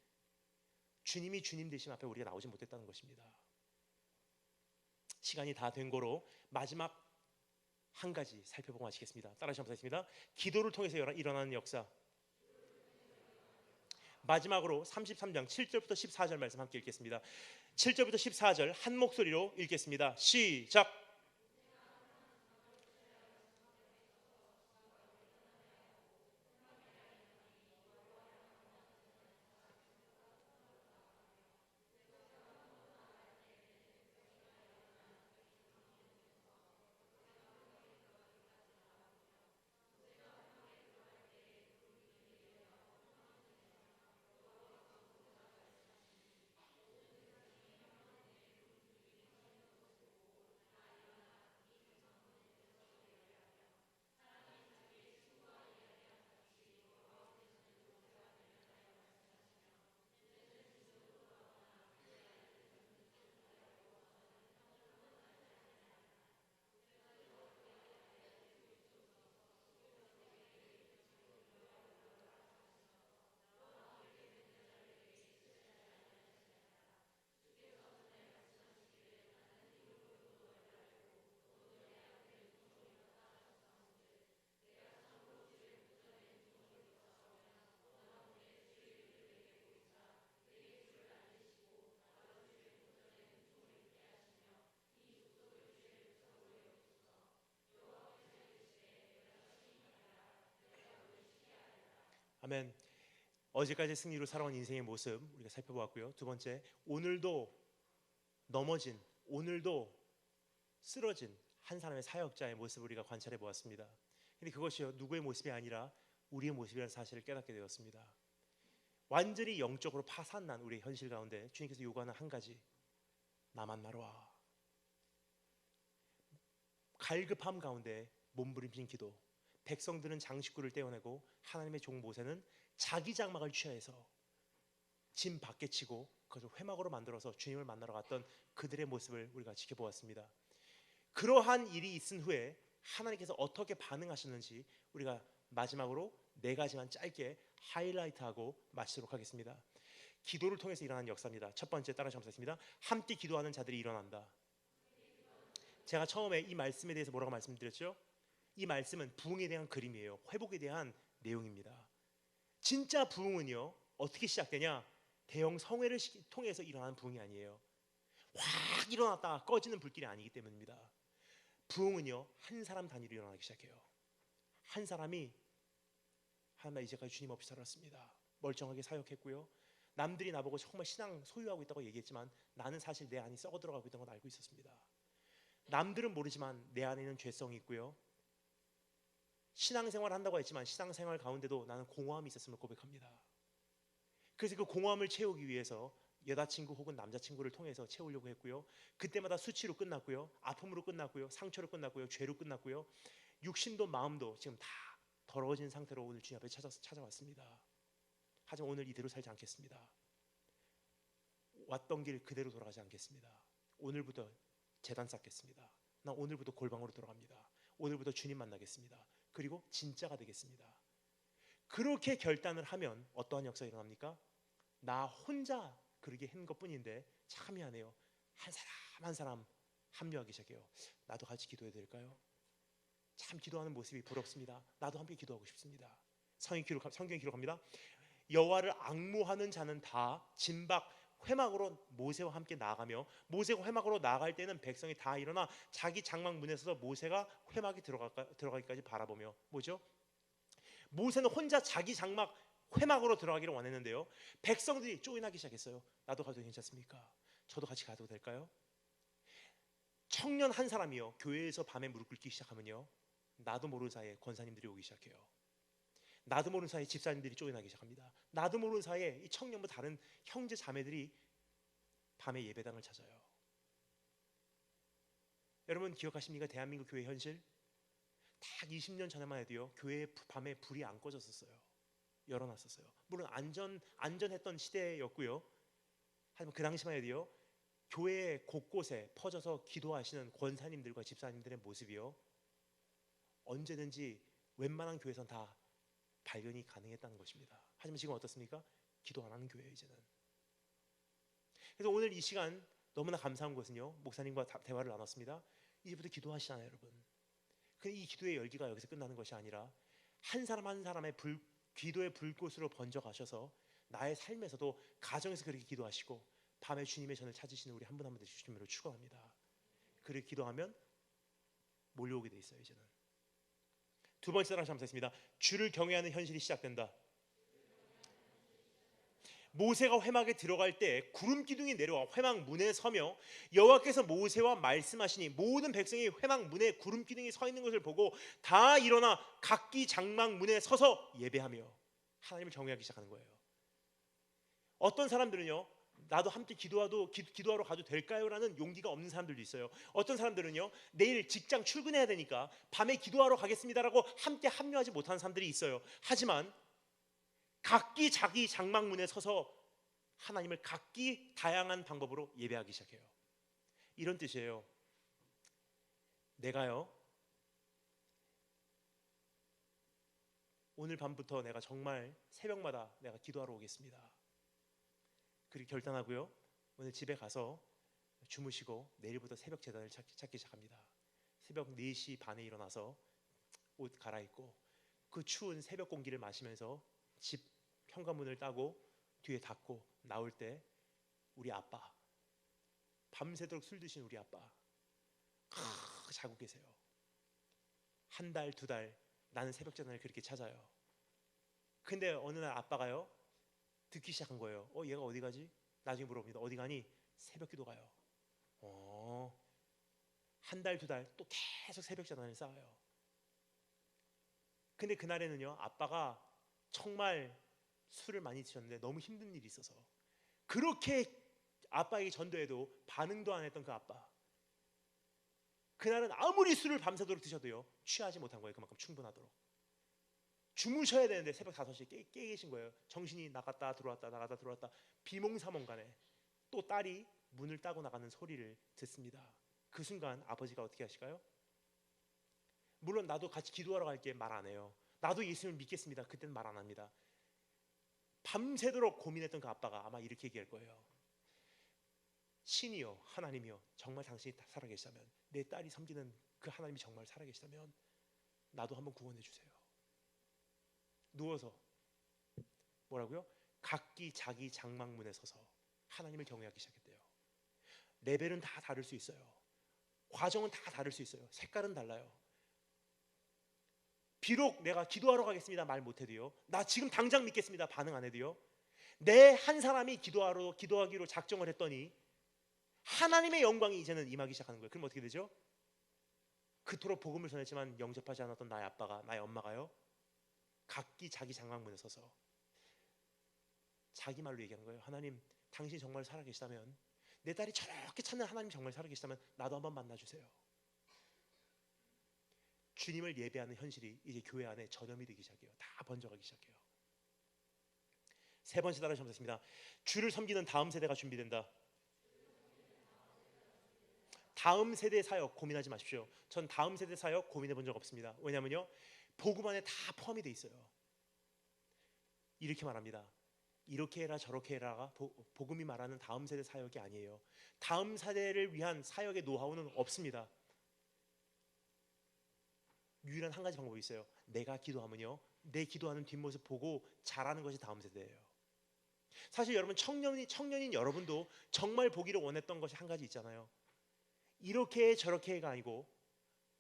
주님이 주님 되심 앞에 우리가 나오지 못했다는 것입니다. 시간이 다 된 거로 마지막 한 가지 살펴보고 마치겠습니다. 따라서 한번 하겠습니다. 기도를 통해서 일어나는 역사. 마지막으로 33장 7절부터 14절 말씀 함께 읽겠습니다. 7절부터 14절 한 목소리로 읽겠습니다. 시작. 아멘. 어제까지 승리로 살아온 인생의 모습 우리가 살펴보았고요. 두 번째, 오늘도 넘어진, 오늘도 쓰러진 한 사람의 사역자의 모습을 우리가 관찰해 보았습니다. 근데 그것이 누구의 모습이 아니라 우리의 모습이라는 사실을 깨닫게 되었습니다. 완전히 영적으로 파산난 우리의 현실 가운데 주님께서 요구하는 한 가지, 나 만나러 와. 갈급함 가운데 몸부림친 기도. 백성들은 장식구를 떼어내고 하나님의 종 모세는 자기 장막을 취하해서 짐 밖에 치고 그것을 회막으로 만들어서 주님을 만나러 갔던 그들의 모습을 우리가 지켜보았습니다. 그러한 일이 있은 후에 하나님께서 어떻게 반응하셨는지 우리가 마지막으로 네 가지만 짧게 하이라이트하고 마치도록 하겠습니다. 기도를 통해서 일어난 역사입니다. 첫 번째, 따라서 하겠습니다. 함께 기도하는 자들이 일어난다. 제가 처음에 이 말씀에 대해서 뭐라고 말씀드렸죠? 이 말씀은 부흥에 대한 그림이에요. 회복에 대한 내용입니다. 진짜 부흥은요, 어떻게 시작되냐? 대형 성회를 통해서 일어나는 부흥이 아니에요. 확 일어났다가 꺼지는 불길이 아니기 때문입니다. 부흥은요, 한 사람 단위로 일어나기 시작해요. 한 사람이 나 이제까지 주님 없이 살았습니다. 멀쩡하게 사역했고요. 남들이 나보고 정말 신앙 소유하고 있다고 얘기했지만 나는 사실 내 안이 썩어 들어가고 있다는 걸 알고 있었습니다. 남들은 모르지만 내 안에는 죄성이 있고요. 신앙생활 한다고 했지만 신앙생활 가운데도 나는 공허함이 있었음을 고백합니다. 그래서 그 공허함을 채우기 위해서 여자친구 혹은 남자친구를 통해서 채우려고 했고요. 그때마다 수치로 끝났고요. 아픔으로 끝났고요. 상처로 끝났고요. 죄로 끝났고요. 육신도 마음도 지금 다 더러워진 상태로 오늘 주님 앞에 찾아왔습니다. 하지만 오늘 이대로 살지 않겠습니다. 왔던 길 그대로 돌아가지 않겠습니다. 오늘부터 제단 쌓겠습니다. 나 오늘부터 골방으로 들어갑니다. 오늘부터 주님 만나겠습니다. 그리고 진짜가 되겠습니다. 그렇게 결단을 하면 어떠한 역사가 일어납니까? 나 혼자 그렇게 한 것뿐인데 참 미안해요. 한 사람 한 사람 합류하기 시작해요. 나도 같이 기도해야 될까요? 참 기도하는 모습이 부럽습니다. 나도 함께 기도하고 싶습니다. 성경이 기록합니다. 여호와를 앙무하는 자는 다 진박 회막으로 모세와 함께 나아가며 모세가 회막으로 나아갈 때는 백성이 다 일어나 자기 장막 문에 서서 모세가 회막에 들어가기까지 바라보며 뭐죠? 모세는 혼자 자기 장막 회막으로 들어가기를 원했는데요. 백성들이 쪼인하기 시작했어요. 나도 가도 괜찮습니까? 저도 같이 가도 될까요? 청년 한 사람이요. 교회에서 밤에 무릎 꿇기 시작하면요. 나도 모르는 사이에 권사님들이 오기 시작해요. 나도 모르는 사이에 집사님들이 쪼인하기 시작합니다. 나도 모르는 사이에 이 청년과 다른 형제 자매들이 밤에 예배당을 찾아요. 여러분 기억하십니까? 대한민국 교회 현실? 딱 20년 전에만 해도요. 교회에 밤에 불이 안 꺼졌었어요. 열어놨었어요. 물론 안전했던 시대였고요. 하지만 그 당시만 해도요. 교회 곳곳에 퍼져서 기도하시는 권사님들과 집사님들의 모습이요. 언제든지 웬만한 교회에선 다 발견이 가능했다는 것입니다. 하지만 지금 어떻습니까? 기도 안 하는 교회예요 이제는. 그래서 오늘 이 시간 너무나 감사한 것은요. 목사님과 대화를 나눴습니다. 이제부터 기도하시잖아요 여러분. 근데 이 기도의 열기가 여기서 끝나는 것이 아니라 한 사람 한 사람의 기도의 불꽃으로 번져 가셔서 나의 삶에서도 가정에서 그렇게 기도하시고 밤에 주님의 전을 찾으시는 우리 한 분 한 분 되실 주님으로 축원합니다. 그렇게 기도하면 몰려오게 돼 있어요 이제는. 두 번째 따라 감사했습니다. 주를 경외하는 현실이 시작된다. 모세가 회막에 들어갈 때 구름 기둥이 내려와 회막 문에 서며 여호와께서 모세와 말씀하시니 모든 백성이 회막 문에 구름 기둥이 서 있는 것을 보고 다 일어나 각기 장막 문에 서서 예배하며 하나님을 경외하기 시작하는 거예요. 어떤 사람들은요. 나도 함께 기도하러 가도 될까요? 라는 용기가 없는 사람들도 있어요. 어떤 사람들은요. 내일 직장 출근해야 되니까 밤에 기도하러 가겠습니다라고 함께 합류하지 못하는 사람들이 있어요. 하지만 각기 자기 장막문에 서서 하나님을 각기 다양한 방법으로 예배하기 시작해요. 이런 뜻이에요. 내가요 오늘 밤부터 내가 정말 새벽마다 내가 기도하러 오겠습니다. 그렇게 결단하고요. 오늘 집에 가서 주무시고 내일부터 새벽 제단을 찾기 시작합니다. 새벽 4시 반에 일어나서 옷 갈아입고 그 추운 새벽 공기를 마시면서 집 현관문을 따고 뒤에 닫고 나올 때 우리 아빠 밤새도록 술 드신 우리 아빠 자고 계세요. 한 달, 두 달 나는 새벽 제단을 그렇게 찾아요. 근데 어느 날 아빠가요 듣기 시작한 거예요. 얘가 어디 가지? 나중에 물어봅니다. 어디 가니? 새벽 기도 가요. 한 달, 두 달 또 계속 새벽 전화를 쌓아요. 근데 그날에는요, 아빠가 정말 술을 많이 드셨는데 너무 힘든 일이 있어서 그렇게 아빠에게 전도해도 반응도 안 했던 그 아빠, 그날은 아무리 술을 밤새도록 드셔도요 취하지 못한 거예요. 그만큼 충분하도록. 주무셔야 되는데 새벽 5시에 깨 계신 거예요. 정신이 나갔다 들어왔다 나갔다 들어왔다 비몽사몽간에 또 딸이 문을 따고 나가는 소리를 듣습니다. 그 순간 아버지가 어떻게 하실까요? 물론 나도 같이 기도하러 갈게 말 안 해요. 나도 예수님을 믿겠습니다. 그때는 말 안 합니다. 밤새도록 고민했던 그 아빠가 아마 이렇게 얘기할 거예요. 신이여, 하나님이여, 정말 당신이 살아계시다면, 내 딸이 섬기는 그 하나님이 정말 살아계시다면 나도 한번 구원해 주세요. 누워서 뭐라고요? 각기 자기 장막문에 서서 하나님을 경외하기 시작했대요. 레벨은 다 다를 수 있어요. 과정은 다 다를 수 있어요. 색깔은 달라요. 비록 내가 기도하러 가겠습니다 말 못해도요, 나 지금 당장 믿겠습니다 반응 안 해도요, 내 한 사람이 기도하기로 작정을 했더니 하나님의 영광이 이제는 임하기 시작하는 거예요. 그럼 어떻게 되죠? 그토록 복음을 전했지만 영접하지 않았던 나의 아빠가, 나의 엄마가요, 각기 자기 장막문에 서서 자기 말로 얘기하는 거예요. 하나님, 당신이 정말 살아계시다면, 내 딸이 저렇게 찾는 하나님 정말 살아계시다면 나도 한번 만나주세요. 주님을 예배하는 현실이 이제 교회 안에 전염이 되기 시작해요. 다 번져가기 시작해요. 세 번째 단어 점수습니다. 주를 섬기는 다음 세대가 준비된다. 다음 세대 사역 고민하지 마십시오. 전 다음 세대 사역 고민해 본 적 없습니다. 왜냐면요, 복음 안에 다 포함이 돼 있어요. 이렇게 말합니다. 이렇게 해라 저렇게 해라가 복음이 말하는 다음 세대 사역이 아니에요. 다음 세대를 위한 사역의 노하우는 없습니다. 유일한 한 가지 방법이 있어요. 내가 기도하면요, 내 기도하는 뒷모습 보고 잘하는 것이 다음 세대예요. 사실 여러분, 청년인 여러분도 정말 보기를 원했던 것이 한 가지 있잖아요. 이렇게 저렇게가 아니고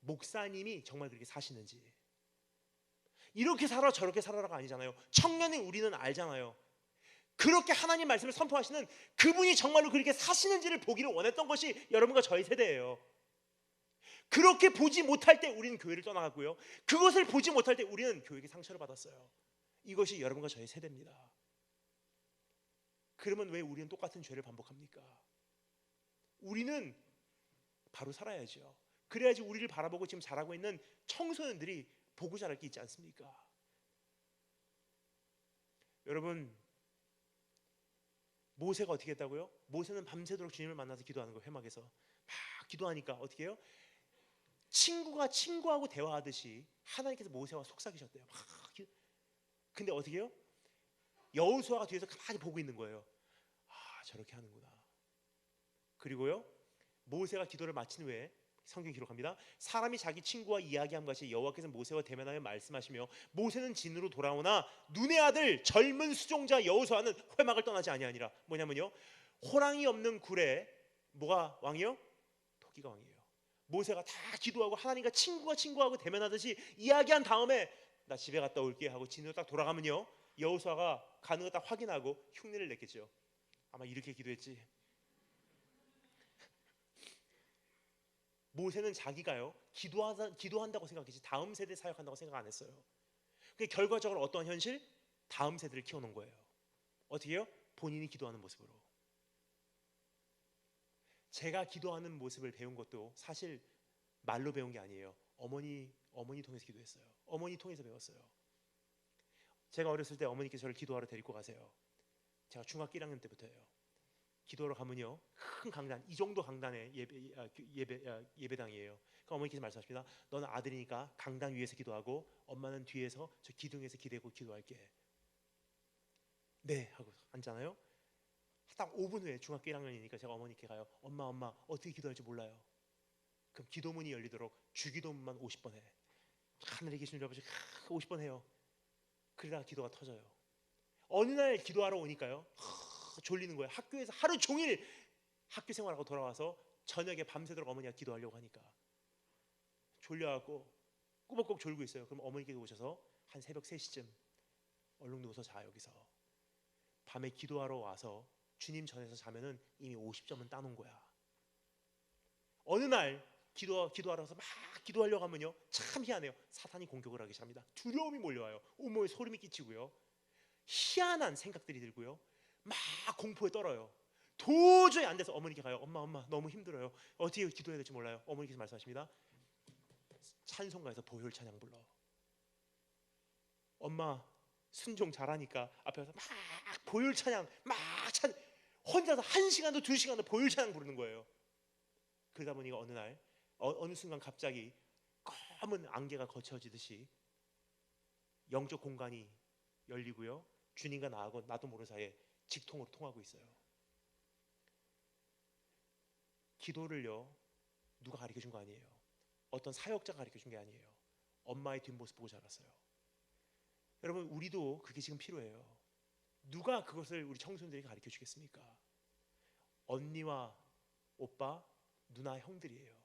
목사님이 정말 그렇게 사시는지, 이렇게 살아 저렇게 살아라가 아니잖아요. 청년인 우리는 알잖아요. 그렇게 하나님 말씀을 선포하시는 그분이 정말로 그렇게 사시는지를 보기를 원했던 것이 여러분과 저희 세대예요. 그렇게 보지 못할 때 우리는 교회를 떠나갔고요, 그것을 보지 못할 때 우리는 교회에게 상처를 받았어요. 이것이 여러분과 저희 세대입니다. 그러면 왜 우리는 똑같은 죄를 반복합니까? 우리는 바로 살아야죠. 그래야지 우리를 바라보고 지금 자라고 있는 청소년들이 보고 자랄 게 있지 않습니까? 여러분, 모세가 어떻게 했다고요? 모세는 밤새도록 주님을 만나서 기도하는 거예요. 회막에서 막 기도하니까 어떻게 해요? 친구가 친구하고 대화하듯이 하나님께서 모세와 속삭이셨대요. 근데 어떻게 해요? 여호수아가 뒤에서 가만히 보고 있는 거예요. 아, 저렇게 하는구나. 그리고요, 모세가 기도를 마친 후에 성경이 기록합니다. 사람이 자기 친구와 이야기함 같이 여호와께서 모세와 대면하여 말씀하시며 모세는 진으로 돌아오나 눈의 아들 젊은 수종자 여호수아는 회막을 떠나지 아니하니라. 뭐냐면요, 호랑이 없는 굴에 뭐가 왕이요? 토끼가 왕이에요. 모세가 다 기도하고 하나님과 친구하고 대면하듯이 이야기한 다음에 나 집에 갔다 올게 하고 진으로 딱 돌아가면요, 여호수아가 가는 거 딱 확인하고 흉내를 냈겠죠. 아마 이렇게 기도했지. 모세는 자기가요 기도한다고 생각했지 다음 세대 사역한다고 생각 안 했어요. 그 결과적으로 어떠한 현실? 다음 세대를 키워놓은 거예요. 어떻게 해요? 본인이 기도하는 모습으로. 제가 기도하는 모습을 배운 것도 사실 말로 배운 게 아니에요. 어머니 통해서 기도했어요. 어머니 통해서 배웠어요. 제가 어렸을 때 어머니께서 저를 기도하러 데리고 가세요. 제가 중학교 1학년 때부터예요. 기도하러 가면요, 큰 강단, 이 정도 강단의 예배당이에요. 그러니까 어머니께서 말씀하십니다. 너는 아들이니까 강단 위에서 기도하고 엄마는 뒤에서 저 기둥에서 기대고 기도할게. 네 하고 앉잖아요. 딱 5분 후에 중학교 1학년이니까 제가 어머니께 가요. 엄마 어떻게 기도할지 몰라요. 그럼 기도문이 열리도록 주기도문만 50번 해. 하늘에 계신 우리 아버지 50번 해요. 그러다 기도가 터져요. 어느 날 기도하러 오니까요, 졸리는 거예요. 학교에서 하루 종일 학교 생활하고 돌아와서 저녁에 밤새도록 어머니가 기도하려고 하니까 졸려갖고 꾸벅꾸벅 졸고 있어요. 그럼 어머니께서 오셔서 한 새벽 3시쯤 얼른 누워서 자. 여기서 밤에 기도하러 와서 주님 전에서 자면은 이미 50점은 따놓은 거야. 어느 날 기도하러서 막 기도하려고 하면요, 참 희한해요. 사탄이 공격을 하기 시작합니다. 두려움이 몰려와요. 온몸에 소름이 끼치고요, 희한한 생각들이 들고요, 막 공포에 떨어요. 도저히 안 돼서 어머니께 가요. 엄마 너무 힘들어요. 어떻게 기도해야 될지 몰라요. 어머니께서 말씀하십니다. 찬송가에서 보혈 찬양 불러. 엄마 순종 잘하니까 앞에서 막 보혈 찬양 혼자서 1시간도 2시간도 보혈 찬양 부르는 거예요. 그러다 보니까 어느 날 어느 순간 갑자기 검은 안개가 거쳐지듯이 영적 공간이 열리고요, 주님과 나도 모르는 사이에 직통으로 통하고 있어요. 기도를요, 누가 가르쳐 준 거 아니에요. 어떤 사역자가 가르쳐 준 게 아니에요. 엄마의 뒷모습 보고 자랐어요. 여러분, 우리도 그게 지금 필요해요. 누가 그것을 우리 청소년들에게 가르쳐 주겠습니까? 언니와 오빠, 누나, 형들이에요.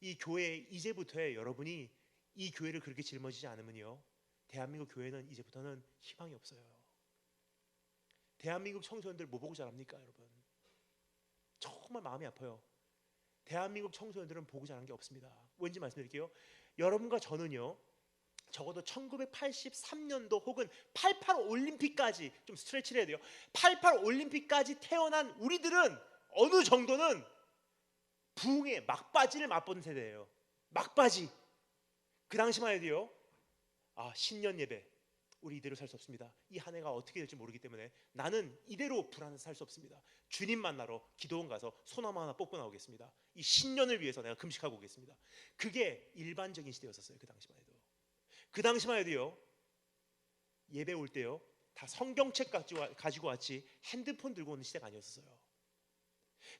이 교회 이제부터의 여러분이 이 교회를 그렇게 짊어지지 않으면요, 대한민국 교회는 이제부터는 희망이 없어요. 대한민국 청소년들 뭐 보고 자랍니까, 여러분? 정말 마음이 아파요. 대한민국 청소년들은 보고 자란 게 없습니다. 왠지 말씀드릴게요. 여러분과 저는요, 적어도 1983년도 혹은 88 올림픽까지, 좀 스트레치를 해야 돼요. 88 올림픽까지 태어난 우리들은 어느 정도는 부흥의 막바지를 맛본 세대예요. 막바지. 그 당시만 해도요, 신년 예배, 우리 이대로 살 수 없습니다. 이 한 해가 어떻게 될지 모르기 때문에 나는 이대로 불안해서 살 수 없습니다. 주님 만나러 기도원 가서 소나무 하나 뽑고 나오겠습니다. 이 신년을 위해서 내가 금식하고 오겠습니다. 그게 일반적인 시대였었어요. 그 당시만 해도. 그 당시만 해도요, 예배 올 때요, 다 성경책 가지고 왔지 핸드폰 들고 오는 시대가 아니었어요.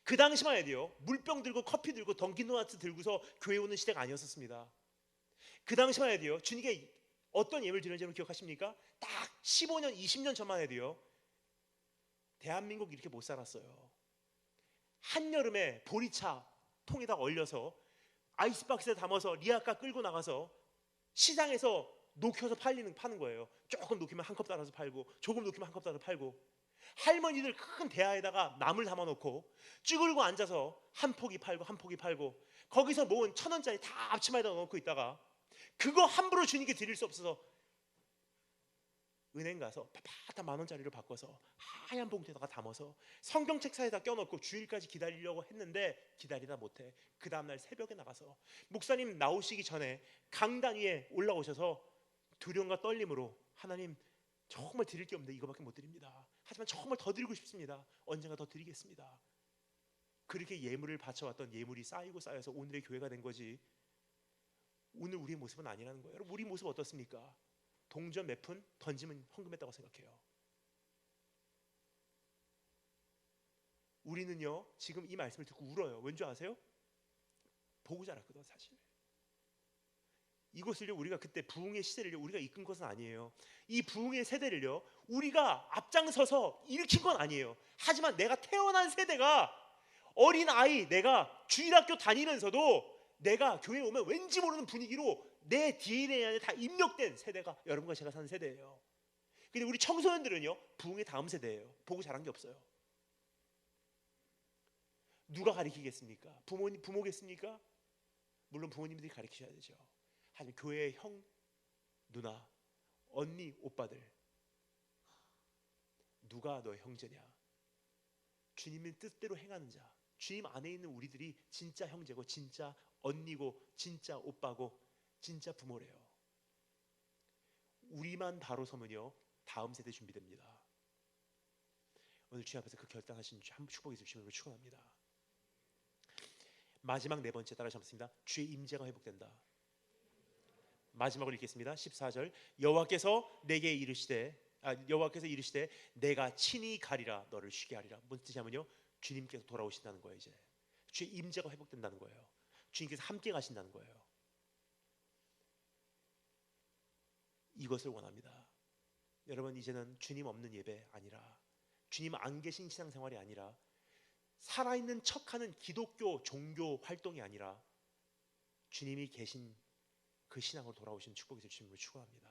그 당시만 해도요, 물병 들고 커피 들고 던킨도너츠 들고서 교회 오는 시대가 아니었습니다. 그 당시만 해도요, 주님께 어떤 예배를 드리는지 기억하십니까? 딱 15년, 20년 전만 해도요, 대한민국 이렇게 못 살았어요. 한여름에 보리차 통에다 얼려서 아이스박스에 담아서 리아카 끌고 나가서 시장에서 녹여서 파는 거예요. 조금 녹이면 한 컵 따라서 팔고, 조금 녹이면 한 컵 따라서 팔고, 할머니들 큰 대야에다가 나물 담아놓고 쭈글고 앉아서 한 포기 팔고 한 포기 팔고, 거기서 모은 1,000원짜리 다 앞치마에다 넣고 있다가 그거 함부로 주님께 드릴 수 없어서 은행 가서 팍팍 10,000원짜리로 바꿔서 하얀 봉투에다가 담아서 성경책 사이에다 껴넣고 주일까지 기다리려고 했는데 기다리다 못해 그 다음날 새벽에 나가서 목사님 나오시기 전에 강단 위에 올라오셔서 두려움과 떨림으로, 하나님 정말 드릴 게 없는데 이거밖에 못 드립니다. 하지만 정말 더 드리고 싶습니다. 언젠가 더 드리겠습니다. 그렇게 예물을 바쳐왔던 예물이 쌓여서 오늘의 교회가 된 거지, 오늘 우리의 모습은 아니라는 거예요. 여러분, 우리 모습 어떻습니까? 동전 몇 푼 던지면 헌금했다고 생각해요. 우리는요, 지금 이 말씀을 듣고 울어요. 왠지 아세요? 보고 자랐거든. 사실 이것을요, 우리가 그때 부흥의 시대를요, 우리가 이끈 것은 아니에요. 이 부흥의 세대를요, 우리가 앞장서서 일으킨 건 아니에요. 하지만 내가 태어난 세대가, 어린 아이, 내가 주일학교 다니면서도 내가 교회에 오면 왠지 모르는 분위기로 내 DNA 안에 다 입력된 세대가 여러분과 제가 사는 세대예요. 근데 우리 청소년들은요, 부흥의 다음 세대예요. 보고 자란 게 없어요. 누가 가르치겠습니까? 부모겠습니까? 물론 부모님들이 가르치셔야 되죠. 하지만 교회의 형, 누나, 언니, 오빠들, 누가 너의 형제냐? 주님의 뜻대로 행하는 자, 주님 안에 있는 우리들이 진짜 형제고 진짜 언니고 진짜 오빠고 진짜 부모래요. 우리만 바로 서면요, 다음 세대 준비됩니다. 오늘 주님 앞에서 그 결단하신 축복의 주님으로 축원합니다. 마지막 네 번째 따라 잡습니다. 주의 임재가 회복된다. 마지막으로 읽겠습니다. 14절, 여호와께서 이르시되 내가 친히 가리라, 너를 쉬게 하리라. 무슨 뜻이냐면요, 주님께서 돌아오신다는 거예요. 이제 주의 임재가 회복된다는 거예요. 주님께서 함께 가신다는 거예요. 이것을 원합니다. 여러분, 이제는 주님 없는 예배 아니라, 주님 안 계신 신앙생활이 아니라, 살아있는 척하는 기독교 종교 활동이 아니라 주님이 계신 그 신앙으로 돌아오신 축복의 주님을 축원합니다.